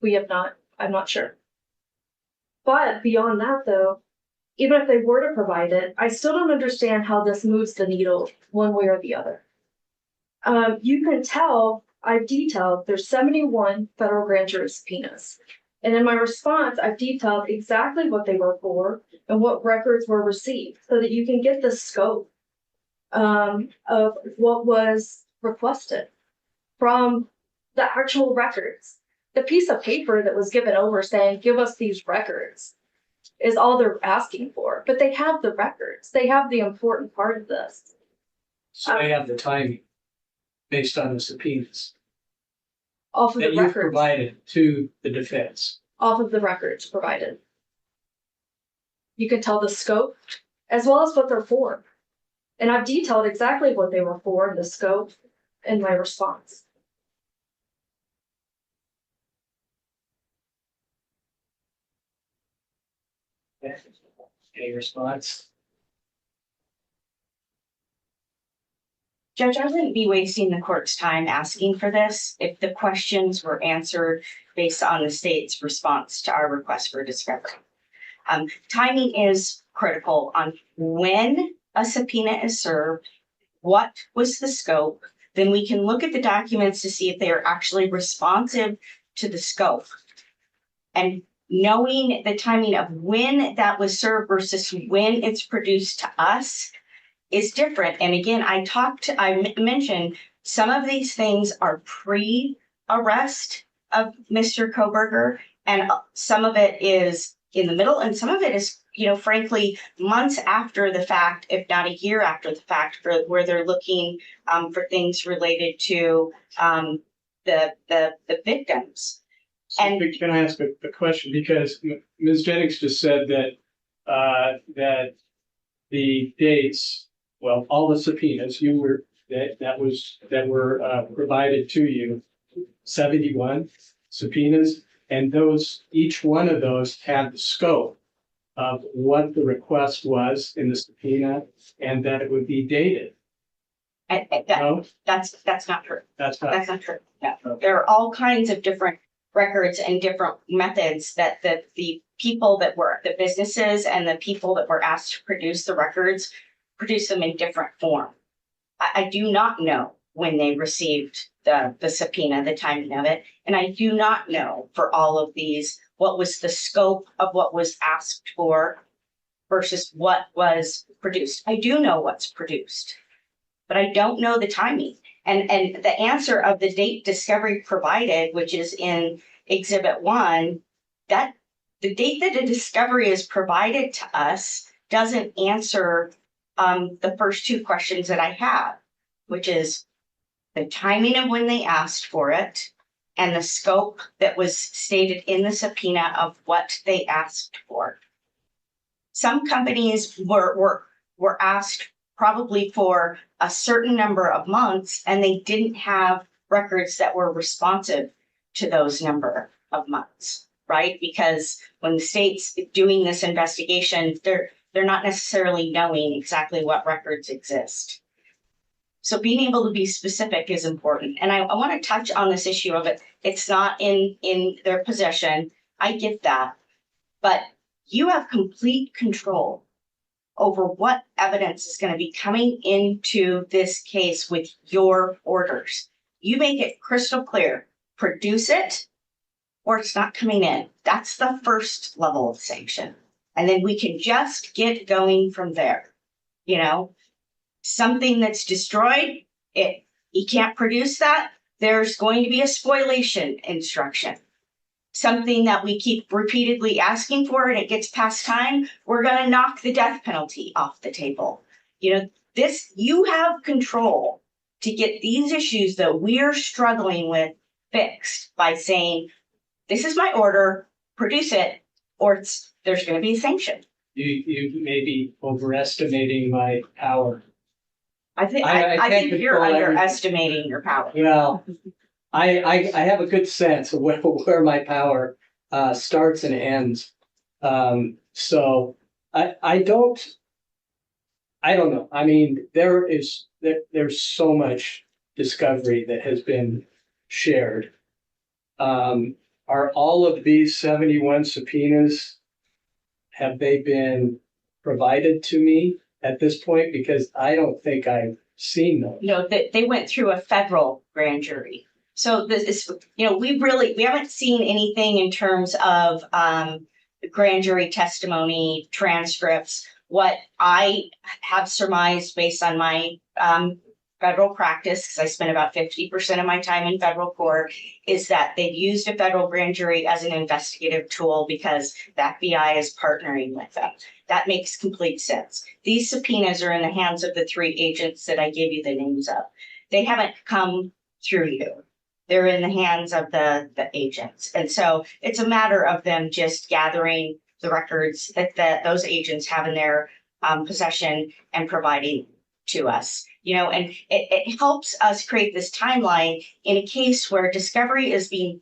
We have not, I'm not sure. But beyond that though, even if they were to provide it, I still don't understand how this moves the needle one way or the other. You can tell, I've detailed, there's 71 federal grand jury subpoenas. And in my response, I've detailed exactly what they were for and what records were received so that you can get the scope of what was requested from the actual records. The piece of paper that was given over saying, give us these records is all they're asking for, but they have the records. They have the important part of this. So they have the timing based on the subpoenas Off of that the you records, provided to the defense. off of the records provided. You can tell the scope as well as what they're for. And I've detailed exactly what they were for, the scope, in my response. Any response? Judge, I wouldn't be wasting the court's time asking for this if the questions were answered based on the state's response to our request for discovery. Timing is critical on when a subpoena is served, what was the scope, then we can look at the documents to see if they are actually responsive to the scope. And knowing the timing of when that was served versus when it's produced to us is different. And again, I mentioned some of these things are pre-arrest of Mr. Kohberger, and some of it is in the middle, and some of it is, frankly, months after the fact, if not a year after the fact, for where they're looking for things related to the victims. So can I ask a question? Because Ms. Jennings just said that that the dates, well, all the subpoenas that were provided to you, 71 subpoenas, and each one of those had the scope of what the request was in the subpoena, and that it would be dated. No, That's not true. that's not. That's not true. No, there are all kinds of different records and different methods that the people that were the businesses and the people that were asked to produce the records produce them in different form. I do not know when they received the subpoena, the timing of it, and I do not know for all of these what was the scope of what was asked for versus what was produced. I do know what's produced, but I don't know the timing. And the answer of the date discovery provided, which is in Exhibit 1, that the date that a discovery is provided to us doesn't answer the first two questions that I have, which is the timing of when they asked for it and the scope that was stated in the subpoena of what they asked for. Some companies were asked probably for a certain number of months, and they didn't have records that were responsive to those number of months, right? Because when the state's doing this investigation, they're not necessarily knowing exactly what records exist. So being able to be specific is important. And I want to touch on this issue of it. It's not in their possession. I get that. But you have complete control over what evidence is going to be coming into this case with your orders. You make it crystal clear, produce it or it's not coming in. That's the first level of sanction. And then we can just get going from there. Something that's destroyed, you can't produce that. There's going to be a spoliation instruction. Something that we keep repeatedly asking for and it gets past time, we're going to knock the death penalty off the table. You have control to get these issues that we're struggling with fixed by saying, this is my order, produce it, or there's going to be a sanction. You may be overestimating my power. I think you're underestimating your power. Well, I have a good sense of where my power starts and ends. So I don't know. I mean, there's so much discovery that has been shared. Are all of these 71 subpoenas, have they been provided to me at this point? Because I don't think I've seen them. No, they went through a federal grand jury. So this is, we haven't seen anything in terms of grand jury testimony, transcripts. What I have surmised based on my federal practice, because I spent about 50% of my time in federal court, is that they've used a federal grand jury as an investigative tool because the FBI is partnering with them. That makes complete sense. These subpoenas are in the hands of the 3 agents that I gave you the names of. They haven't come through you. They're in the hands of the agents. And so it's a matter of them just gathering the records that those agents have in their possession and providing to us. You know, and it helps us create this timeline in a case where discovery is being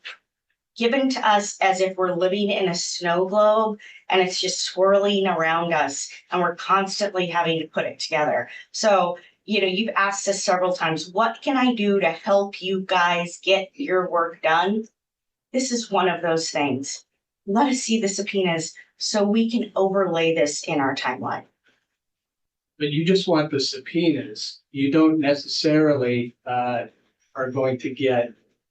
given to us as if we're living in a snow globe and it's just swirling around us and we're constantly having to put it together. So, you know, you've asked us several times, what can I do to help you guys get your work done? This is one of those things. Let us see the subpoenas so we can overlay this in our timeline. But you just want the subpoenas. You don't necessarily are going to get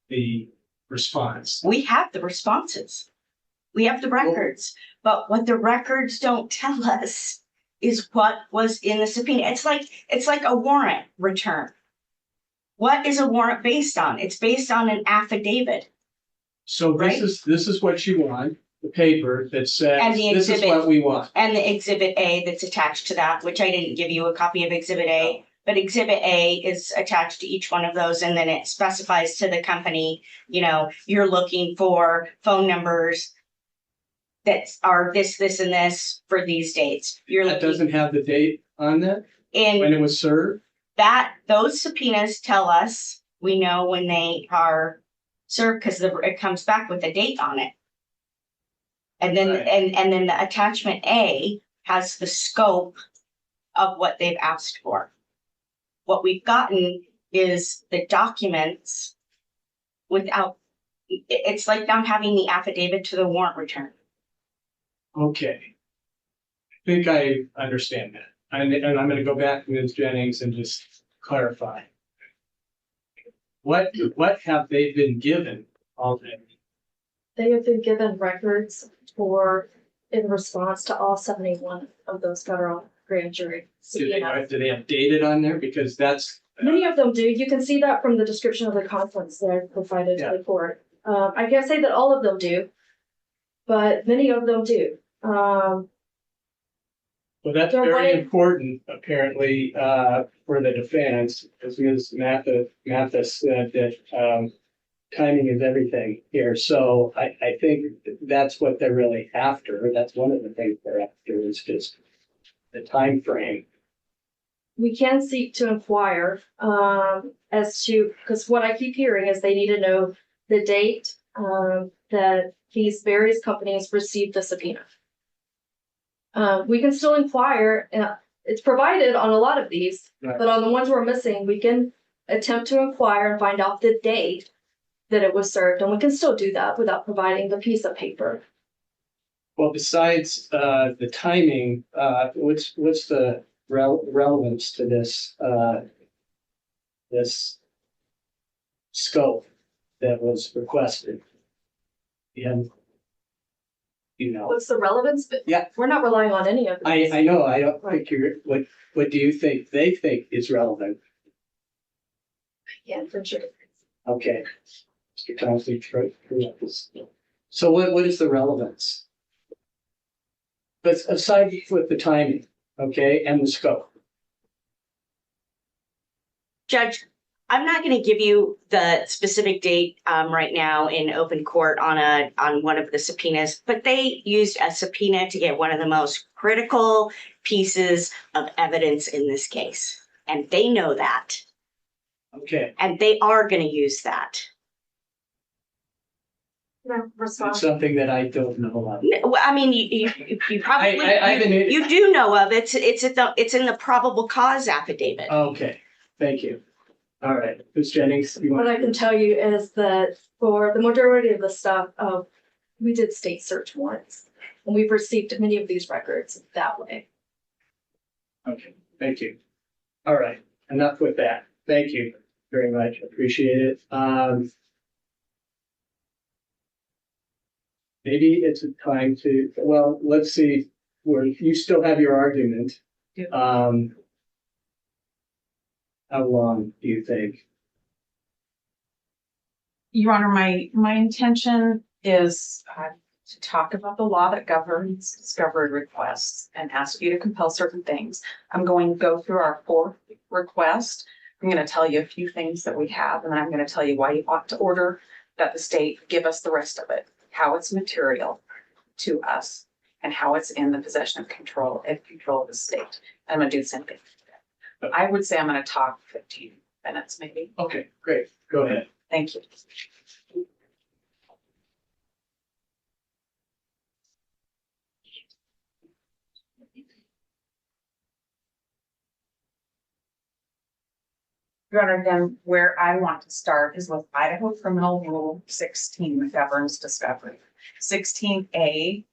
the response. We have the responses. We have the records, but what the records don't tell us is what was in the subpoena. It's like a warrant return. What is a warrant based on? It's based on an affidavit. So Right. this is what you want, the paper that says, And the this is exhibit. what we want. And the exhibit A that's attached to that, which I didn't give you a copy of exhibit A, but exhibit A is attached to each one of those. And then it specifies to the company, you know, you're looking for phone numbers that are this, and this for these dates. You're That looking doesn't have the date on that, when in it was served. those subpoenas tell us, we know when they are served because it comes back with a date on it. And then, Right. and then the attachment A has the scope of what they've asked for. What we've gotten is the documents without, it's like not having the affidavit to the warrant return. Okay. I think I understand that. And I'm gonna go back to Ms. Jennings and just clarify. What have they been given already? They have been given records in response to all 71 of those federal grand jury subpoenas. Do they have dated on there? Because that's, Many of them do. You can see that from the description of the conference that I provided to the court. I can't say that all of them do, but many of them do. well, that's They're very running- important, apparently, for the defense, as Ms. Mathis said that, timing is everything here. So I think that's what they're really after. That's one of the things they're after is just the time frame. We can seek to inquire as to, because what I keep hearing is they need to know the date that these various companies received the subpoena. We can still inquire. It's provided on a lot of these, Right. but on the ones we're missing, we can attempt to inquire and find out the date that it was served, and we can still do that without providing the piece of paper. Well, besides the timing, what's the relevance to this this scope that was requested? And you know, What's the relevance? But Yeah. we're not relying on any of these. I know, I don't think you're, what do you think they think is relevant? Yeah, for sure. Okay. Mr. Thompson, so what is the relevance? But aside with the timing, okay, and the scope. Judge, I'm not going to give you the specific date right now in open court on one of the subpoenas, but they used a subpoena to get one of the most critical pieces of evidence in this case. And they know that, Okay, and they are going to use that. it's something that I don't know about. Well, I mean, you probably, I've been- you do know of it. It's in the probable cause affidavit. Okay, thank you. All right, Ms. Jennings, you What want? I can tell you is that for the majority of the stuff, we did state search warrants, and we've received many of these records that way. Okay, thank you. All right, enough with that. Thank you very much. Appreciate it. Maybe it's a time to, well, let's see, where you still have your argument. Yeah. How long do you think? Your Honor, my intention is to talk about the law that governs discovery requests and ask you to compel certain things. I'm going to go through our fourth request. I'm going to tell you a few things that we have, and then I'm going to tell you why you ought to order that the state give us the rest of it, how it's material to us. and how it's in the possession of control of the state. I'm gonna do the same thing. I would say I'm gonna talk 15 minutes, maybe. Okay, great. Go ahead. Thank you. Your Honor, then where I want to start is with Idaho Criminal Rule 16 that governs discovery. 16A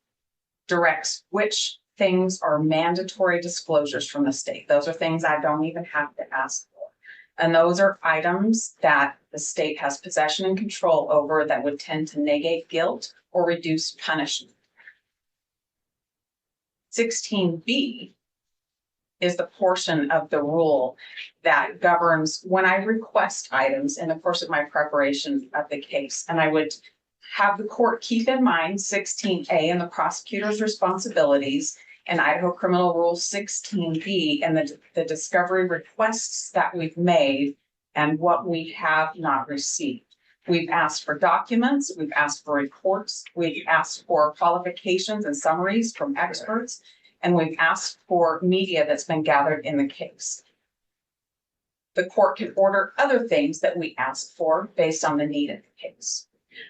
directs which things are mandatory disclosures from the state. Those are things I don't even have to ask for. And those are items that the state has possession and control over that would tend to negate guilt or reduce punishment. 16B is the portion of the rule that governs when I request items in the course of my preparation of the case. And I would have the court keep in mind 16A and the prosecutor's responsibilities and Idaho Criminal Rule 16B and the discovery requests that we've made and what we have not received. We've asked for documents, we've asked for reports, we've asked for qualifications and summaries from experts, and we've asked for media that's been gathered in the case. The court can order other things that we ask for based on the need of the case.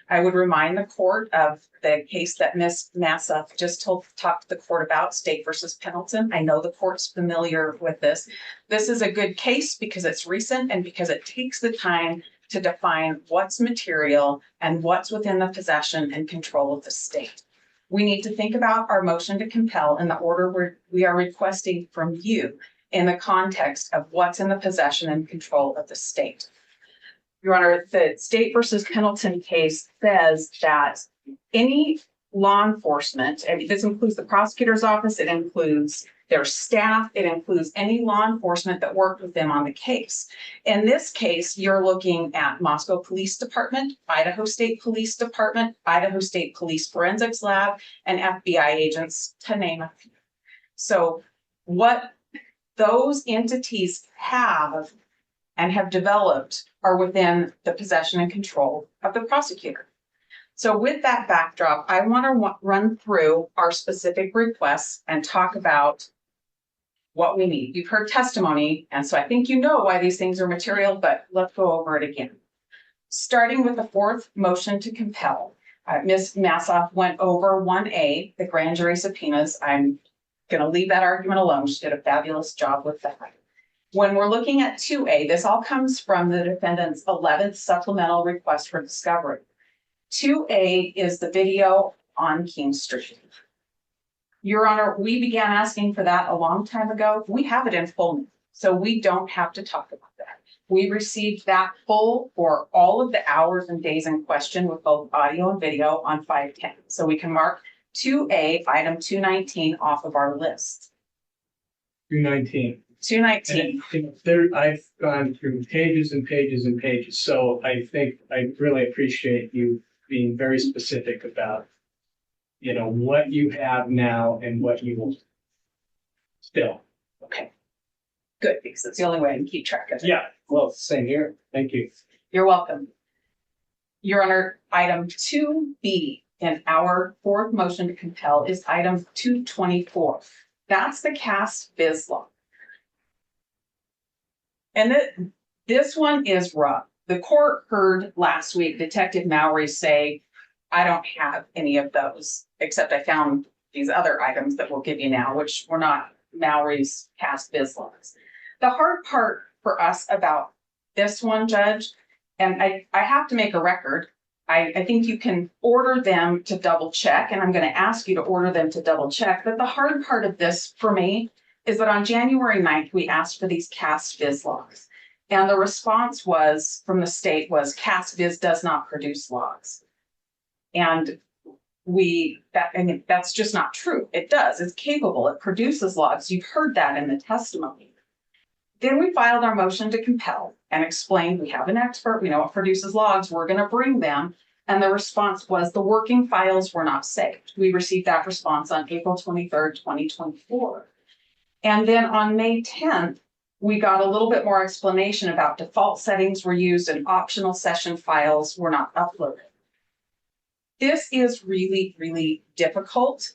I would remind the court of the case that Ms. Massa just talked to the court about, State versus Pendleton. I know the court's familiar with this. This is a good case because it's recent and because it takes the time to define what's material and what's within the possession and control of the state. We need to think about our motion to compel in the order we are requesting from you in the context of what's in the possession and control of the state. Your Honor, the State versus Pendleton case says that any law enforcement, and this includes the prosecutor's office, it includes their staff, it includes any law enforcement that worked with them on the case. In this case, you're looking at Moscow Police Department, Idaho State Police Department, Idaho State Police Forensics Lab, and FBI agents, to name a few. So what those entities have and have developed are within the possession and control of the prosecutor. So with that backdrop, I want to run through our specific requests and talk about what we need. You've heard testimony, and so I think you know why these things are material, but let's go over it again. Starting with the fourth motion to compel. Ms. Massoff went over 1A, the grand jury subpoenas. I'm going to leave that argument alone. She did a fabulous job with that. When we're looking at 2A, this all comes from the defendant's 11th supplemental request for discovery. 2A is the video on King Street. Your Honor, we began asking for that a long time ago. We have it in full, so we don't have to talk about that. We received that full for all of the hours and days in question with both audio and video on 5/10. So we can mark 2A, item 219 off of our list. 219. 219. And I've gone through pages and pages and pages, so I think I really appreciate you being very specific about, what you have now and what you will still. Okay. Good, because it's the only way I can keep track of it. Yeah, well, same here. Thank you. You're welcome. Your Honor, item 2B in our fourth motion to compel is item 224. That's the CAS biz log. And this one is rough. The court heard last week Detective Mowry say, I don't have any of those, except I found these other items that we'll give you now, which were not Mowry's CAS biz logs. The hard part for us about this one, Judge, and I have to make a record. I think you can order them to double check, and I'm going to ask you to order them to double check. But the hard part of this for me is that on January 9th, we asked for these CAS biz logs. And the response from the state was CAS biz does not produce logs. And that's just not true. It does. It's capable. It produces logs. You've heard that in the testimony. Then we filed our motion to compel and explained we have an expert. We know it produces logs. We're going to bring them. And the response was the working files were not saved. We received that response on April 23rd, 2024. And then on May 10th, we got a little bit more explanation about default settings were used and optional session files were not uploaded. This is really, really difficult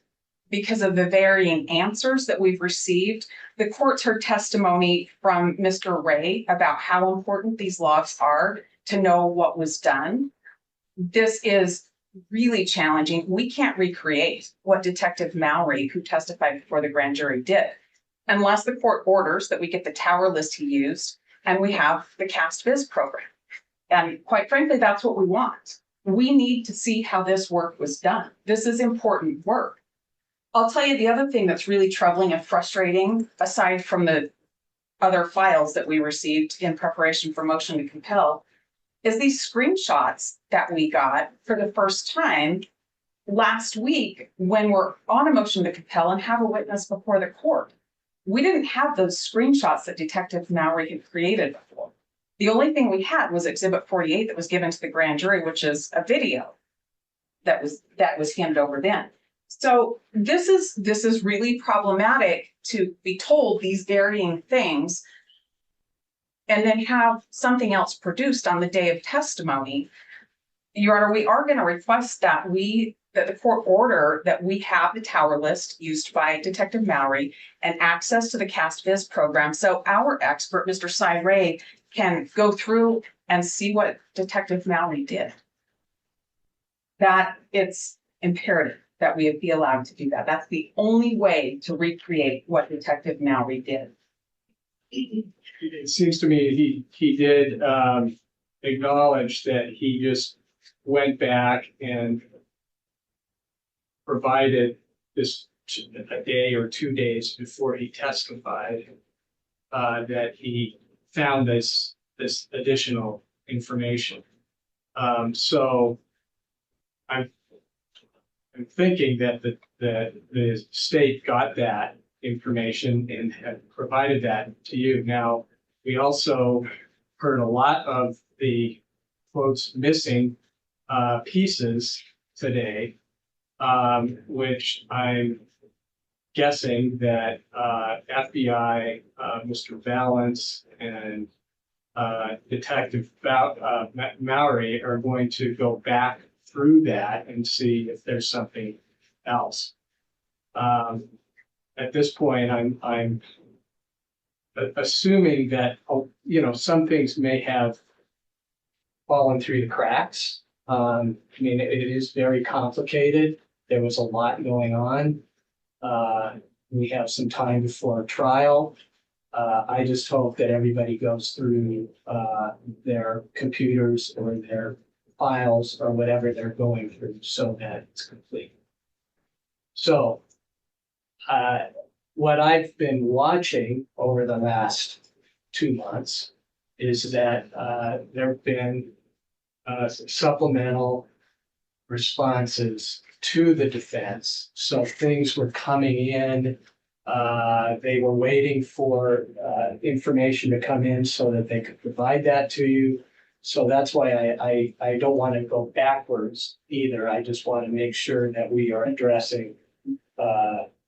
because of the varying answers that we've received. The court's heard testimony from Mr. Ray about how important these logs are to know what was done. This is really challenging. We can't recreate what Detective Mallory, who testified before the grand jury, did, unless the court orders that we get the tower list he used and we have the cast viz program. And quite frankly, that's what we want. We need to see how this work was done. This is important work. I'll tell you the other thing that's really troubling and frustrating, aside from the other files that we received in preparation for motion to compel, is these screenshots that we got for the first time last week when we're on a motion to compel and have a witness before the court. We didn't have those screenshots that Detective Mallory had created before. The only thing we had was Exhibit 48 that was given to the grand jury, which is a video that was handed over then. So this is really problematic to be told these varying things and then have something else produced on the day of testimony. Your Honor, we are going to request that the court order that we have the tower list used by Detective Mallory and access to the cast viz program. So our expert, Mr. Cy Ray, can go through and see what Detective Mallory did. That it's imperative that we be allowed to do that. That's the only way to recreate what Detective Mallory did. It seems to me he did acknowledge that he just went back and provided this a day or 2 days before he testified that he found this additional information. So I'm thinking that the state got that information and have provided that to you. Now, we also heard a lot of the quotes missing pieces today, which I'm guessing that FBI, Mr. Valance and Detective Mallory are going to go back through that and see if there's something else. At this point, I'm assuming that, some things may have fallen through the cracks. I mean, it is very complicated. There was a lot going on. We have some time before trial. I just hope that everybody goes through their computers or their files or whatever they're going through so that it's complete. So what I've been watching over the last 2 months is that there have been supplemental responses to the defense. So things were coming in. They were waiting for information to come in so that they could provide that to you. So that's why I don't want to go backwards either. I just want to make sure that we are addressing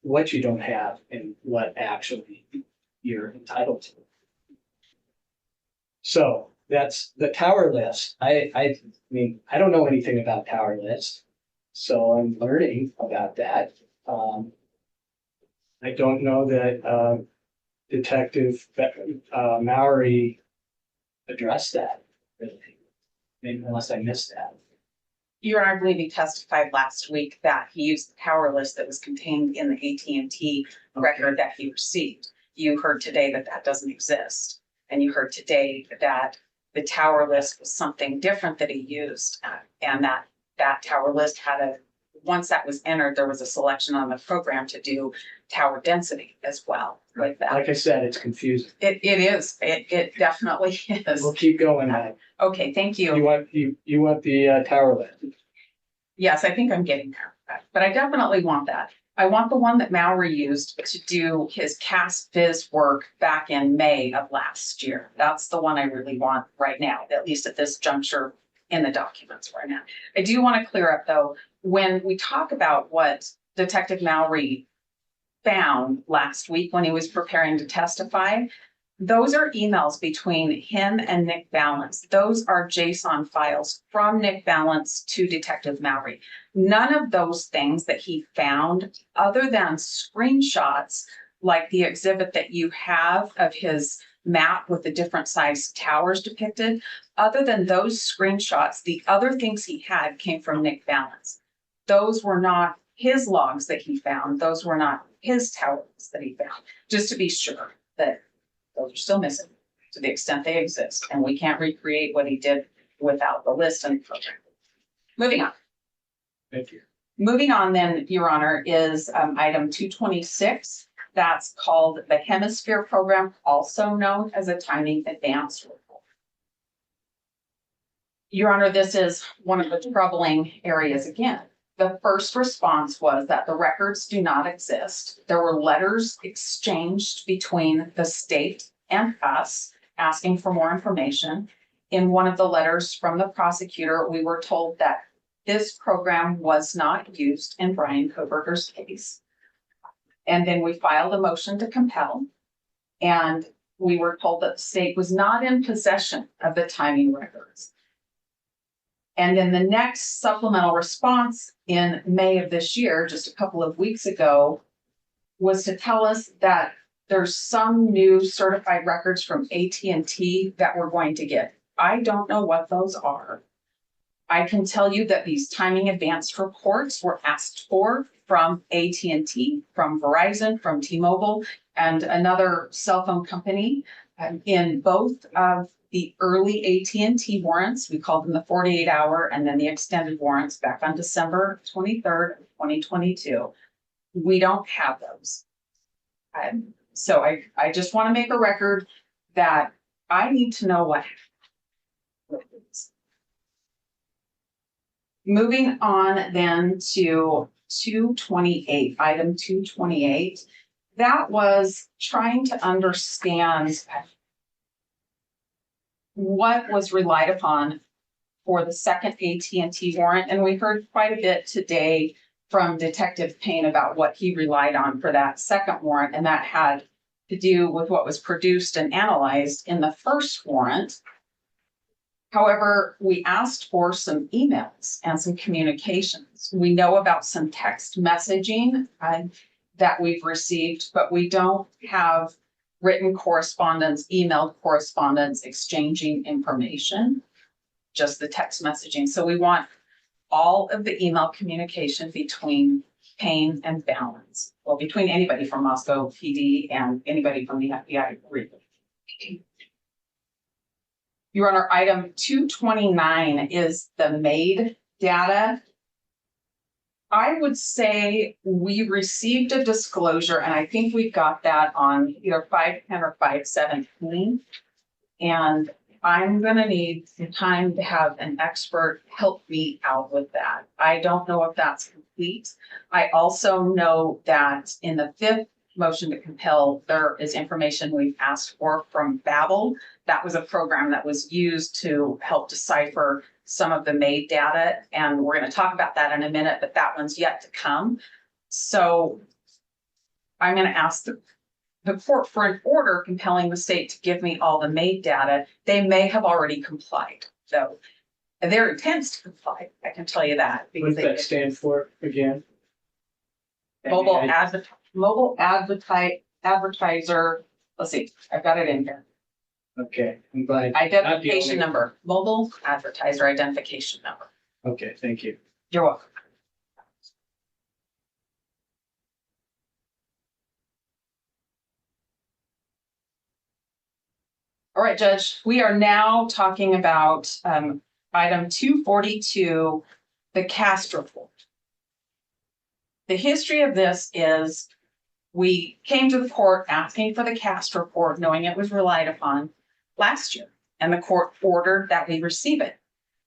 what you don't have and what actually you're entitled to. So that's the tower list. I mean, I don't know anything about tower list, so I'm learning about that. I don't know that Detective Mallory addressed that, really, maybe unless I missed that. Your Honor, I believe he testified last week that he used the tower list that was contained in the AT&T record that he received. You heard today that that doesn't exist. And you heard today that the tower list was something different that he used. And that tower list had once that was entered, there was a selection on the program to do tower density as well with that. Like I said, it's confusing. It is. It definitely is. We'll keep going. Okay, thank you. You want the tower list? Yes, I think I'm getting there, but I definitely want that. I want the one that Mallory used to do his cast viz work back in May of last year. That's the one I really want right now, at least at this juncture in the documents right now. I do want to clear up though, when we talk about what Detective Mallory found last week when he was preparing to testify, Those are emails between him and Nick Valance. Those are JSON files from Nick Valance to Detective Mowry. None of those things that he found, other than screenshots, like the exhibit that you have of his map with the different size towers depicted, other than those screenshots, the other things he had came from Nick Valance. Those were not his logs that he found. Those were not his towers that he found, just to be sure that those are still missing to the extent they exist, and we can't recreate what he did without the list and program. Moving on. Thank you. Moving on then, Your Honor, is item 226. That's called the Hemisphere Program, also known as a timing advance report. Your Honor, this is one of the troubling areas again. The first response was that the records do not exist. There were letters exchanged between the state and us asking for more information. In one of the letters from the prosecutor, we were told that this program was not used in Bryan Kohberger's case. And then we filed a motion to compel. And we were told that the state was not in possession of the timing records. And then the next supplemental response in May of this year, just a couple of weeks ago, was to tell us that there's some new certified records from AT&T that we're going to get. I don't know what those are. I can tell you that these timing advanced reports were asked for from AT&T, from Verizon, from T-Mobile, and another cell phone company. In both of the early AT&T warrants, we called them the 48-hour, and then the extended warrants back on December 23rd, 2022. We don't have those. So I just want to make a record that I need to know what happened. Moving on then to 228, item 228. That was trying to understand what was relied upon for the second AT&T warrant. And we heard quite a bit today from Detective Payne about what he relied on for that second warrant. And that had to do with what was produced and analyzed in the first warrant. However, we asked for some emails and some communications. We know about some text messaging that we've received, but we don't have written correspondence, emailed correspondence, exchanging information, just the text messaging. So we want all of the email communication between Payne and Valance, well, between anybody from Moscow PD and anybody from the FBI. Your Honor, item 229 is the MAID data. I would say we received a disclosure, and I think we got that on either 510 or 517. And I'm gonna need some time to have an expert help me out with that. I don't know if that's complete. I also know that in the fifth motion to compel, there is information we've asked for from Babel. That was a program that was used to help decipher some of the MAID data. And we're going to talk about that in a minute, but that one's yet to come. So I'm going to ask the court for an order compelling the state to give me all the MAID data. They may have already complied, though. Their intents to comply, I can tell you that. What does that stand for again? Mobile advertiser, let's see, I've got it in here. Okay, I'm glad. Identification number, mobile advertiser identification number. Okay, thank you. You're welcome. All right, Judge, we are now talking about item 242, the CAST report. The history of this is we came to the court asking for the CAST report, knowing it was relied upon last year, and the court ordered that we receive it.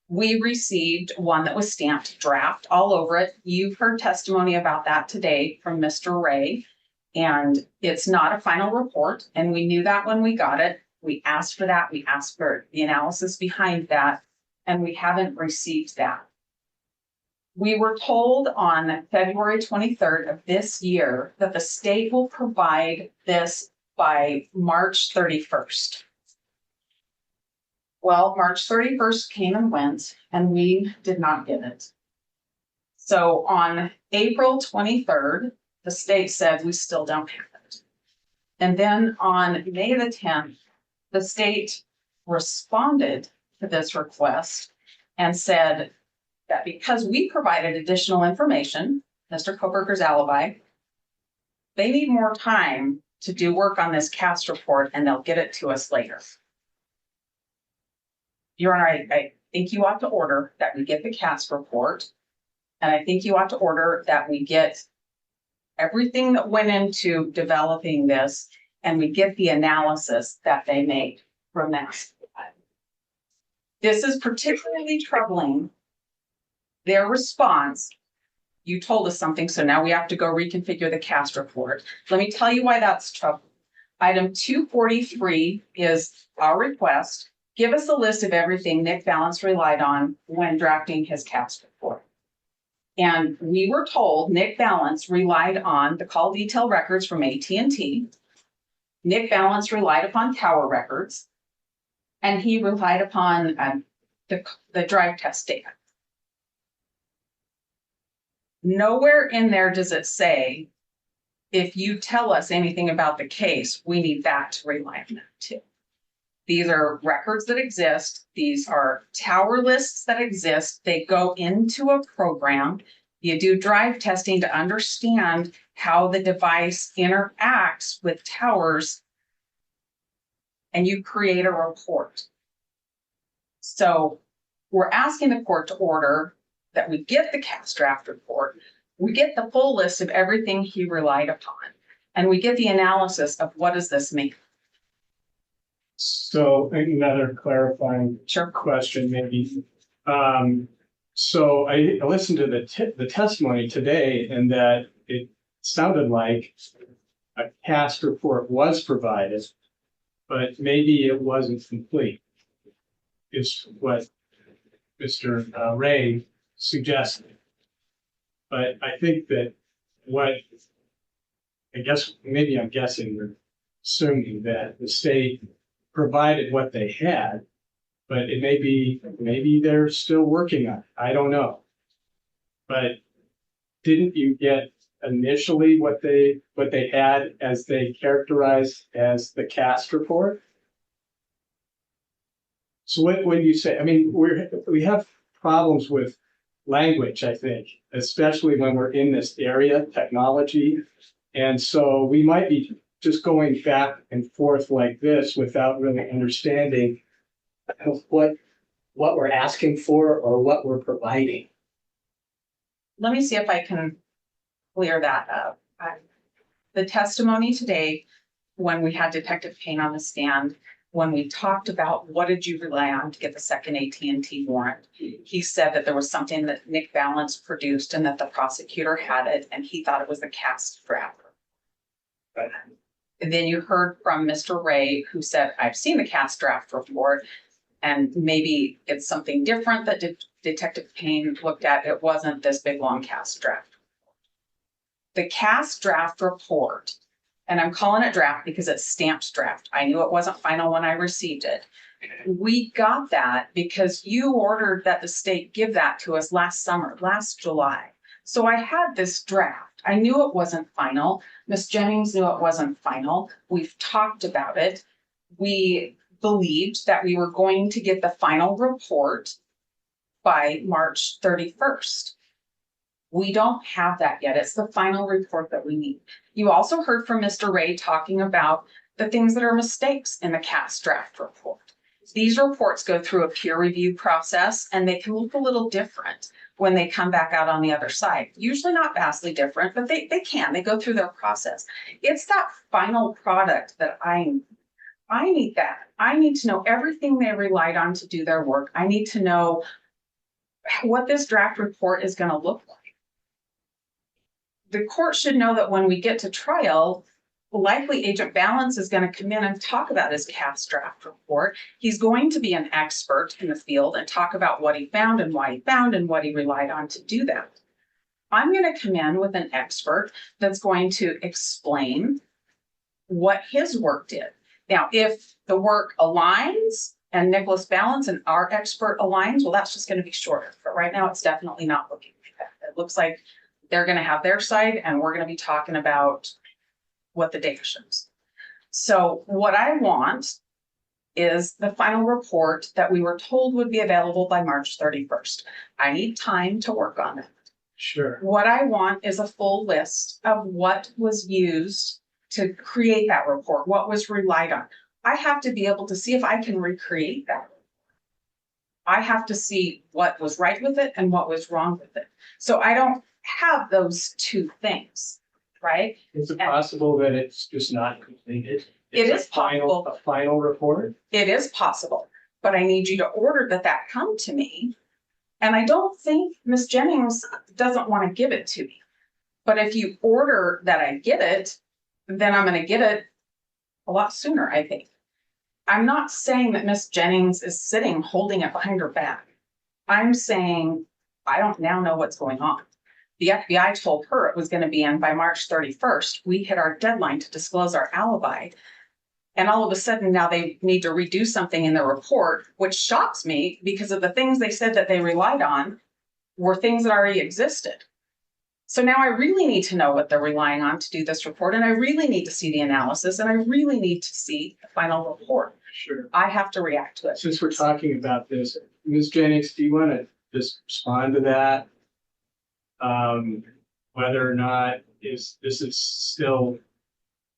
We received one that was stamped draft all over it. You've heard testimony about that today from Mr. Ray, and it's not a final report, and we knew that when we got it. We asked for that. We asked for the analysis behind that, and we haven't received that. We were told on February 23rd of this year that the state will provide this by March 31st. Well, March 31st came and went, and we did not get it. So on April 23rd, the state said we still don't have it. And then on May the 10th, the state responded to this request and said that because we provided additional information, Mr. Kohberger's alibi, they need more time to do work on this cast report and they'll get it to us later. Your Honor, I think you ought to order that we get the cast report. And I think you ought to order that we get everything that went into developing this and we get the analysis that they made from that. This is particularly troubling. Their response, you told us something, so now we have to go reconfigure the cast report. Let me tell you why that's troubling. Item 243 is our request. Give us a list of everything Nick Valance relied on when drafting his cast report. And we were told Nick Valance relied on the call detail records from AT&T. Nick Valance relied upon tower records. And he relied upon the drive test data. Nowhere in there does it say, if you tell us anything about the case, we need that to rely on that too. These are records that exist. These are tower lists that exist. They go into a program. You do drive testing to understand how the device interacts with towers, and you create a report. So we're asking the court to order that we get the cast draft report, we get the full list of everything he relied upon, and we get the analysis of what does this mean. So another clarifying Sure. question, maybe. So I listened to the testimony today, and that it sounded like a cast report was provided, but maybe it wasn't complete. Is what Mr. Ray suggested. But I think that maybe I'm guessing, we're assuming that the state provided what they had, but it maybe they're still working on it. I don't know. But didn't you get initially what they had as they characterized as the cast report? So when you say, I mean, we have problems with language, I think, especially when we're in this area, technology. And so we might be just going back and forth like this without really understanding what we're asking for or what we're providing. Let me see if I can clear that up. The testimony today, when we had Detective Payne on the stand, when we talked about what did you rely on to get the second AT&T warrant, he said that there was something that Nick Valance produced and that the prosecutor had it, and he thought it was the cast draft. Right. And then you heard from Mr. Ray, who said, I've seen the cast draft report, and maybe it's something different that Detective Payne looked at. It wasn't this big, long cast draft. The cast draft report, and I'm calling it draft because it's stamped draft. I knew it wasn't final when I received it. We got that because you ordered that the state give that to us last summer, last July. So I had this draft. I knew it wasn't final. Ms. Jennings knew it wasn't final. We've talked about it. We believed that we were going to get the final report by March 31st. We don't have that yet. It's the final report that we need. You also heard from Mr. Ray talking about the things that are mistakes in the cast draft report. These reports go through a peer review process, and they can look a little different when they come back out on the other side. Usually not vastly different, but they go through their process. It's that final product that I need that. I need to know everything they relied on to do their work. I need to know what this draft report is going to look like. The court should know that when we get to trial, likely Agent Valance is going to come in and talk about his cast draft report. He's going to be an expert in the field and talk about what he found and why he found and what he relied on to do that. I'm going to come in with an expert that's going to explain what his work did. Now, if the work aligns and Nicholas Balance and our expert aligns, well, that's just going to be shorter. But right now, it's definitely not looking like that. It looks like they're going to have their side and we're going to be talking about what the data shows. So what I want is the final report that we were told would be available by March 31st. I need time to work on it. Sure. What I want is a full list of what was used to create that report, what was relied on. I have to be able to see if I can recreate that. I have to see what was right with it and what was wrong with it. So I don't have those two things, right? Is it possible that it's just not completed? It It's is a final- possible. A final report? It is possible, but I need you to order that come to me. And I don't think Ms. Jennings doesn't want to give it to me. But if you order that I get it, then I'm going to get it a lot sooner, I think. I'm not saying that Ms. Jennings is sitting holding it behind her back. I'm saying I don't now know what's going on. The FBI told her it was going to be in by March 31st. We hit our deadline to disclose our alibi. And all of a sudden now they need to redo something in the report, which shocks me because of the things they said that they relied on were things that already existed. So now I really need to know what they're relying on to do this report. And I really need to see the analysis and I really need to see the final report. Sure. I have to react to it. Since we're talking about this, Ms. Jennings, do you want to just respond to that? Whether or not this is still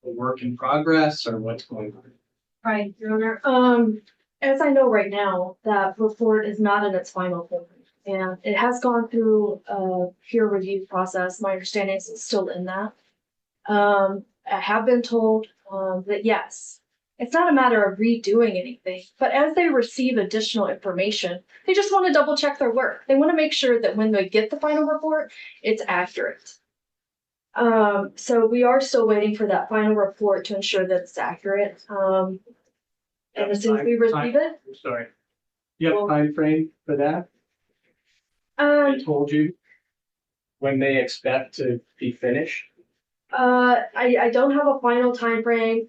a work in progress or what's going on? Right, Your Honor. As I know right now, that report is not in its final form. And it has gone through a peer review process. My understanding is it's still in that. I have been told that yes, it's not a matter of redoing anything, but as they receive additional information, they just want to double check their work. They want to make sure that when they get the final report, it's accurate. So we are still waiting for that final report to ensure that it's accurate. And as soon as we receive it, I'm sorry. You have a time frame for that? They told you when they expect to be finished? I don't have a final time frame.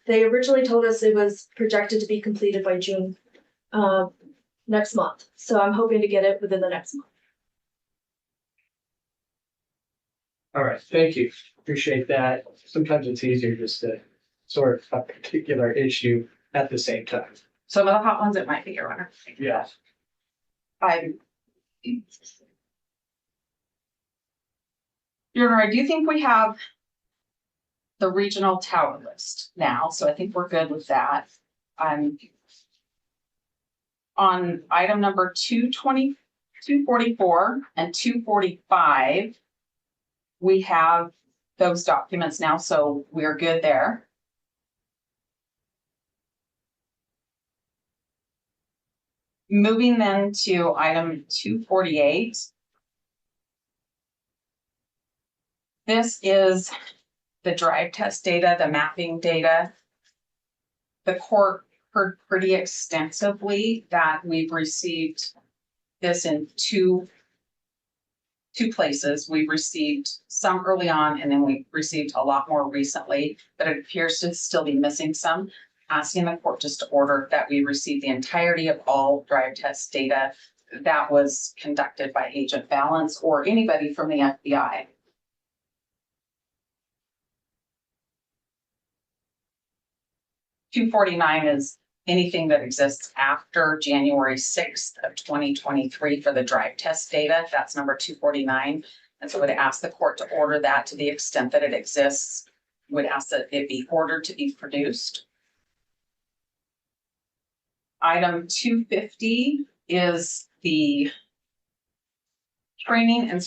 They originally told us it was projected to be completed by June next month. So I'm hoping to get it within the next month. All right, thank you. Appreciate that. Sometimes it's easier just to sort a particular issue at the same time. Some of the hot ones, it might be, Your Honor. Yes. Your Honor, I do think we have the regional tower list now, so I think we're good with that. On item number 244 and 245, we have those documents now, so we're good there. Moving then to item 248. This is the drive test data, the mapping data. The court heard pretty extensively that we've received this in two places. We've received some early on and then we received a lot more recently, but it appears to still be missing some. Asking the court just to order that we receive the entirety of all drive test data that was conducted by Agent Balance or anybody from the FBI. $249 is anything that exists after January 6th of 2023 for the drive test data. That's number 249. And so I would ask the court to order that to the extent that it exists. Would ask that it be ordered to be produced. Item 250 is the training and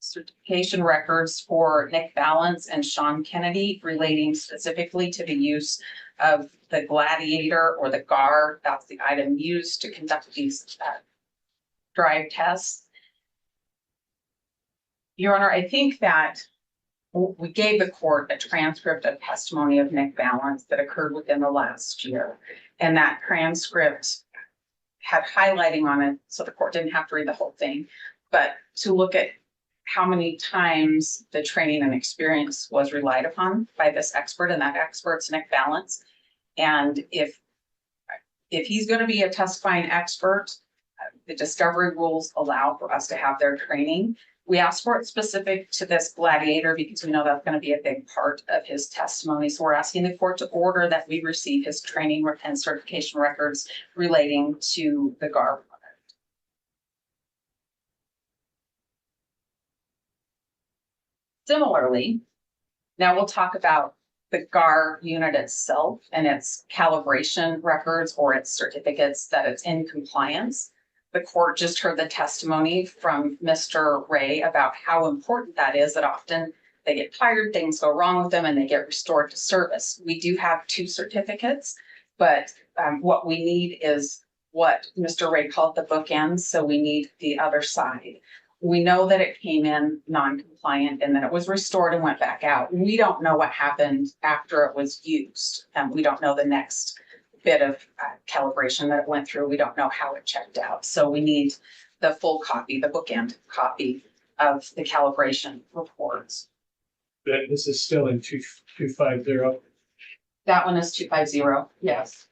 certification records for Nick Balance and Sean Kennedy relating specifically to the use of the Gladiator or the GAR. That's the item used to conduct these drive tests. Your Honor, I think that we gave the court a transcript of testimony of Nick Balance that occurred within the last year. And that transcript had highlighting on it, so the court didn't have to read the whole thing, but to look at how many times the training and experience was relied upon by this expert, and that expert's Nick Balance. And if he's going to be a testifying expert, the discovery rules allow for us to have their training. We asked for it specific to this gladiator because we know that's going to be a big part of his testimony. So we're asking the court to order that we receive his training and certification records relating to the GAR product. Similarly, now we'll talk about the GAR unit itself and its calibration records or its certificates that it's in compliance. The court just heard the testimony from Mr. Ray about how important that is, that often they get tired, things go wrong with them, and they get restored to service. We do have 2 certificates, but what we need is what Mr. Ray called the bookends, so we need the other side. We know that it came in non-compliant and then it was restored and went back out. We don't know what happened after it was used. We don't know the next bit of calibration that it went through. We don't know how it checked out. So we need the full copy, the bookend copy of the calibration reports. This is still in 250. That one is 250, yes.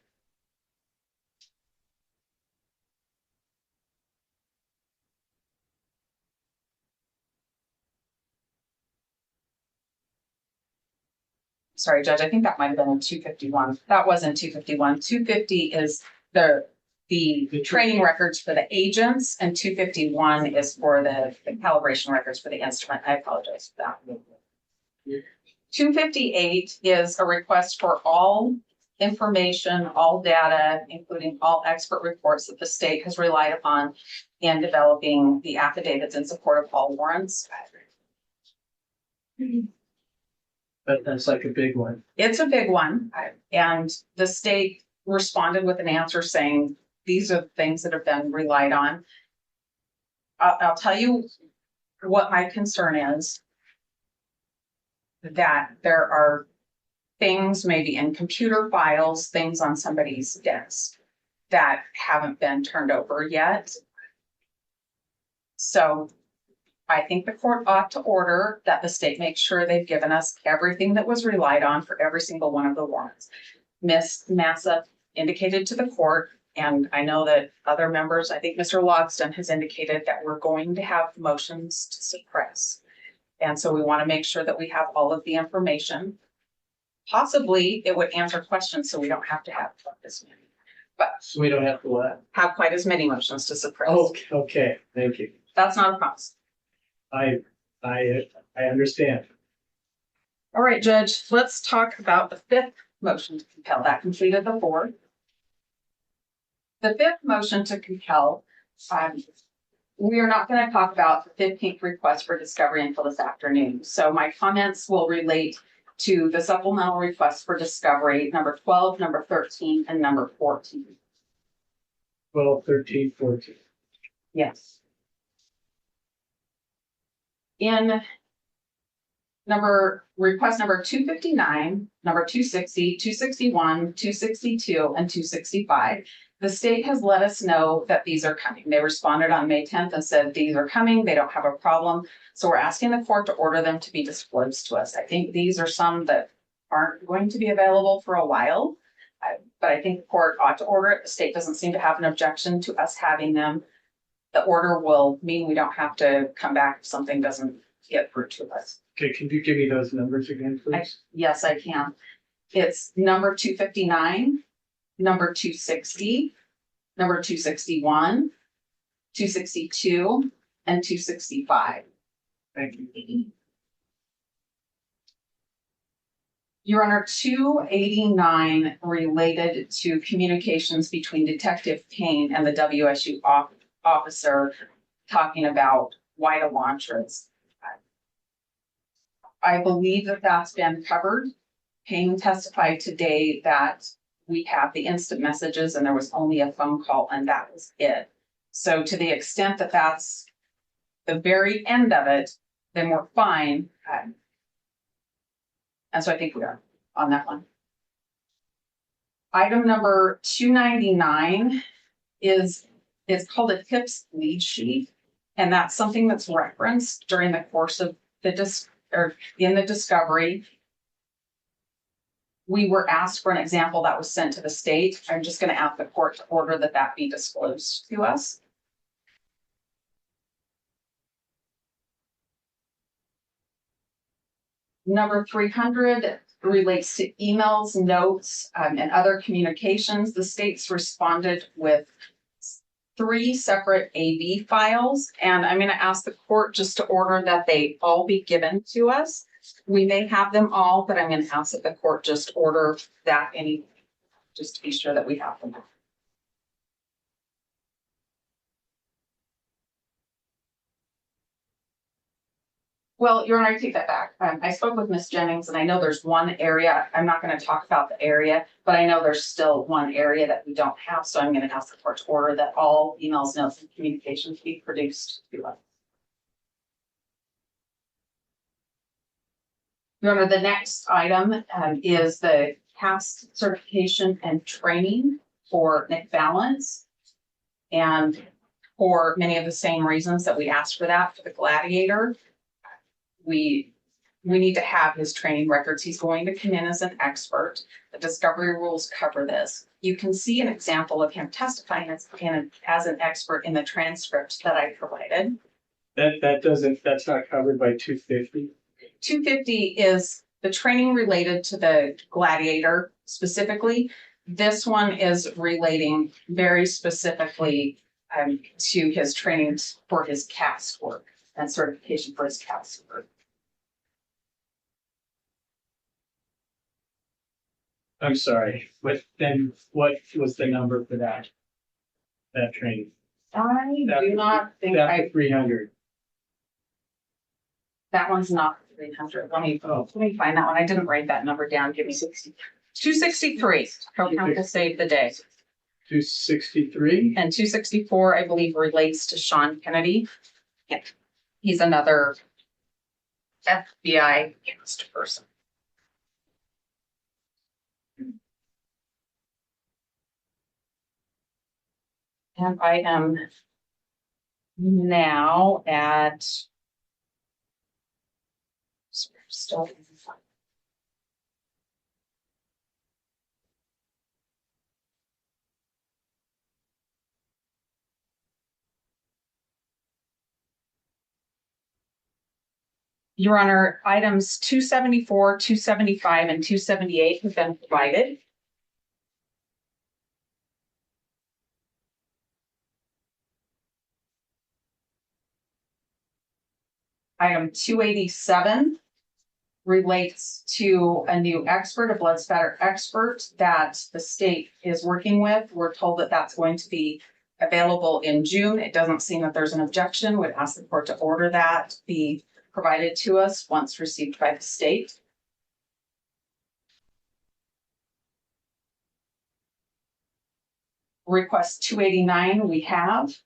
Sorry, Judge, I think that might have been in 251. That wasn't 251. 250 is the training records for the agents, and 251 is for the calibration records for the instrument. I apologize for that. 258 is a request for all information, all data, including all expert reports that the state has relied upon in developing the affidavits in support of all warrants. That's like a big one. It's a big one, and the state responded with an answer saying, these are the things that have been relied on. I'll tell you what my concern is, that there are things maybe in computer files, things on somebody's desk that haven't been turned over yet. So I think the court ought to order that the state make sure they've given us everything that was relied on for every single one of the warrants. Ms. Massa indicated to the court, and I know that other members, I think Mr. Logston has indicated that we're going to have motions to suppress. And so we want to make sure that we have all of the information. Possibly it would answer questions so we don't have to have this many. But So we don't have to what? have quite as many motions to suppress. Okay, thank you. That's not a promise. I understand. All right, Judge, let's talk about the 5th motion to compel. That completed the 4th. The 5th motion to compel, we are not going to talk about the 15th request for discovery until this afternoon. So my comments will relate to the supplemental request for discovery, number 12, number 13, and number 14. 12, 13, 14. Yes. In request number 259, number 260, 261, 262, and 265, the state has let us know that these are coming. They responded on May 10th and said these are coming, they don't have a problem. So we're asking the court to order them to be disclosed to us. I think these are some that aren't going to be available for a while, but I think the court ought to order it. The state doesn't seem to have an objection to us having them. The order will mean we don't have to come back if something doesn't get through to us. Okay, can you give me those numbers again, please? Yes, I can. It's number 259, number 260, number 261, 262, and 265. Thank you. Your Honor, 289 related to communications between Detective Payne and the WSU officer talking about wide elantras. I believe that that's been covered. Payne testified today that we have the instant messages and there was only a phone call and that was it. So to the extent that that's the very end of it, then we're fine. And so I think we are on that one. Item number 299 is called a tips lead sheet. And that's something that's referenced during the course of or in the discovery. We were asked for an example that was sent to the state. I'm just gonna ask the court to order that that be disclosed to us. Number 300 relates to emails, notes, and other communications. The state's responded with 3 separate AV files, and I'm gonna ask the court just to order that they all be given to us. We may have them all, but I'm gonna ask that the court just order that just to be sure that we have them. Well, Your Honor, I take that back. I spoke with Ms. Jennings, and I know there's one area, I'm not gonna talk about the area, but I know there's still one area that we don't have, so I'm gonna ask the court to order that all emails, notes, and communications be produced to us. Your Honor, the next item is the CAST certification and training for Nick Valance. And for many of the same reasons that we asked for that for the Gladiator, we need to have his training records. He's going to come in as an expert. The discovery rules cover this. You can see an example of him testifying as an expert in the transcript that I provided. That's not covered by 250. 250 is the training related to the Gladiator specifically. This one is relating very specifically to his training for his CAST work and certification for his CAST work. I'm sorry, but then what was the number for that training? I do not think That's 300. that one's not 300. Let me find that one. I didn't write that number down. Give me 263. Counsel saved the day. 263? And 264, I believe, relates to Sean Kennedy. Yeah. He's another FBI CAST person. And I am now at still. Your Honor, items 274, 275, and 278 have been provided. Item 287 relates to a new expert, a blood spatter expert that the state is working with. We're told that that's going to be available in June. It doesn't seem that there's an objection. Would ask the court to order that be provided to us once received by the state. Request 289 we have.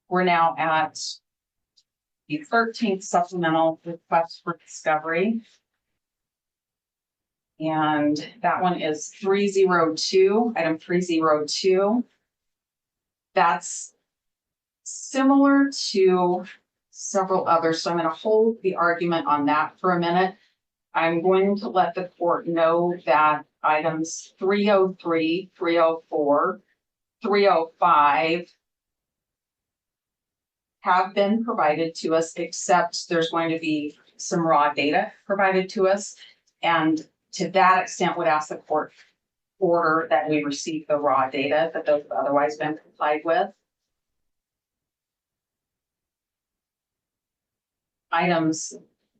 We're now at the 13th supplemental request for discovery. And that one is 302, item 302. That's similar to several others, so I'm going to hold the argument on that for a minute. I'm going to let the court know that items 303, 304, 305 have been provided to us, except there's going to be some raw data provided to us. And to that extent, would ask the court order that we receive the raw data that those have otherwise been complied with. Items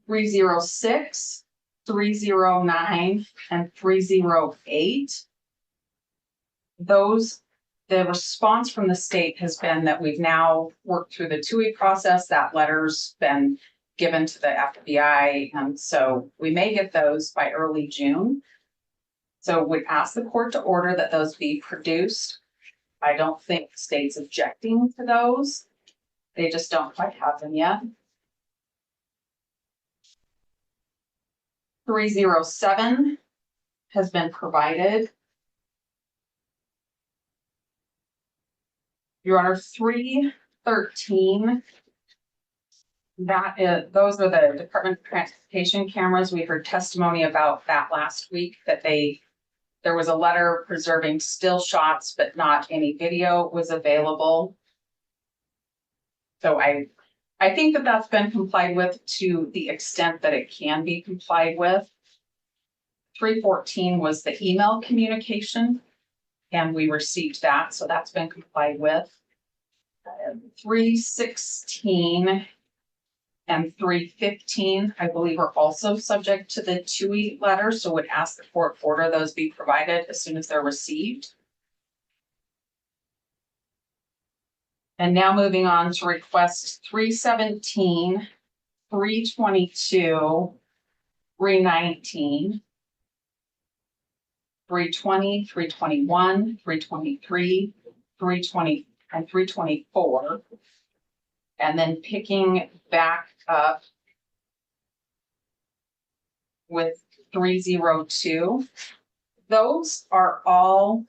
306, 309, and 308. The response from the state has been that we've now worked through the 2-week process. That letter's been given to the FBI, and so we may get those by early June. So we'd ask the court to order that those be produced. I don't think the state's objecting to those. They just don't quite have them yet. 307 has been provided. Your Honor, 3 13. Those are the Department of Transportation cameras. We heard testimony about that last week, that there was a letter preserving still shots, but not any video was available. So I think that that's been complied with to the extent that it can be complied with. 314 was the email communication, and we received that, so that's been complied with. 316 and 315, I believe, are also subject to the TUI letter, so would ask the court order those be provided as soon as they're received. And now moving on to request 317, 322, 319, 320, 321, 323, 320, and 324. And then picking back up with 302. Those are all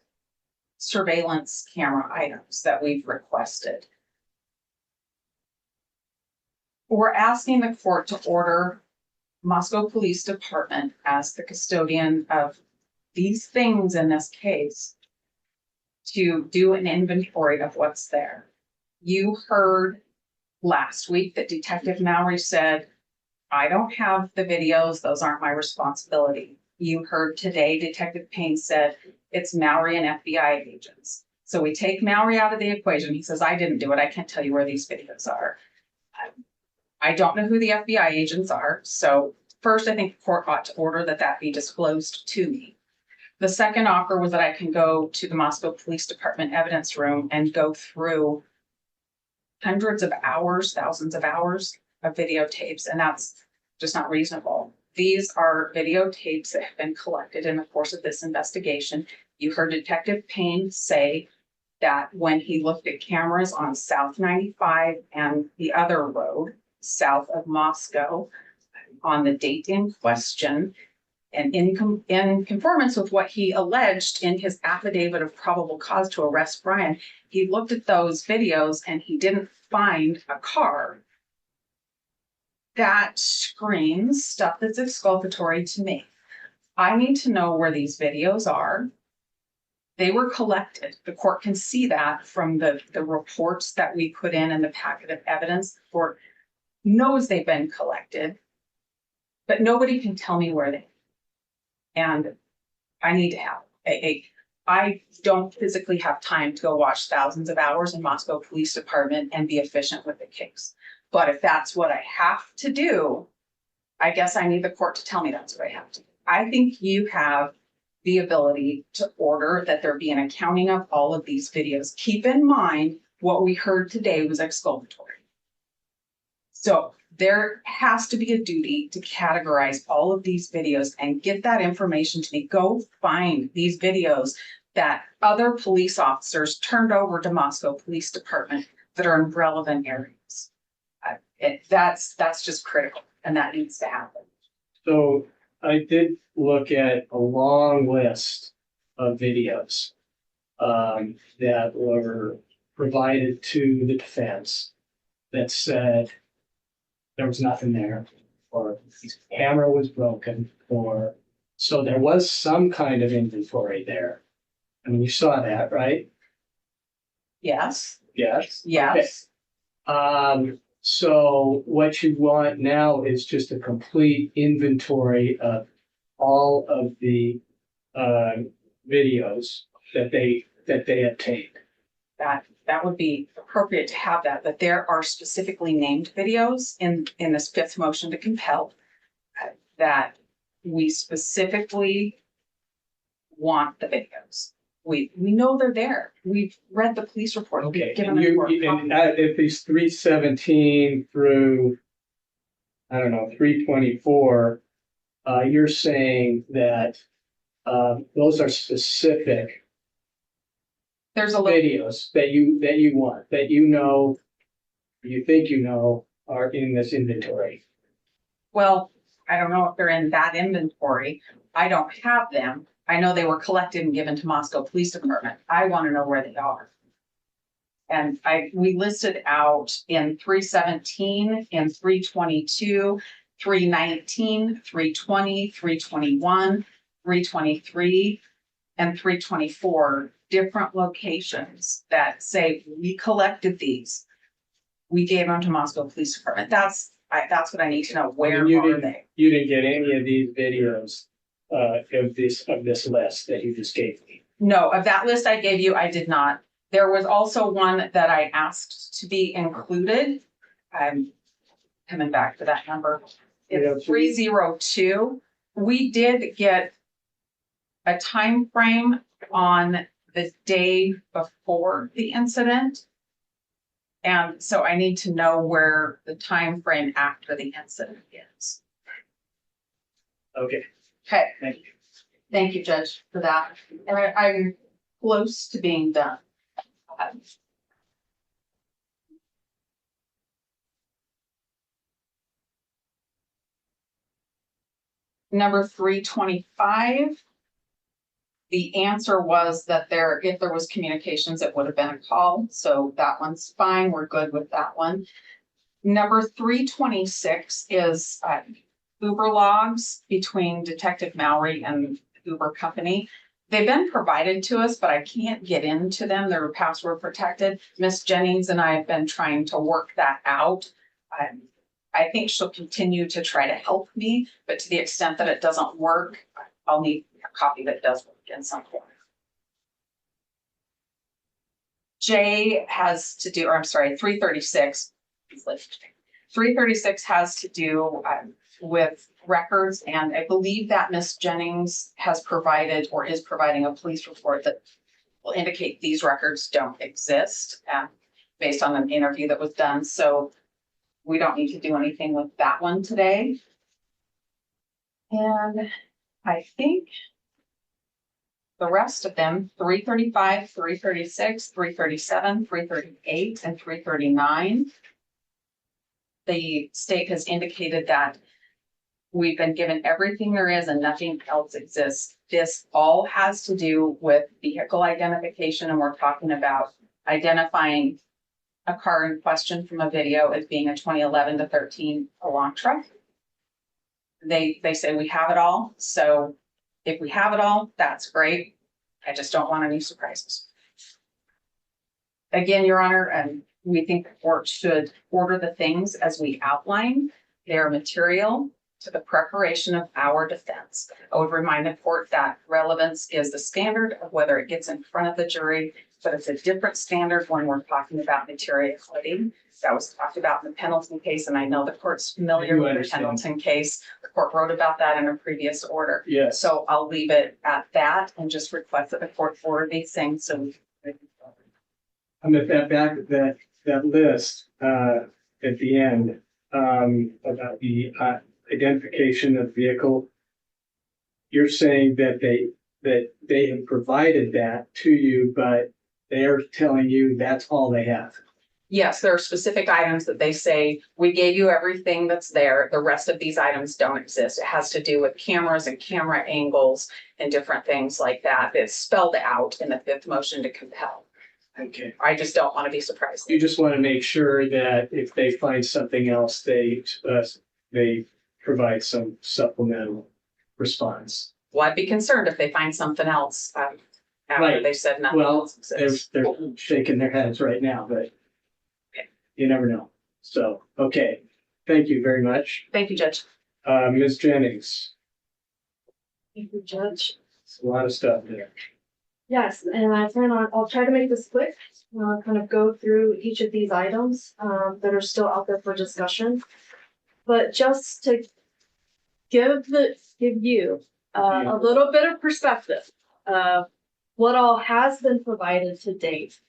surveillance camera items that we've requested. We're asking the court to order Moscow Police Department, as the custodian of these things in this case, to do an inventory of what's there. You heard last week that Detective Mowry said, I don't have the videos, those aren't my responsibility. You heard today Detective Payne said it's Mowry and FBI agents. So we take Mowry out of the equation. He says, I didn't do it. I can't tell you where these videos are. I don't know who the FBI agents are. So first, I think the court ought to order that be disclosed to me. The second offer was that I can go to the Moscow Police Department evidence room and go through hundreds of hours, thousands of hours of videotapes, and that's just not reasonable. These are videotapes that have been collected in the course of this investigation. You heard Detective Payne say that when he looked at cameras on South 95 and the other road south of Moscow on the date in question, and in conformance with what he alleged in his affidavit of probable cause to arrest Bryan, he looked at those videos and he didn't find a car. That screams stuff that's exculpatory to me. I need to know where these videos are. They were collected. The court can see that from the reports that we put in the packet of evidence. The court knows they've been collected, but nobody can tell me where they are. And I need to have I don't physically have time to go watch thousands of hours in Moscow Police Department and be efficient with the case. But if that's what I have to do, I guess I need the court to tell me that's what I have to do. I think you have the ability to order that there be an accounting of all of these videos. Keep in mind what we heard today was exculpatory. So there has to be a duty to categorize all of these videos and get that information to me. Go find these videos that other police officers turned over to Moscow Police Department that are in relevant areas. That's just critical, and that needs to happen. So I did look at a long list of videos that were provided to the defense that said there was nothing there, or the camera was broken, or so there was some kind of inventory there. I mean, you saw that, right? Yes. Yes. Yes. Okay. So what you want now is just a complete inventory of all of the videos that they obtained. That would be appropriate to have that, but there are specifically named videos in this fifth motion to compel that we specifically want the videos. We know they're there. We've read the police report. Okay, We've given and them if these 317 through, I don't know, 324, you're saying that those are specific there's a little, videos that you want, that you think are in this inventory. well, I don't know if they're in that inventory. I don't have them. I know they were collected and given to Moscow Police Department. I want to know where they are. And we listed out in 317, in 322, 319, 320, 321, 323, and 324 different locations that say we collected these. We gave them to Moscow Police Department. That's what I need to know. Where You are didn't- they? You didn't get any of these videos of this list that you just gave me. No, of that list I gave you, I did not. There was also one that I asked to be included. I'm coming back to that number. It's 302. We did get a time frame on the day before the incident. And so I need to know where the time frame after the incident is. Okay, Okay, thank you. thank you, Judge, for that. And I'm close to being done. Number 325. The answer was that if there was communications, it would have been a call. So that one's fine. We're good with that one. Number 326 is Uber logs between Detective Mallory and the Uber company. They've been provided to us, but I can't get into them. They're password protected. Miss Jennings and I have been trying to work that out. I think she'll continue to try to help me, but to the extent that it doesn't work, I'll need a copy that does work in some form. J has to do, or I'm sorry, 336. 336 has to do with records, and I believe that Miss Jennings has provided or is providing a police report that will indicate these records don't exist based on an interview that was done. So we don't need to do anything with that one today. And I think the rest of them, 335, 336, 337, 338, and 339. The state has indicated that we've been given everything there is and nothing else exists. This all has to do with vehicle identification, and we're talking about identifying a car in question from a video as being a 2011 to 13 Elantra truck. They say we have it all. So if we have it all, that's great. I just don't want any surprises. Again, Your Honor, and we think the court should order the things as we outline. They are material to the preparation of our defense. I would remind the court that relevance is the standard of whether it gets in front of the jury, but it's a different standard when we're talking about materiality. That was talked about in the Pendleton case, and I know the court's familiar with the Pendleton case. The court wrote about that in a previous order. Yes. So I'll leave it at that and just request that the court order these things so we can. I'm at that list at the end about the identification of vehicle. You're saying that they have provided that to you, but they are telling you that's all they have. Yes, there are specific items that they say, we gave you everything that's there. The rest of these items don't exist. It has to do with cameras and camera angles and different things like that. It's spelled out in the fifth motion to compel. Okay. I just don't want to be surprised. You just want to make sure that if they find something else, they provide some supplemental response. Well, I'd be concerned if they find something else after Right. they said nothing Well, else exists. they're shaking their heads right now, but you never know. So, okay. Thank you very much. Thank you, Judge. Ms. Jennings, Thank you, Judge. it's a lot of stuff there. Yes, and I'll try to make this quick, kind of go through each of these items that are still out there for discussion. But just to give you a little bit of perspective of what all has been provided to date.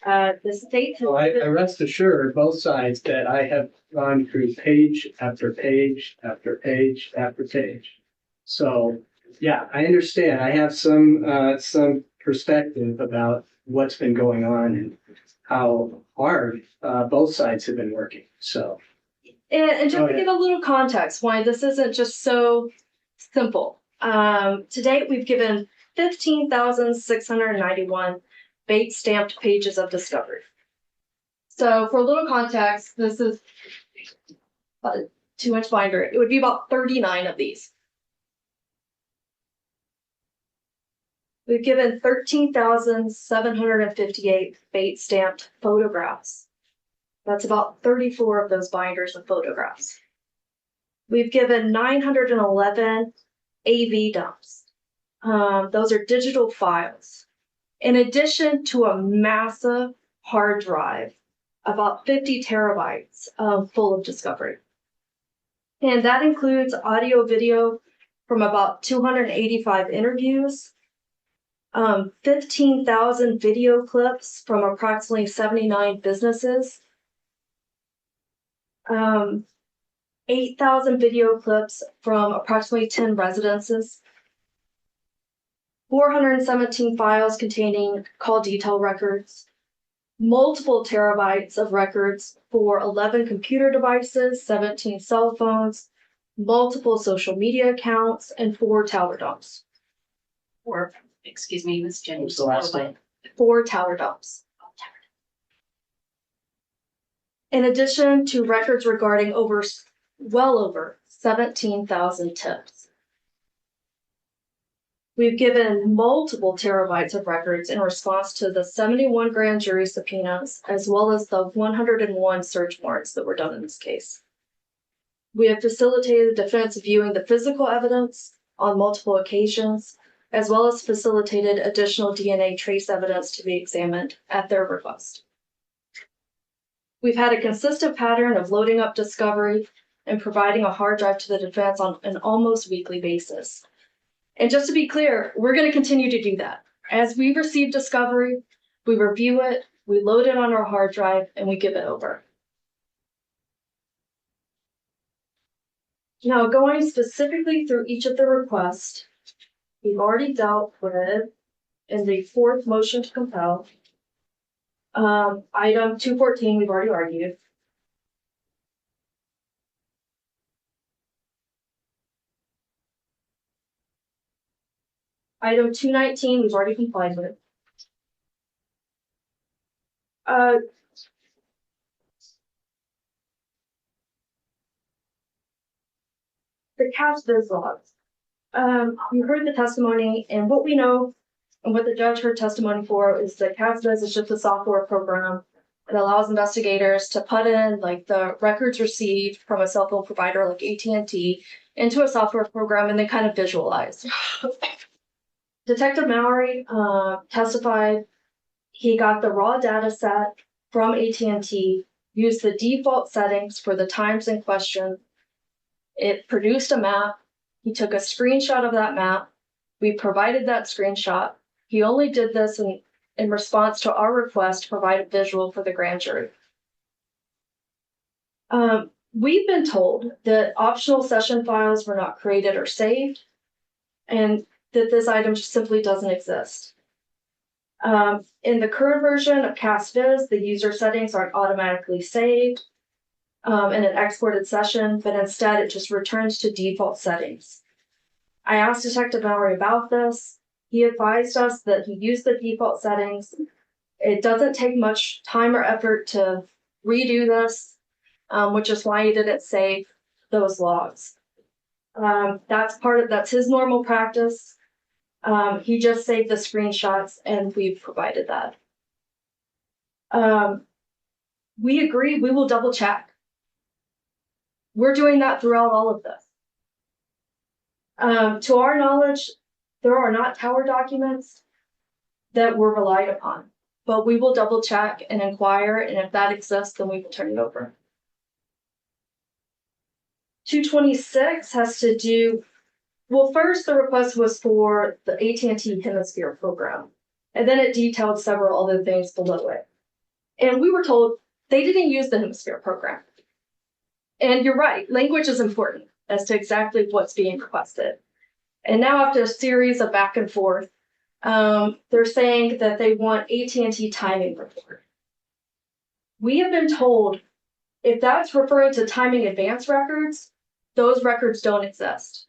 The state has. Well, I rest assured, both sides, that I have gone through page after page after page after page. So, yeah, I understand. I have some perspective about what's been going on and how hard both sides have been working. So, And just to give a little context, why this isn't just so simple. To date, we've given 15,691 bait stamped pages of discovery. So for a little context, this is a 2-inch binder. It would be about 39 of these. We've given 13,758 bait stamped photographs. That's about 34 of those binders of photographs. We've given 911 AV dumps. Those are digital files. In addition to a massive hard drive, about 50 terabytes full of discovery. And that includes audio video from about 285 interviews, 15,000 video clips from approximately 79 businesses, 8,000 video clips from approximately 10 residences, 417 files containing call detail records, multiple terabytes of records for 11 computer devices, 17 cell phones, multiple social media accounts, and 4 tower dumps. Or, excuse me, Ms. Jennings. What's the last one? 4 tower dumps. In addition to records regarding well over 17,000 tips. We've given multiple terabytes of records in response to the 71 grand jury subpoenas, as well as the 101 search warrants that were done in this case. We have facilitated the defense viewing the physical evidence on multiple occasions, as well as facilitated additional DNA trace evidence to be examined at their request. We've had a consistent pattern of loading up discovery and providing a hard drive to the defense on an almost weekly basis. And just to be clear, we're going to continue to do that. As we receive discovery, we review it, we load it on our hard drive, and we give it over. Now, going specifically through each of the requests, we've already dealt with in the 4th motion to compel. Item 214, we've already argued. Item 219, we've already complied with. The CAS biz logs. You heard the testimony, and what we know and what the judge heard testimony for is that CAS biz is just a software program that allows investigators to put in like the records received from a cell phone provider like AT&T into a software program and they kind of visualize. Detective Mallory testified he got the raw data set from AT&T, used the default settings for the times in question. It produced a map. He took a screenshot of that map. We provided that screenshot. He only did this in response to our request to provide a visual for the grand jury. We've been told that optional session files were not created or saved, and that this item just simply doesn't exist. In the current version of CAS-Viz, the user settings aren't automatically saved in an exported session, but instead it just returns to default settings. I asked Detective Mallory about this. He advised us that he used the default settings. It doesn't take much time or effort to redo this, which is why he didn't save those logs. That's his normal practice. He just saved the screenshots and we've provided that. We agree, we will double check. We're doing that throughout all of this. To our knowledge, there are not tower documents that were relied upon, but we will double check and inquire, and if that exists, then we will turn it over. 226 has to do, well, first the request was for the AT&T Hemisphere program, and then it detailed several other things below it. And we were told they didn't use the Hemisphere program. And you're right, language is important as to exactly what's being requested. And now after a series of back and forth, they're saying that they want AT&T timing report. We have been told if that's referring to timing advance records, those records don't exist.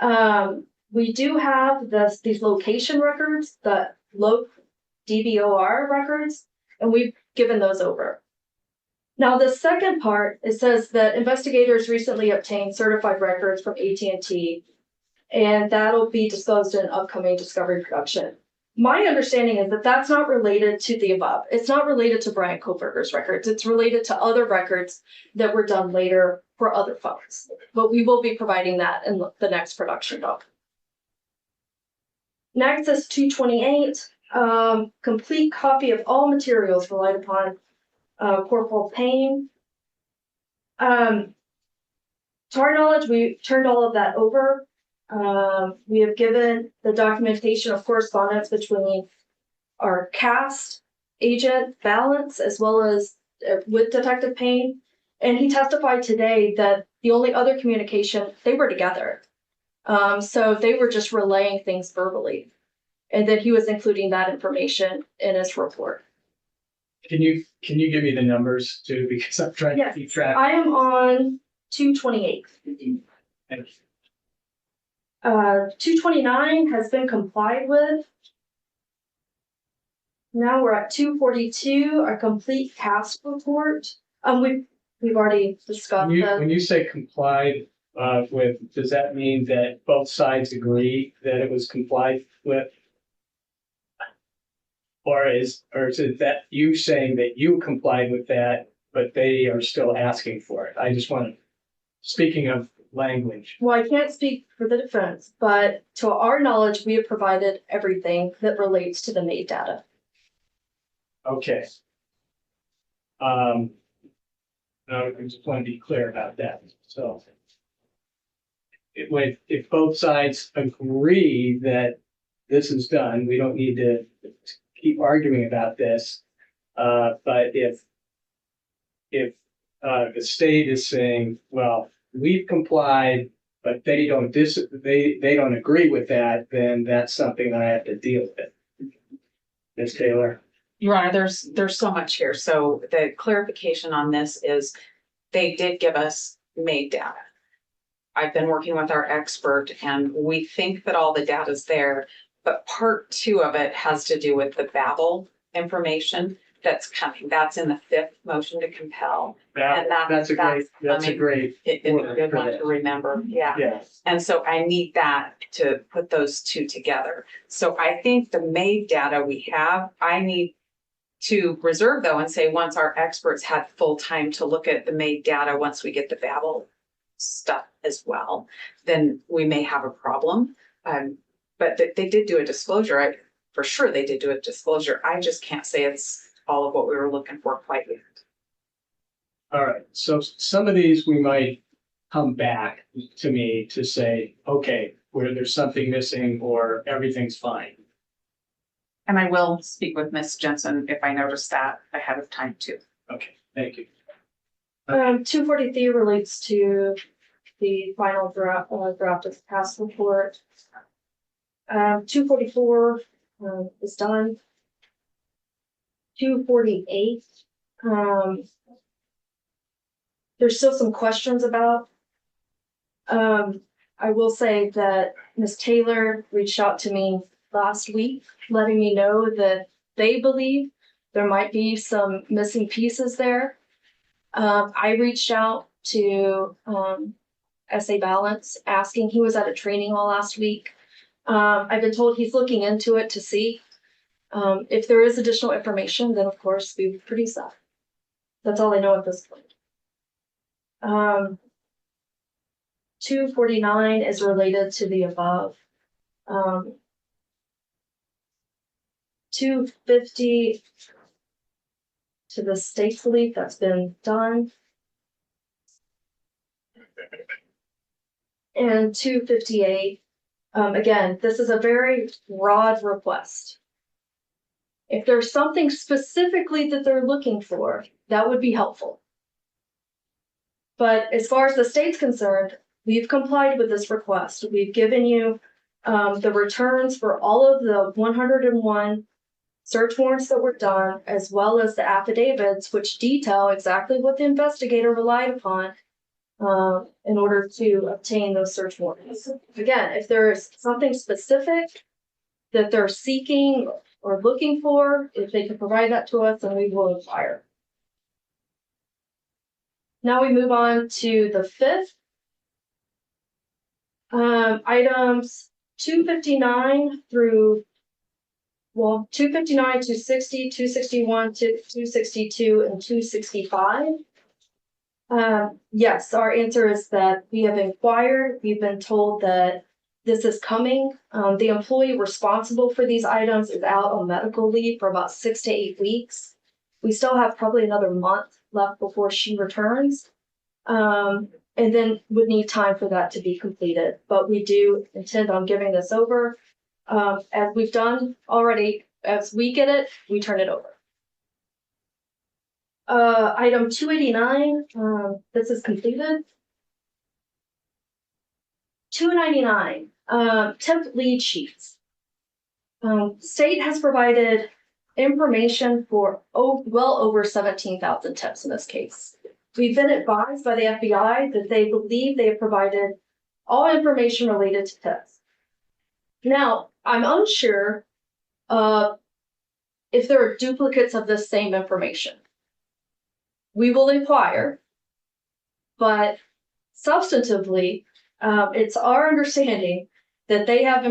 We do have these location records, the DBOR records, and we've given those over. Now, the second part, it says that investigators recently obtained certified records from AT&T, and that'll be disclosed in upcoming discovery production. My understanding is that that's not related to the above. It's not related to Bryan Kohberger's records. It's related to other records that were done later for other funds. But we will be providing that in the next production doc. Next is 228, complete copy of all materials relied upon Corporal Payne. To our knowledge, we turned all of that over. We have given the documentation of correspondence between our cast agent Balance as well as with Detective Payne. And he testified today that the only other communication, they were together. So they were just relaying things verbally. And then he was including that information in his report. Can you give me the numbers too? Because I'm trying to keep track. I am on 228. Thank you. 229 has been complied with. Now we're at 242, a complete task report. We've already discussed that. When you say complied with, does that mean that both sides agree that it was complied with? Or is it that you saying that you complied with that, but they are still asking for it? I just want to, speaking of language. Well, I can't speak for the defense, but to our knowledge, we have provided everything that relates to the MAID data. Okay. No, I just want to be clear about that. So if both sides agree that this is done, we don't need to keep arguing about this. But if the state is saying, well, we've complied, but they don't agree with that, then that's something I have to deal with. Ms. Taylor. Your Honor, there's so much here. So the clarification on this is they did give us MAID data. I've been working with our expert and we think that all the data is there, but part 2 of it has to do with the Babel information that's coming. That's in the 5th motion to compel. And That's a great. It's a good one to remember. Yeah. Yes. And so I need that to put those 2 together. So I think the MAID data we have, I need to reserve though and say once our experts had full time to look at the MAID data, once we get the Babel stuff as well, then we may have a problem. But they did do a disclosure. For sure they did do a disclosure. I just can't say it's all of what we were looking for quite yet. All right. So some of these we might come back to me to say, okay, where there's something missing or everything's fine. And I will speak with Ms. Jensen if I notice that ahead of time too. Okay, thank you. 243 relates to the final draft of the task report. 244 is done. 248. There's still some questions about. I will say that Ms. Taylor reached out to me last week, letting me know that they believe there might be some missing pieces there. I reached out to SA Balance, asking, he was at a training all last week. I've been told he's looking into it to see if there is additional information, then of course we would produce that. That's all I know at this point. 249 is related to the above. 250 to the state belief that's been done. And 258, again, this is a very broad request. If there's something specifically that they're looking for, that would be helpful. But as far as the state's concerned, we've complied with this request. We've given you the returns for all of the 101 search warrants that were done, as well as the affidavits, which detail exactly what the investigator relied upon in order to obtain those search warrants. Again, if there is something specific that they're seeking or looking for. If they can provide that to us, then we will inquire. Now we move on to the fifth. Items 259 through 259, 260, 261, 262, and 265. Yes, our answer is that we have inquired. We've been told that this is coming. The employee responsible for these items is out on medical leave for about 6 to 8 weeks. We still have probably another month left before she returns. And then would need time for that to be completed. But we do intend on giving this over. As we've done already, as we get it, we turn it over. Item 289, this is completed. 299, temp lead sheets. State has provided information for well over 17,000 temps in this case. We've been advised by the FBI that they believe they have provided all information related to temps. Now, I'm unsure if there are duplicates of this same information. We will inquire, but substantively, it's our understanding that they have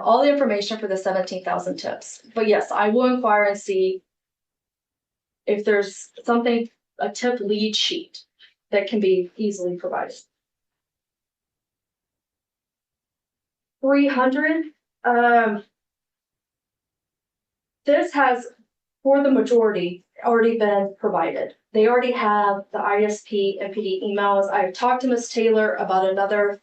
all the information for the 17,000 tips. But yes, I will inquire and see if there's something, a tip lead sheet that can be easily provided. 300. This has, for the majority, already been provided. They already have the ISP and PD emails. I've talked to Ms. Taylor about another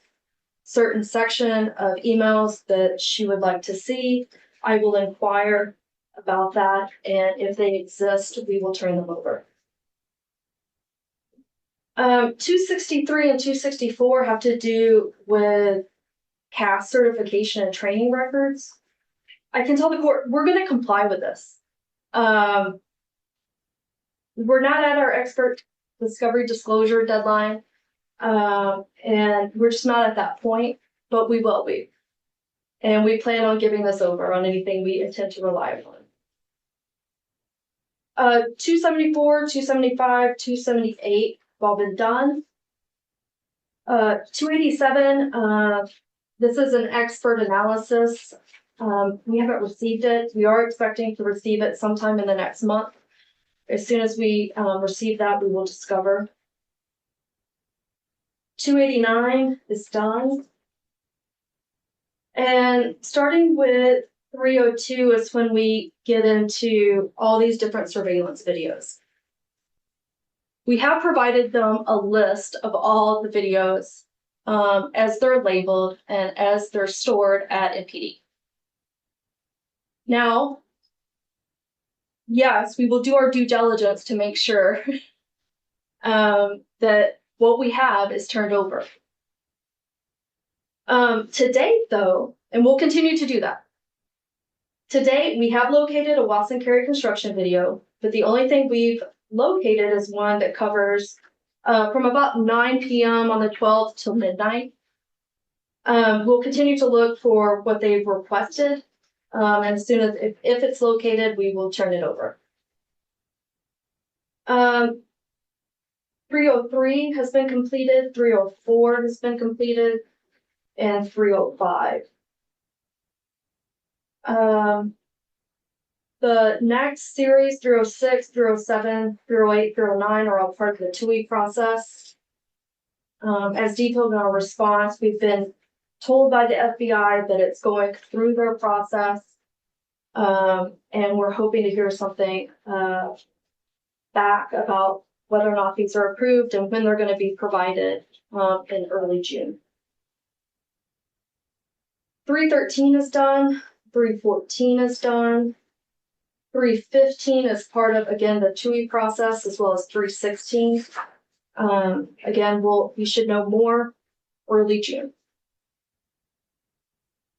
certain section of emails that she would like to see. I will inquire about that, and if they exist, we will turn them over. 263 and 264 have to do with CAS certification and training records. I can tell the court we're going to comply with this. We're not at our expert discovery disclosure deadline, and we're just not at that point, but we will be. And we plan on giving this over on anything we intend to rely upon. 274, 275, 278 have all been done. 287, this is an expert analysis. We haven't received it. We are expecting to receive it sometime in the next month. As soon as we receive that, we will discover. 289 is done. And starting with 302 is when we get into all these different surveillance videos. We have provided them a list of all the videos as they're labeled and as they're stored at MPD. Now, yes, we will do our due diligence to make sure that what we have is turned over. To date, though, and we'll continue to do that. To date, we have located a Watson Carey construction video, but the only thing we've located is one that covers from about 9 p.m. on the 12th till midnight. We'll continue to look for what they've requested. And as soon as, if it's located, we will turn it over. 303 has been completed, 304 has been completed, and 305. The next series, 306, 307, 308, 309 are all part of the 2-week process. As detailed in our response, we've been told by the FBI that it's going through their process. And we're hoping to hear something back about whether or not these are approved and when they're going to be provided in early June. 313 is done, 314 is done, 315 is part of, again, the 2-week process, as well as 316. Again, we should know more early June.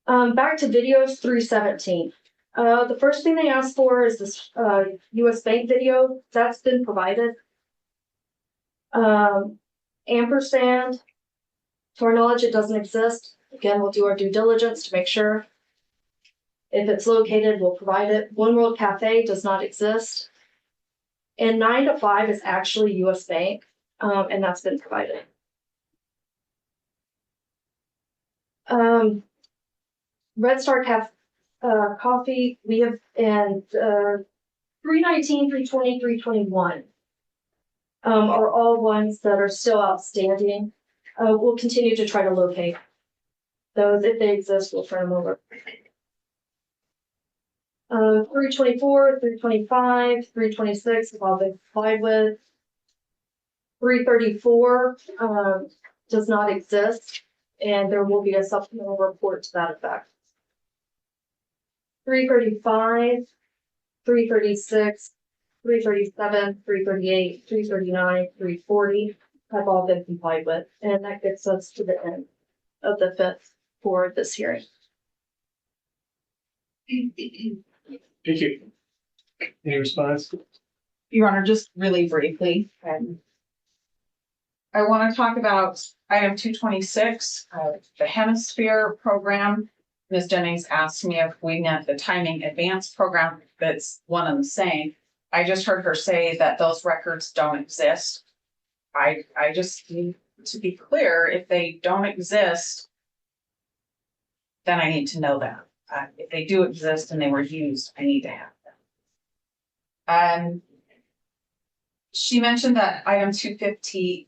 Back to videos, 317. The first thing they asked for is this US Bank video. That's been provided. Ampersand, to our knowledge, it doesn't exist. Again, we'll do our due diligence to make sure. If it's located, we'll provide it. One World Cafe does not exist. And 9 to 5 is actually US Bank, and that's been provided. Red Star Coffee, we have, and 319, 320, 321 are all ones that are still outstanding. We'll continue to try to locate those. If they exist, we'll turn them over. 324, 325, 326 have all been complied with. 334 does not exist, and there will be a supplemental report to that effect. 335, 336, 337, 338, 339, 340 have all been complied with, and that gets us to the end of the 5th for this hearing. Thank you. Any response? Your Honor, just really briefly. I want to talk about item 226, the Hemisphere program. Ms. Jennings asked me if we meant the timing advance program, that's one and the same. I just heard her say that those records don't exist. I just need to be clear, if they don't exist, then I need to know that. If they do exist and they were used, I need to have them. She mentioned that item 250,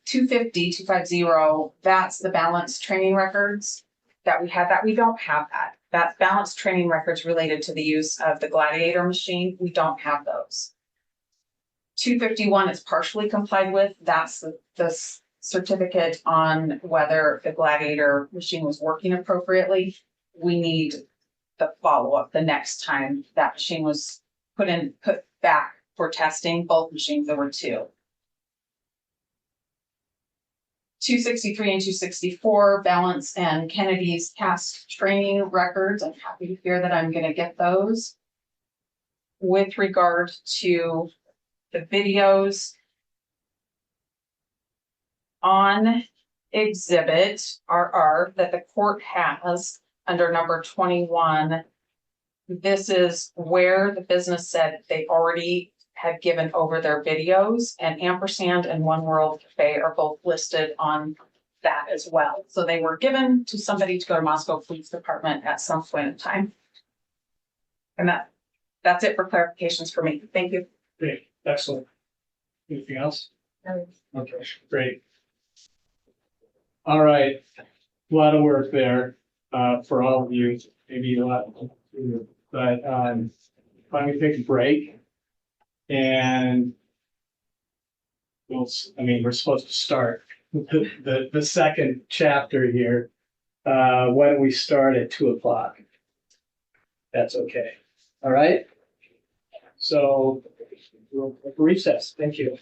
that's the balance training records that we have, that we don't have that. That's balance training records related to the use of the Gladiator machine. We don't have those. 251 is partially complied with. That's the certificate on whether the Gladiator machine was working appropriately. We need the follow-up the next time that machine was put back for testing. Both machines, there were 2. 263 and 264, Balance and Kennedy's past training records. I'm happy to hear that I'm going to get those. With regard to the videos on exhibit RR that the court has under number 21, this is where the business said they already had given over their videos, and Ampersand and One World Cafe are both listed on that as well. So they were given to somebody to go to Moscow Police Department at some point in time. And that's it for clarifications for me. Thank you. Great, excellent. Anything else? No. Okay, great. All right, a lot of work there for all of you, maybe a lot, but why don't we take a break? And we're supposed to start the second chapter here. Why don't we start at 2:00? That's okay. All right. So we'll recess. Thank you.